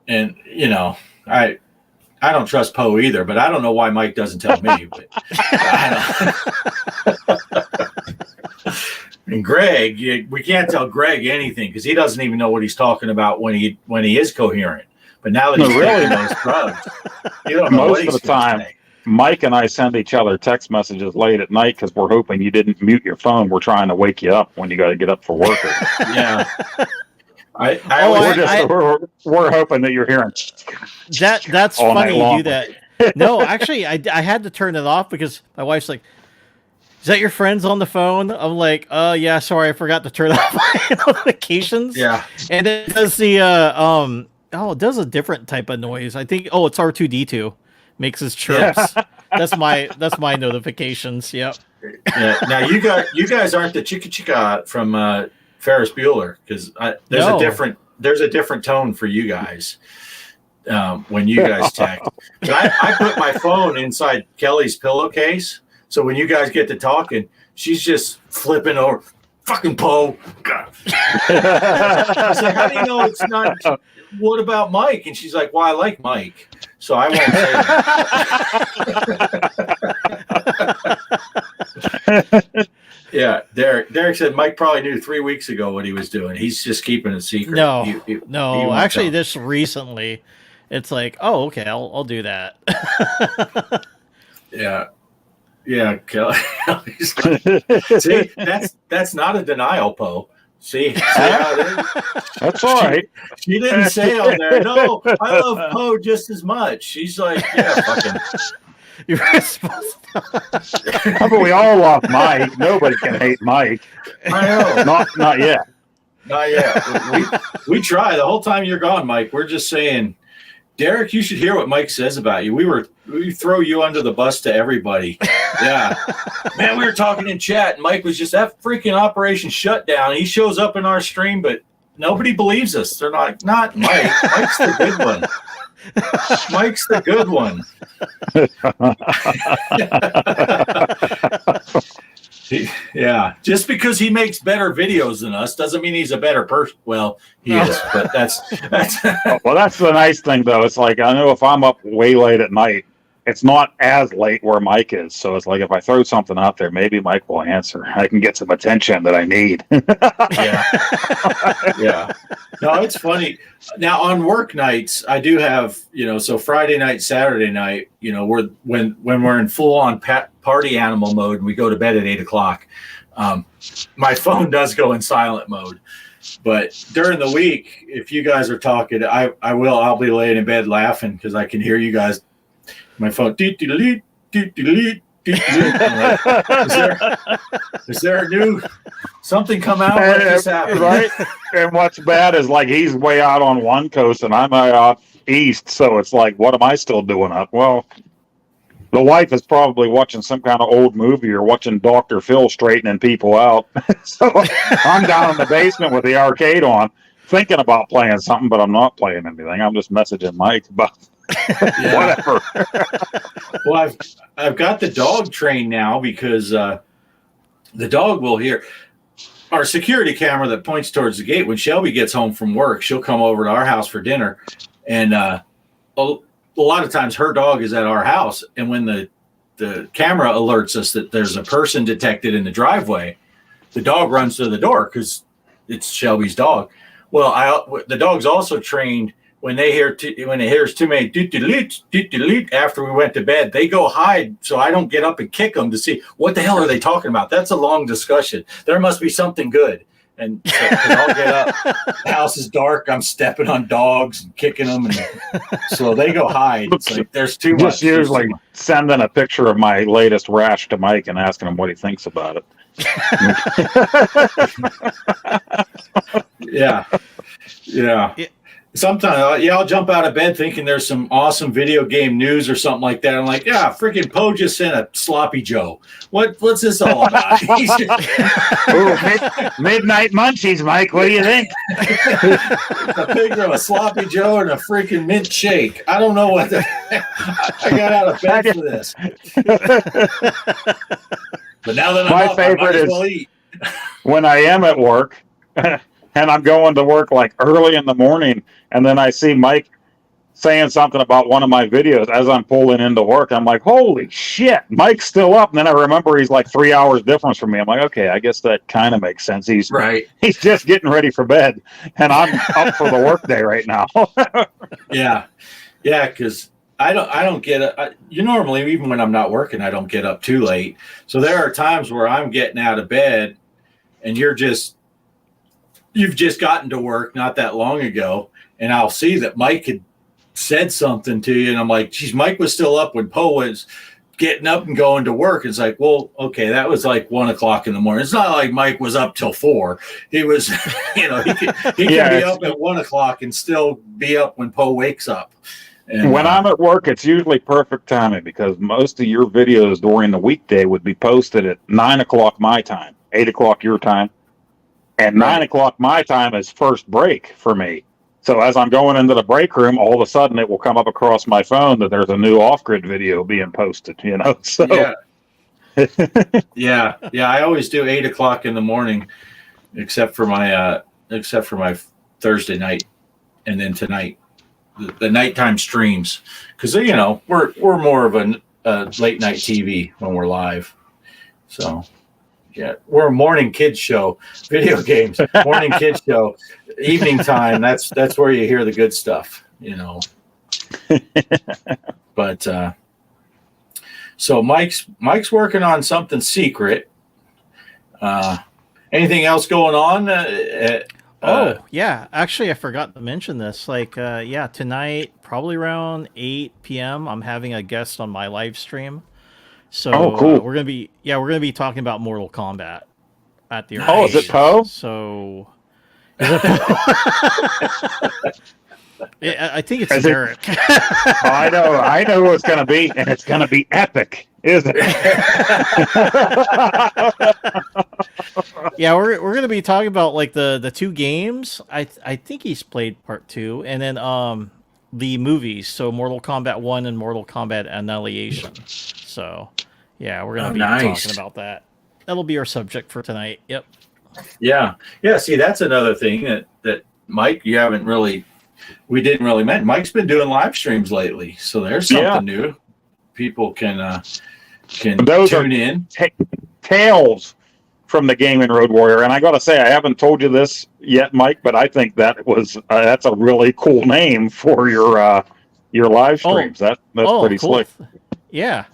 A: and you know, I don't trust Poe either, but I don't know why Mike doesn't tell me. But and Greg, we can't tell Greg anything because he doesn't even know what he's talking about when he is coherent. But now that he's
D: really,
A: taking those drugs, you don't know
D: most
A: what
D: of the
A: he's gonna
D: time,
A: say.
D: Mike and I send each other text messages late at night because we're hoping you didn't mute your phone. We're trying to wake you up when you got to get up for work.
A: Yeah.
D: We're hoping that you're hearing.
B: That's
D: all
B: funny
D: night
B: you
D: long.
B: do that. No, actually, I had to turn it off because my wife's like, "Is that your friends on the phone?" I'm like, yeah, sorry, I forgot to turn off my notifications."
A: Yeah.
B: And it does the it does a different type of noise. I think it's R2D2 makes his chirps.
D: Yeah.
B: That's my notifications. Yep.
A: Yeah. Now you guys aren't the chicka chicka from Ferris Bueller because there's
B: No.
A: a different tone for you guys when you guys text. But I put my phone inside Kelly's pillowcase, so when you guys get to talking, she's just flipping over. Fucking Poe. I said, how do you know it's not? What about Mike? And she's like, well, I like Mike, so I won't say that. Yeah, Derek said Mike probably knew 3 weeks ago what he was doing. He's just keeping it secret.
B: No,
A: He
B: no.
A: won't
B: Actually,
A: tell.
B: this recently, it's like, oh, okay, I'll do that.
A: Yeah, Kelly. See, that's not a denial, Poe. See how it is?
D: That's all right.
A: She didn't say on there, no, I love Poe just as much. She's like, yeah, fucking.
B: You're supposed to.
D: But we all love Mike. Nobody can hate Mike.
A: I know.
D: Not yet.
A: Not yet. We try the whole time you're gone, Mike. We're just saying, Derek, you should hear what Mike says about you. We throw you under the bus to everybody. Yeah. Man, we were talking in chat, and Mike was just that freaking Operation Shutdown. He shows up in our stream, but nobody believes us. They're not Mike. Mike's the good one. Mike's the good one. Yeah, just because he makes better videos than us doesn't mean he's a better person. Well, he is, but that's
D: Well, that's the nice thing, though. It's like I know if I'm up way late at night, it's not as late where Mike is. So it's like if I throw something out there, maybe Mike will answer. I can get some attention that I need.
A: yeah. No, it's funny. Now on work nights, I do have so Friday night, Saturday night. When we're in full on party animal mode and we go to bed at 8:00. My phone does go in silent mode. But during the week, if you guys are talking, I'll be laying in bed laughing because I can hear you guys. My phone. I'm like, is there a new something come out? What just happened?
D: Right? And what's bad is like he's way out on one coast and I'm out east, so it's like, what am I still doing up? Well, The wife is probably watching some kind of old movie or watching Dr. Phil straightening people out. So I'm down in the basement with the arcade on, thinking about playing something, but I'm not playing anything. I'm just messaging Mike about whatever.
A: Well, I've got the dog trained now because the dog will hear our security camera that points towards the gate. When Shelby gets home from work, she'll come over to our house for dinner, and a lot of times her dog is at our house, and when the camera alerts us that there's a person detected in the driveway, the dog runs to the door because it's Shelby's dog. Well, the dog's also trained when it hears too many doot after we went to bed, they go hide so I don't get up and kick them to see what the hell are they talking about. That's a long discussion. There must be something good. And so, I'll get up. The house is dark. I'm stepping on dogs and kicking them, and so they go hide. It's like there's too much.
D: Just usually sending a picture of my latest rash to Mike and asking him what he thinks about it.
A: Yeah. Sometimes, I'll jump out of bed thinking there's some awesome video game news or something like that. I'm like, yeah, freaking Poe just sent a sloppy Joe. What's this all about?
D: Ooh, midnight munchies, Mike. What do you think?
A: A picture of a sloppy Joe and a freaking mint shake. I don't know what I got out of bed for this. But now that I'm up, I might as well eat.
D: When I am at work and I'm going to work like early in the morning, and then I see Mike saying something about one of my videos as I'm pulling into work. I'm like, holy shit, Mike's still up. And then I remember he's like 3 hours difference from me. I'm like, okay, I guess that kind of makes sense. He's just getting ready for bed, and I'm up for the work day right now.
A: Yeah, because I don't get it. You normally, even when I'm not working, I don't get up too late. So there are times where I'm getting out of bed, and you've just gotten to work not that long ago, and I'll see that Mike had said something to you, and I'm like, geez, Mike was still up when Poe was getting up and going to work. It's like, well, okay, that was like 1 o'clock in the morning. It's not like Mike was up till 4. He was, he can be up at 1 o'clock and still be up when Poe wakes up. And
D: when I'm at work, it's usually perfect timing because most of your videos during the weekday would be posted at 9 o'clock my time, 8 o'clock your time. And 9 o'clock my time is first break for me. So as I'm going into the break room, all of a sudden it will come up across my phone that there's a new off-grid video being posted, So
A: yeah. I always do 8 o'clock in the morning, except for my Thursday night, and then tonight, the nighttime streams, because we're more of a late night TV when we're live, so. Yeah, we're a morning kids show, video games, morning kids show, evening time. That's where you hear the good stuff, But so Mike's working on something secret. Anything else going on?
B: Yeah. Actually, I forgot to mention this. Tonight, probably around 8 p.m., I'm having a guest on my live stream. So
D: cool.
B: We're gonna be talking about Mortal Kombat at the
D: arcade. Oh, is it Poe?
B: So is it Poe? I think it's Derek.
D: I know who it's gonna be, and it's gonna be epic, isn't it?
B: Yeah, we're gonna be talking about like the 2 games. I think he's played part 2, and then the movies, so Mortal Kombat 1 and Mortal Kombat Annihilation. So, yeah, we're going to be talking about that. That'll be our subject for tonight. Yep.
A: Yeah. See, that's another thing that Mike, we didn't really mention. Mike's been doing live streams lately, so there's something new. People can tune in.
D: Tales from the Gaming Road Warrior, and I got to say, I haven't told you this yet, Mike, but I think that's a really cool name for your live streams. That's pretty
B: cool.
D: slick.
B: Yeah.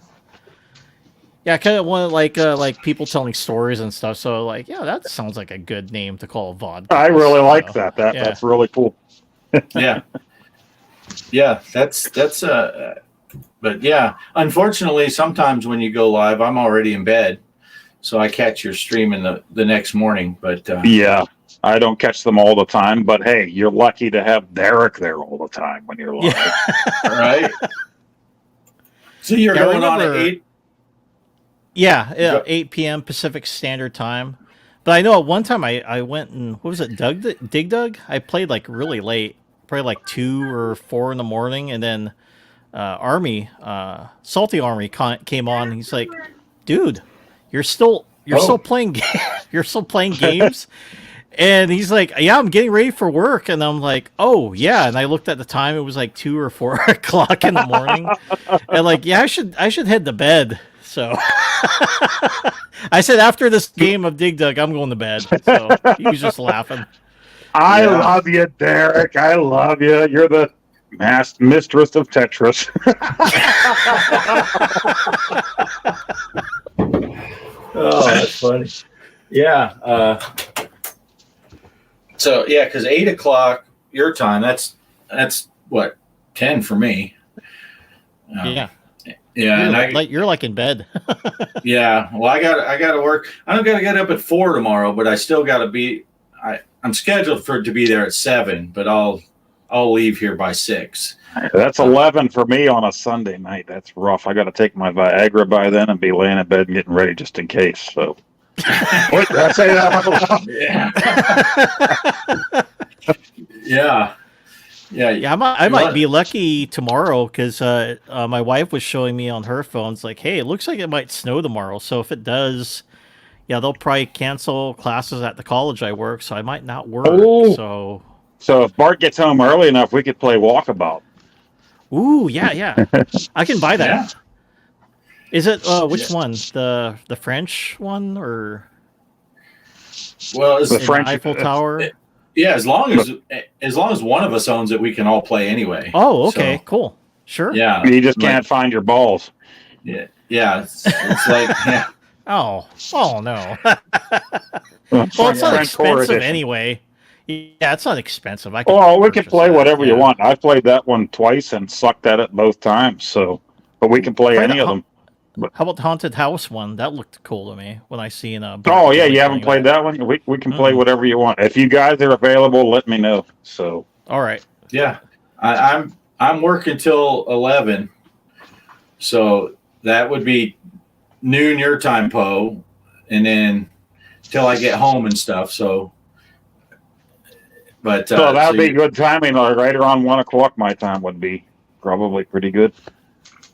B: Yeah, I kind of want like people telling stories and stuff. So that sounds like a good name to call a vodka.
D: I really like that. That's really cool.
A: Yeah. That's but yeah, unfortunately, sometimes when you go live, I'm already in bed, so I catch your stream in the next morning. But
D: yeah, I don't catch them all the time. But hey, you're lucky to have Derek there all the time when you're live,
A: right? So you're
B: Yeah, I
A: going on at
B: remember-
A: 8?
B: Yeah,
A: Go-
B: 8 p.m. Pacific Standard Time. But I know at one time I went and what was it, Dig Dug? I played like really late, probably like 2 or 4 in the morning, and then Salty Army came on. He's like, "Dude, you're still playing you're still playing games." And he's like, "Yeah, I'm getting ready for work." And I'm like, "Oh yeah." And I looked at the time; it was like 2 or 4 o'clock in the morning. And like, yeah, I should head to bed. So I said, after this game of Dig Dug, I'm going to bed. So he was just laughing.
D: I love you, Derek. I love you. You're the mistress of Tetris.
A: Oh, that's funny. Yeah. So yeah, because 8 o'clock your time. That's what 10 for me.
B: Yeah.
A: Yeah,
B: You're like in bed.
A: yeah. Well, I got to work. I don't got to get up at 4 tomorrow, but I still got to be. I'm scheduled for it to be there at 7, but I'll leave here by 6.
D: That's 11 for me on a Sunday night. That's rough. I got to take my Viagra by then and be laying in bed and getting ready just in case. So, what did I say that?
A: Yeah. Yeah.
B: Yeah, I might be lucky tomorrow because my wife was showing me on her phone. It's like, hey, it looks like it might snow tomorrow. So if it does, yeah, they'll probably cancel classes at the college I work. So I might not work.
D: Oh. So if Bart gets home early enough, we could play walkabout.
B: Ooh, yeah. I can buy that.
A: Yeah.
B: Is it which one? The French one or
A: Well,
D: The
B: in
D: French
B: the Eiffel Tower?
A: yeah. As long as one of us owns it, we can all play anyway.
B: Oh, okay,
A: So,
B: cool. Sure.
A: yeah.
D: You just can't find your balls.
A: Yeah. Yeah. It's like yeah.
B: Oh no. Well, it's not
D: French Core
B: expensive
D: edition.
B: anyway. Yeah, it's not expensive. I
D: Oh, we can
B: purchase
D: play
B: that,
D: whatever you
B: yeah.
D: want. I played that one twice and sucked at it both times. So, but we can play
B: Try
D: any
B: the
D: of them.
B: How about the Haunted House one? That looked cool to me when I seen
D: Oh yeah, you haven't played that one. We can play whatever you want. If you guys are available, let me know. So,
B: All right.
A: Yeah. I'm working till 11, so that would be noon your time, Poe, and then till I get home and stuff. So, but
D: so that would be good timing. Right around 1 o'clock, my time would be probably pretty good.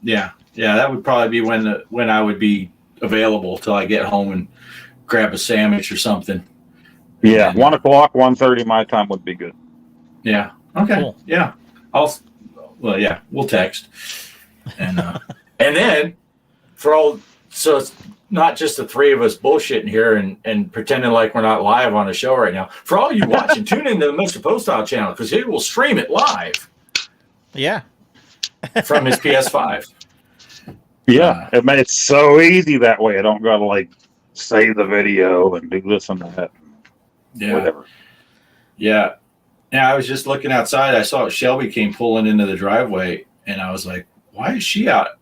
A: Yeah, that would probably be when I would be available till I get home and grab a sandwich or something.
D: Yeah,
A: And,
D: 1 o'clock, 1:30 my time would be good.
A: Yeah. Okay.
B: Cool.
A: Yeah. We'll text. And and then so it's not just the three of us bullshitting here and pretending like we're not live on a show right now. For all you watching, tune into the Mr. Postile channel because he will stream it live
B: Yeah.
A: from his PS5.
D: Yeah, it's so easy that way. I don't gotta like save the video and do this and that.
A: Yeah.
D: Whatever.
A: Yeah. Now I was just looking outside. I saw Shelby came pulling into the driveway, and I was like, "Why is she out?"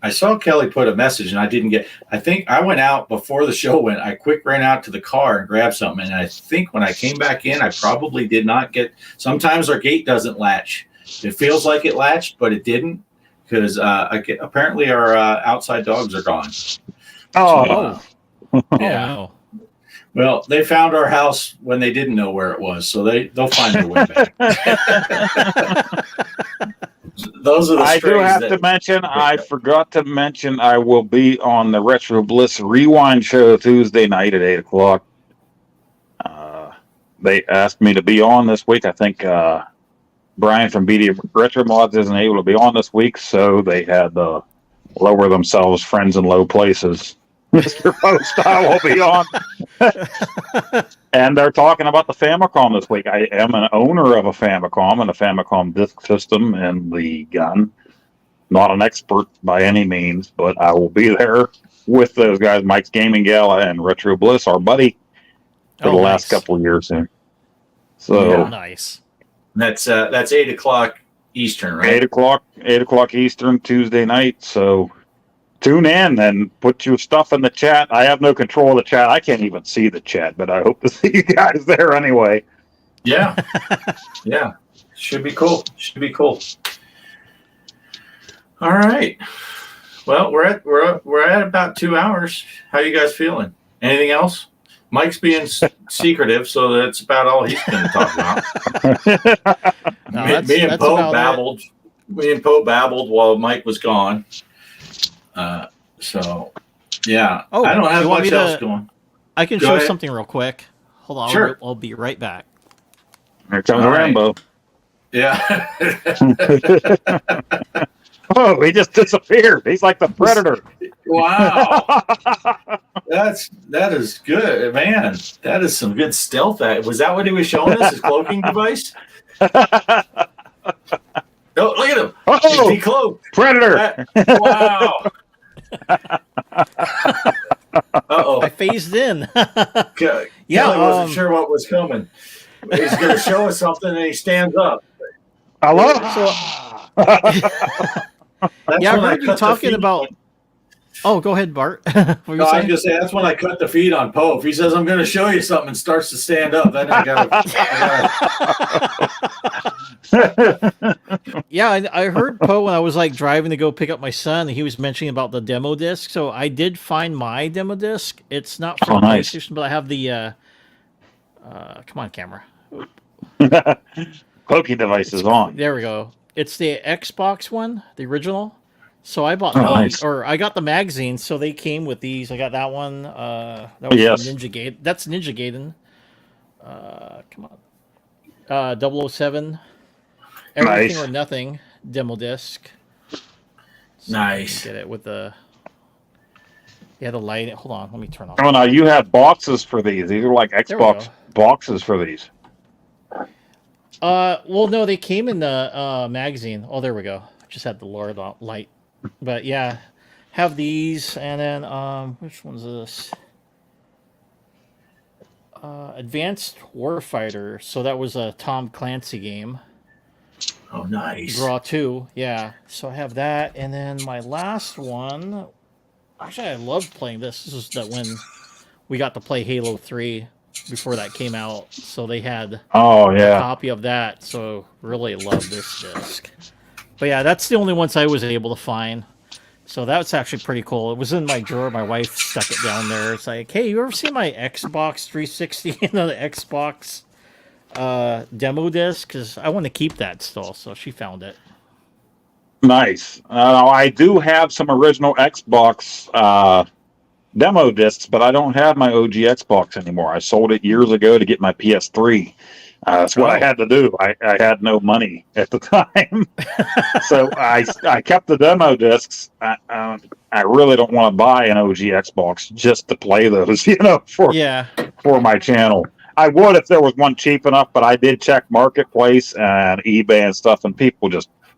A: I saw Kelly put a message, and I didn't get. I think I went out before the show went. I ran out to the car and grabbed something, and I think when I came back in, I probably did not get. Sometimes our gate doesn't latch. It feels like it latched, but it didn't because apparently our outside dogs are gone.
D: Oh,
A: Yeah.
B: no.
A: Well, they found our house when they didn't know where it was, so they'll find their way back. Those are the
D: I do have to mention, I forgot to mention, I will be on the Retro Bliss Rewind show Tuesday night at 8 o'clock. They asked me to be on this week. I think Brian from BD Retro Mods isn't able to be on this week, so they had to lower themselves friends in low places. Mr. Postile will be on. And they're talking about the Famicom this week. I am an owner of a Famicom and a Famicom disk system and the gun. Not an expert by any means, but I will be there with those guys, Mike's Gaming Gala and Retro Bliss, our buddy, for the last couple of years here. So
B: nice.
A: That's 8 o'clock Eastern, right?
D: 8 o'clock Eastern Tuesday night. So tune in and put your stuff in the chat. I have no control of the chat. I can't even see the chat, but I hope to see you guys there anyway.
A: Yeah. Yeah. Should be cool. All right. Well, we're at about 2 hours. How you guys feeling? Anything else? Mike's being secretive, so that's about all he's going to talk about.
B: No,
A: Me and
B: that's
A: Poe
B: about
A: babbled. Me and Poe babbled while Mike was gone. So, yeah,
B: Oh,
A: I don't have
B: you want
A: much
B: me
A: else
B: to-
A: going.
B: I can
A: Go
B: show
A: ahead.
B: something real quick. Hold on,
A: Sure.
B: I'll be right back.
D: Here comes
A: All right.
D: Rambo.
A: Yeah.
D: Oh, he just disappeared. He's like the Predator.
A: Wow. That is good, man. That is some good stealth. Was that what he was showing us? His cloaking device? Oh, look at him. He's
D: Oh,
A: decloaked.
D: Predator.
A: Wow. Uh-oh.
B: I phased in.
A: Kelly
B: Yeah,
A: wasn't sure what was coming. He's going to show us something, and he stands up.
D: Aloha.
A: That's
B: Yeah, I
A: when
B: heard you
A: cut the
B: talking
A: feed.
B: about. Oh, go ahead, Bart. What were you
A: No, I was
B: saying?
A: going to say that's when I cut the feed on Poe. If he says I'm going to show you something and starts to stand up, then I got
B: Yeah, I heard Poe when I was like driving to go pick up my son. And he was mentioning about the demo disc. So I did find my demo disc. It's not from
D: nice.
B: PlayStation, but I have the. Come on, camera.
D: Cloaking device is on.
B: There we go. It's the Xbox one, the original. So I bought
D: nice.
B: or I got the magazine, so they came with these. I got that one. That was
D: Yes.
B: Ninja Gaiden. That's Ninja Gaiden. Come on. 007. Everything
D: Nice.
B: or Nothing demo disc. So
A: Nice.
B: Get it with the. Yeah, the light. Hold on, let me turn off.
D: Oh, now you have boxes for these. These are like
B: we
D: Xbox
B: go.
D: boxes for these.
B: Well, no, they came in the magazine. Oh, there we go. Just had the Lord light, but yeah, have these, and then which one's this? Advanced Warfighter. So that was a Tom Clancy game.
A: Oh, nice.
B: Draw 2, yeah. So I have that, and then my last one. Actually, I loved playing this. This is that when we got to play Halo 3 before that came out. So they had
D: Oh
B: a
D: yeah.
B: copy of that. So really love this disc. But yeah, that's the only ones I was able to find. So that's actually pretty cool. It was in my drawer. My wife stuck it down there. It's like, hey, you ever see my Xbox 360 and the Xbox demo disc? Because I want to keep that still. So she found it.
D: Nice. I do have some original Xbox demo discs, but I don't have my OG Xbox anymore. I sold it years ago to get my PS3. That's what I had to do. I had no money at the time. So I kept the demo discs. I really don't want to buy an OG Xbox just to play those, for my channel. I would if there was one cheap enough, but I did check Marketplace and eBay and stuff, and people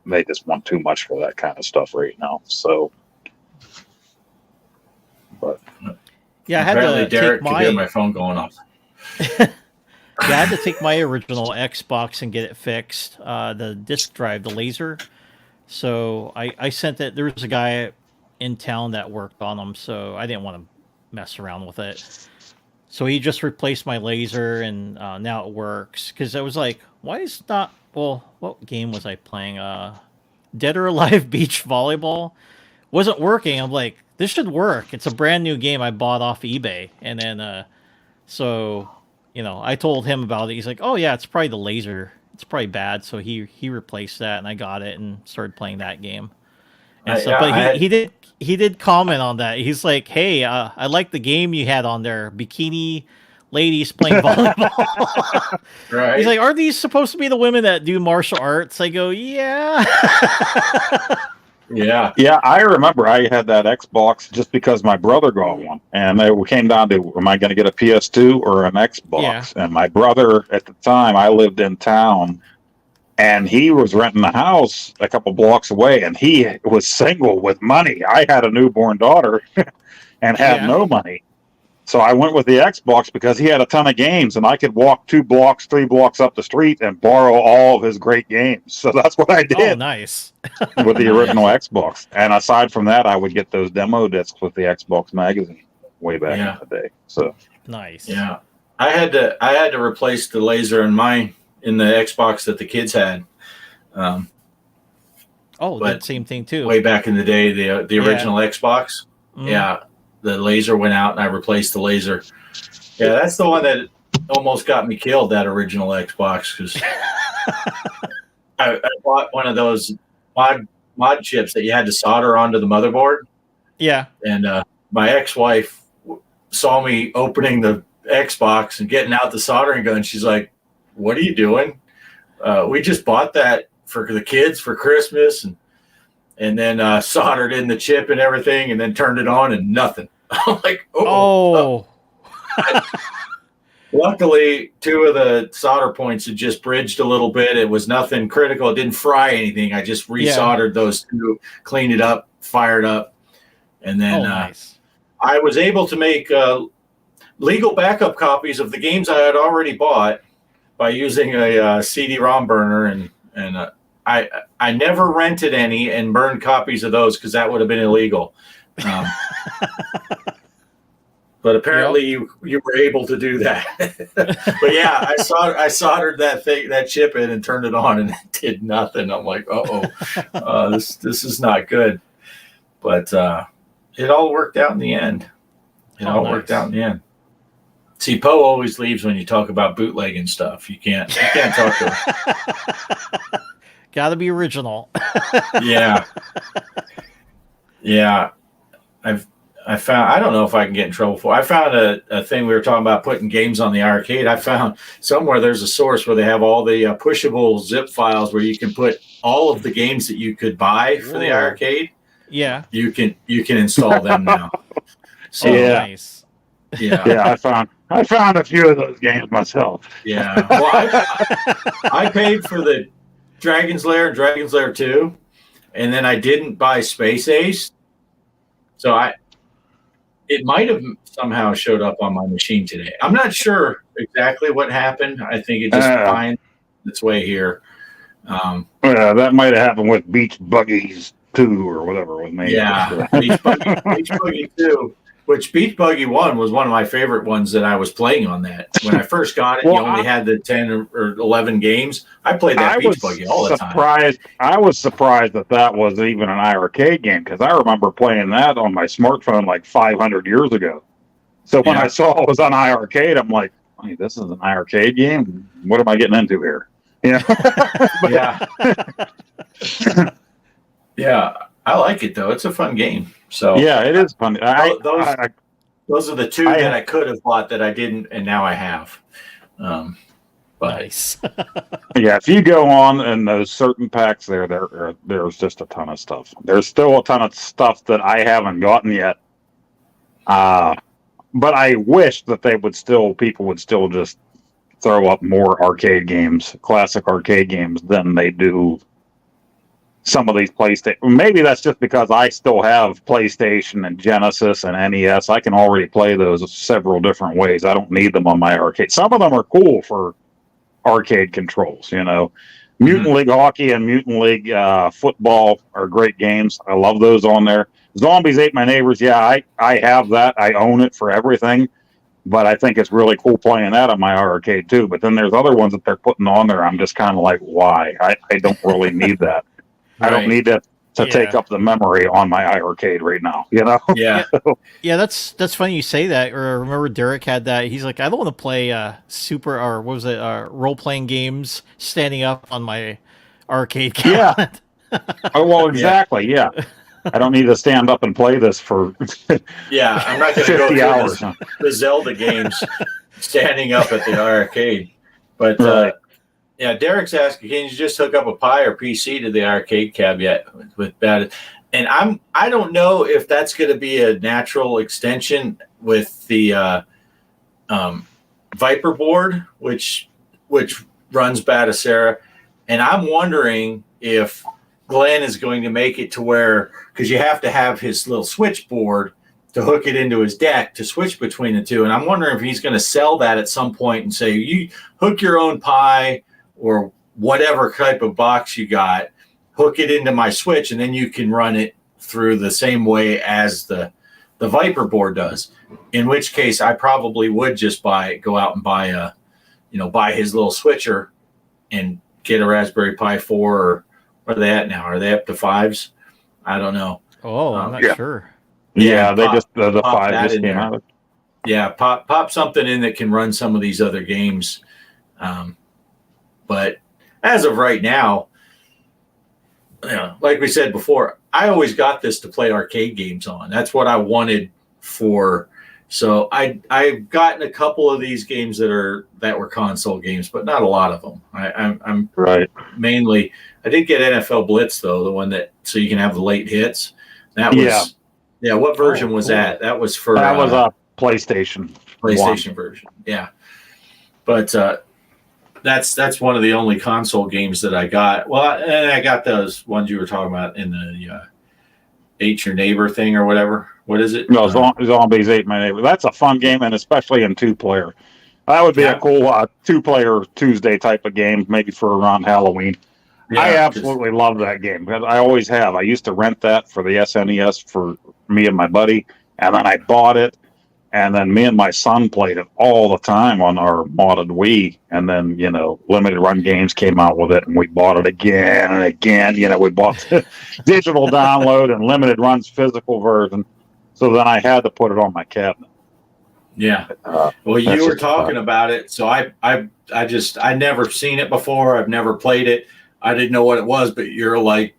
D: they just want too much for that kind of stuff right now. So, but
B: yeah, I had
A: Apparently
B: to
A: Derek
B: take
A: could hear my phone going off.
B: Yeah, I had to take my original Xbox and get it fixed. The disk drive, the laser. So I sent it. There was a guy in town that worked on them, so I didn't want to mess around with it. So he just replaced my laser, and now it works. Because I was like, why is not... Well, what game was I playing? Dead or Alive Beach Volleyball. Wasn't working. I'm like, this should work. It's a brand new game I bought off eBay. And then, I told him about it. He's like, oh, yeah, it's probably the laser. It's probably bad. So he replaced that, and I got it and started playing that game. And but he did comment on that. He's like, hey, I like the game you had on there. Bikini ladies playing volleyball.
A: Right.
B: He's like, are these supposed to be the women that do martial arts? I go, yeah.
A: Yeah.
D: Yeah, I remember I had that Xbox just because my brother got one. And it came down to, am I going to get a PS2 or an Xbox?
B: Yeah.
D: And my brother, at the time, I lived in town, and he was renting a house a couple blocks away, and he was single with money. I had a newborn daughter and had no money. So I went with the Xbox because he had a ton of games, and I could walk 2 blocks, 3 blocks up the street and borrow all of his great games. So that's what I did.
B: Oh, nice.
D: With the original Xbox. And aside from that, I would get those demo discs with the Xbox magazine way back in the day. So
B: nice.
A: Yeah. I had to replace the laser in the Xbox that the kids had.
B: Oh,
A: but
B: did same thing too.
A: way back in the day, the original Xbox.
B: Mm.
A: Yeah, the laser went out, and I replaced the laser. Yeah, that's the one that almost got me killed. That original Xbox, because I bought one of those mod chips that you had to solder onto the motherboard.
B: Yeah.
A: And my ex-wife saw me opening the Xbox and getting out the soldering gun. She's like, "What are you doing?" We just bought that for the kids for Christmas, and then soldered in the chip and everything, and then turned it on and nothing. I'm like, oh. Luckily, 2 of the solder points had just bridged a little bit. It was nothing critical. It didn't fry anything. I just resoldered those 2, cleaned it up, fired up, and then
B: nice. I
A: was able to make legal backup copies of the games I had already bought by using a CD-ROM burner, and I never rented any and burned copies of those because that would have been illegal. But apparently you were able to do that. But yeah, I soldered that chip in and turned it on, and it did nothing. I'm like, this is not good. But it all worked out in the end. Worked out in the end. See, Poe always leaves when you talk about bootlegging stuff. You can't talk to him.
B: Gotta be original.
A: Yeah. I found, I don't know if I can get in trouble for. I found a thing we were talking about putting games on the arcade. I found somewhere there's a source where they have all the pushable zip files where you can put all of the games that you could buy for the arcade.
B: Yeah,
A: you can install them now.
B: So nice.
A: Yeah,
D: I found a few of those games myself.
A: Yeah, well, I paid for the Dragon's Lair and Dragon's Lair 2, and then I didn't buy Space Ace, so it might have somehow showed up on my machine today. I'm not sure exactly what happened. I think it just finds its way here.
D: That might have happened with Beach Buggies 2 or whatever it was made.
A: Yeah, Beach Buggy 2, which Beach Buggy 1 was one of my favorite ones that I was playing on that. When I first got it, you only had the 10 or 11 games. I played that Beach Buggy all the time.
D: I was surprised that was even an arcade game, because I remember playing that on my smartphone like 500 years ago. So when I saw it was on iArcade, I'm like, hey, this is an arcade game? What am I getting into here?
A: Yeah. Yeah, I like it though. It's a fun game. So
D: yeah, it is fun.
A: Those are the 2 that I could have bought that I didn't, and now I have. But
B: nice.
D: Yeah, if you go on in those certain packs, there's just a ton of stuff. There's still a ton of stuff that I haven't gotten yet. But I wish that people would still just throw up more arcade games, classic arcade games, than they do some of these PlayStation. Maybe that's just because I still have PlayStation and Genesis and NES. I can already play those several different ways. I don't need them on my arcade. Some of them are cool for arcade controls, Mutant League Hockey and Mutant League Football are great games. I love those on there. Zombies Ate My Neighbors. Yeah, I have that. I own it for everything. But I think it's really cool playing that on my arcade too. But then there's other ones that they're putting on there. I'm just kind of like, why? I don't really need that. I don't need that to take up the memory on my iArcade right now,
A: Yeah.
B: Yeah, that's funny you say that. Or I remember Derek had that. He's like, I don't want to play role-playing games standing up on my arcade cabinet.
D: Yeah. Oh, well, exactly, yeah. I don't need to stand up and play this for
A: I'm not going to go through hours. The Zelda games standing up at the arcade. But Derek's asking, can you just hook up a Pi or PC to the arcade cabinet with that? And I don't know if that's going to be a natural extension with the Viper board, which runs Batacera. And I'm wondering if Glenn is going to make it to where, because you have to have his little switchboard to hook it into his deck to switch between the two. And I'm wondering if he's going to sell that at some point and say, you hook your own Pi or whatever type of box you got, hook it into my Switch, and then you can run it through the same way as the Viper board does. In which case, I probably would just go out and buy his little switcher and get a Raspberry Pi 4 Where are they at now? Are they up to 5s? I don't know.
B: Oh, I'm not
D: Yeah.
B: sure.
D: Yeah, they
A: pop-
D: just the
A: pop
D: 5
A: that
D: just
A: in
D: came
A: there.
D: out.
A: Yeah, pop something in that can run some of these other games. But as of right now, like we said before, I always got this to play arcade games on. That's what I wanted for. So I've gotten a couple of these games that were console games, but not a lot of them. I'm
D: Right.
A: mainly. I did get NFL Blitz though, the one that so you can have the late hits. That was yeah. What version was
B: cool.
A: that? That was for
D: That was a PlayStation.
A: PlayStation version. Yeah, but that's one of the only console games that I got. Well, and I got those ones you were talking about in the Ate Your Neighbor thing or whatever. What is it?
D: No, Zombies Ate My Neighbor. That's a fun game, and especially in 2-player. That would be a cool 2-player Tuesday type of game, maybe for around Halloween.
A: Yeah,
D: I absolutely love that game because I always have. I used to rent that for the SNES for me and my buddy, and then I bought it, and then me and my son played it all the time on our modded Wii. And then, limited run games came out with it, and we bought it again and again. We bought the digital download and limited runs physical version. So then I had to put it on my cabinet.
A: Yeah. Well, you were talking about it, so I never seen it before. I've never played it. I didn't know what it was, but you're like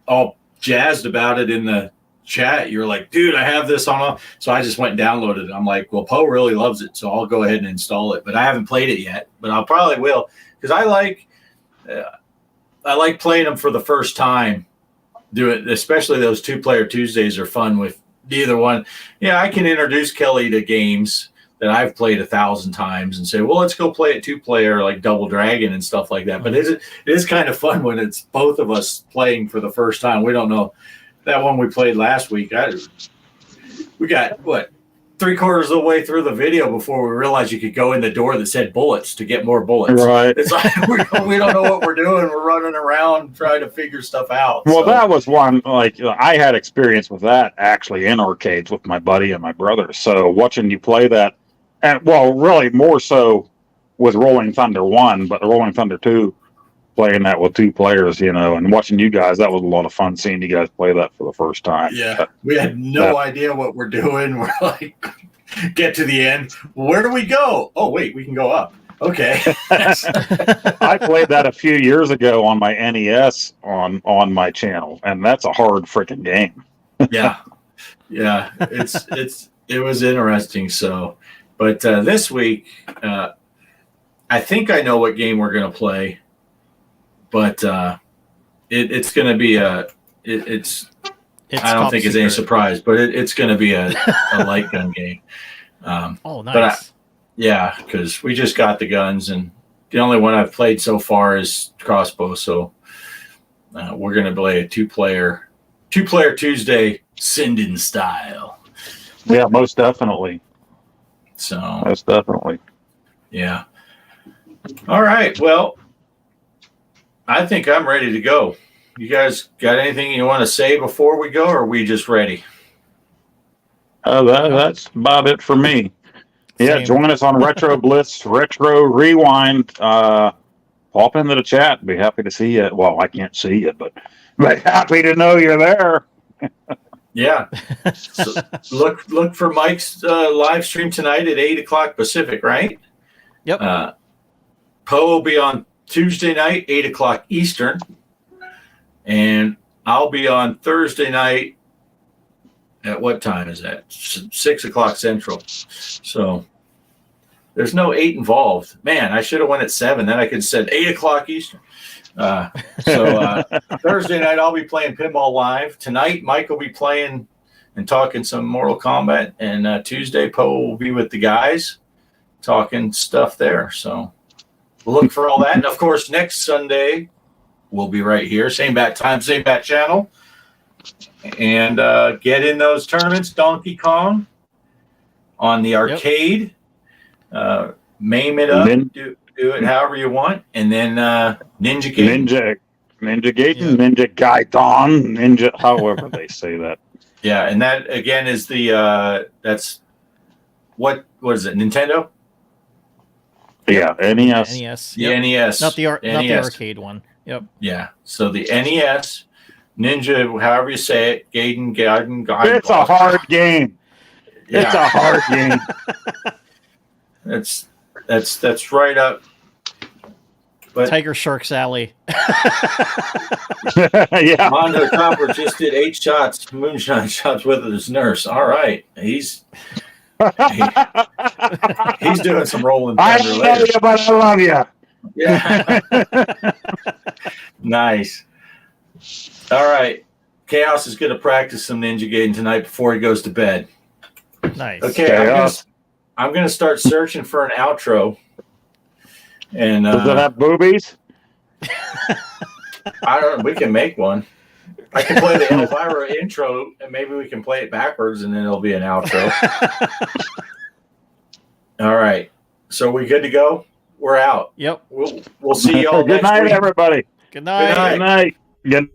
A: all jazzed about it in the chat. You're like, dude, I have this on. So I just went and downloaded it. I'm like, well, Poe really loves it, so I'll go ahead and install it. But I haven't played it yet, but I'll probably will because I like playing them for the first time. Do it, especially those 2-player Tuesdays are fun with either one. Yeah, I can introduce Kelly to games that I've played 1,000 times and say, well, let's go play it 2-player like Double Dragon and stuff like that. But it is kind of fun when it's both of us playing for the first time. We don't know. That one we played last week, we got, 3/4 of the way through the video before we realized you could go in the door that said bullets to get more bullets.
D: Right.
A: It's like we don't know what we're doing. We're running around trying to figure stuff out.
D: Well, that was one, I had experience with that actually in arcades with my buddy and my brother. So watching you play that, and really more so with Rolling Thunder 1, but Rolling Thunder 2, playing that with 2 players, and watching you guys, that was a lot of fun seeing you guys play that for the first time.
A: Yeah, we had no idea what we're doing. We're like, get to the end. Where do we go? Oh, wait, we can go up. Okay.
D: I played that a few years ago on my NES on my channel, and that's a hard freaking game.
A: Yeah. It was interesting. So, but this week, I think I know what game we're going to play. But it's going to be it's I don't think it's any surprise, but it's going to be a light gun game.
B: Oh, nice.
A: But because we just got the guns, and the only one I've played so far is crossbow. So we're going to play a 2-player Tuesday Sinden style.
D: Yeah, most definitely.
A: So
D: most definitely.
A: Yeah. All right. Well, I think I'm ready to go. You guys got anything you want to say before we go, or are we just ready?
D: That's about it for me. Yeah, join us on Retro Blitz, Retro Rewind. Pop into the chat. Be happy to see you. Well, I can't see you, but happy to know you're there.
A: Yeah. So look for Mike's live stream tonight at 8:00 Pacific, right?
B: Yep.
A: Poe will be on Tuesday night, 8:00 Eastern, and I'll be on Thursday night. At what time is that? 6:00 Central. So there's no 8 involved. Man, I should have went at 7. Then I could have said 8:00 Eastern. Thursday night I'll be playing Pinball Live. Tonight Mike will be playing and talking some Mortal Kombat, and Tuesday Poe will be with the guys talking stuff there. So look for all that. And of course, next Sunday we'll be right here, same bat time, same bat channel, and get in those tournaments. Donkey Kong on the arcade, maim it up, do it however you want, and then Ninja Gaiden.
D: Ninja Gaiden, Ninja Gaiden, Ninja, however they say that.
A: Yeah, and that again is the that's what is it? Nintendo.
D: Yeah, NES.
B: NES.
A: The NES.
B: Not the
A: NES.
B: arcade one. Yep.
A: Yeah. So the NES, Ninja, however you say it, Gaiden.
D: It's a hard game.
A: Yeah.
D: It's a hard game.
A: That's right up. But
B: Tiger Shark's Alley.
D: Yeah.
A: Mondo Copper just did 8 shots, moonshine shots with his nurse. All right, he's doing some rolling
D: I
A: thunder
D: don't know
A: later.
D: you, but I love you.
A: Yeah. Nice. All right. Chaos is going to practice some Ninja Gaiden tonight before he goes to bed.
B: Nice.
A: Okay, I'm gonna start searching for an outro. And
D: does it have boobies?
A: I don't. We can make one. I can play the Elvira intro, and maybe we can play it backwards, and then it'll be an outro. All right. So we good to go? We're out.
B: Yep.
A: We'll see you all
D: Good
A: next
D: night,
A: week.
D: everybody.
B: Good night.
A: Good night.
D: Good night. Good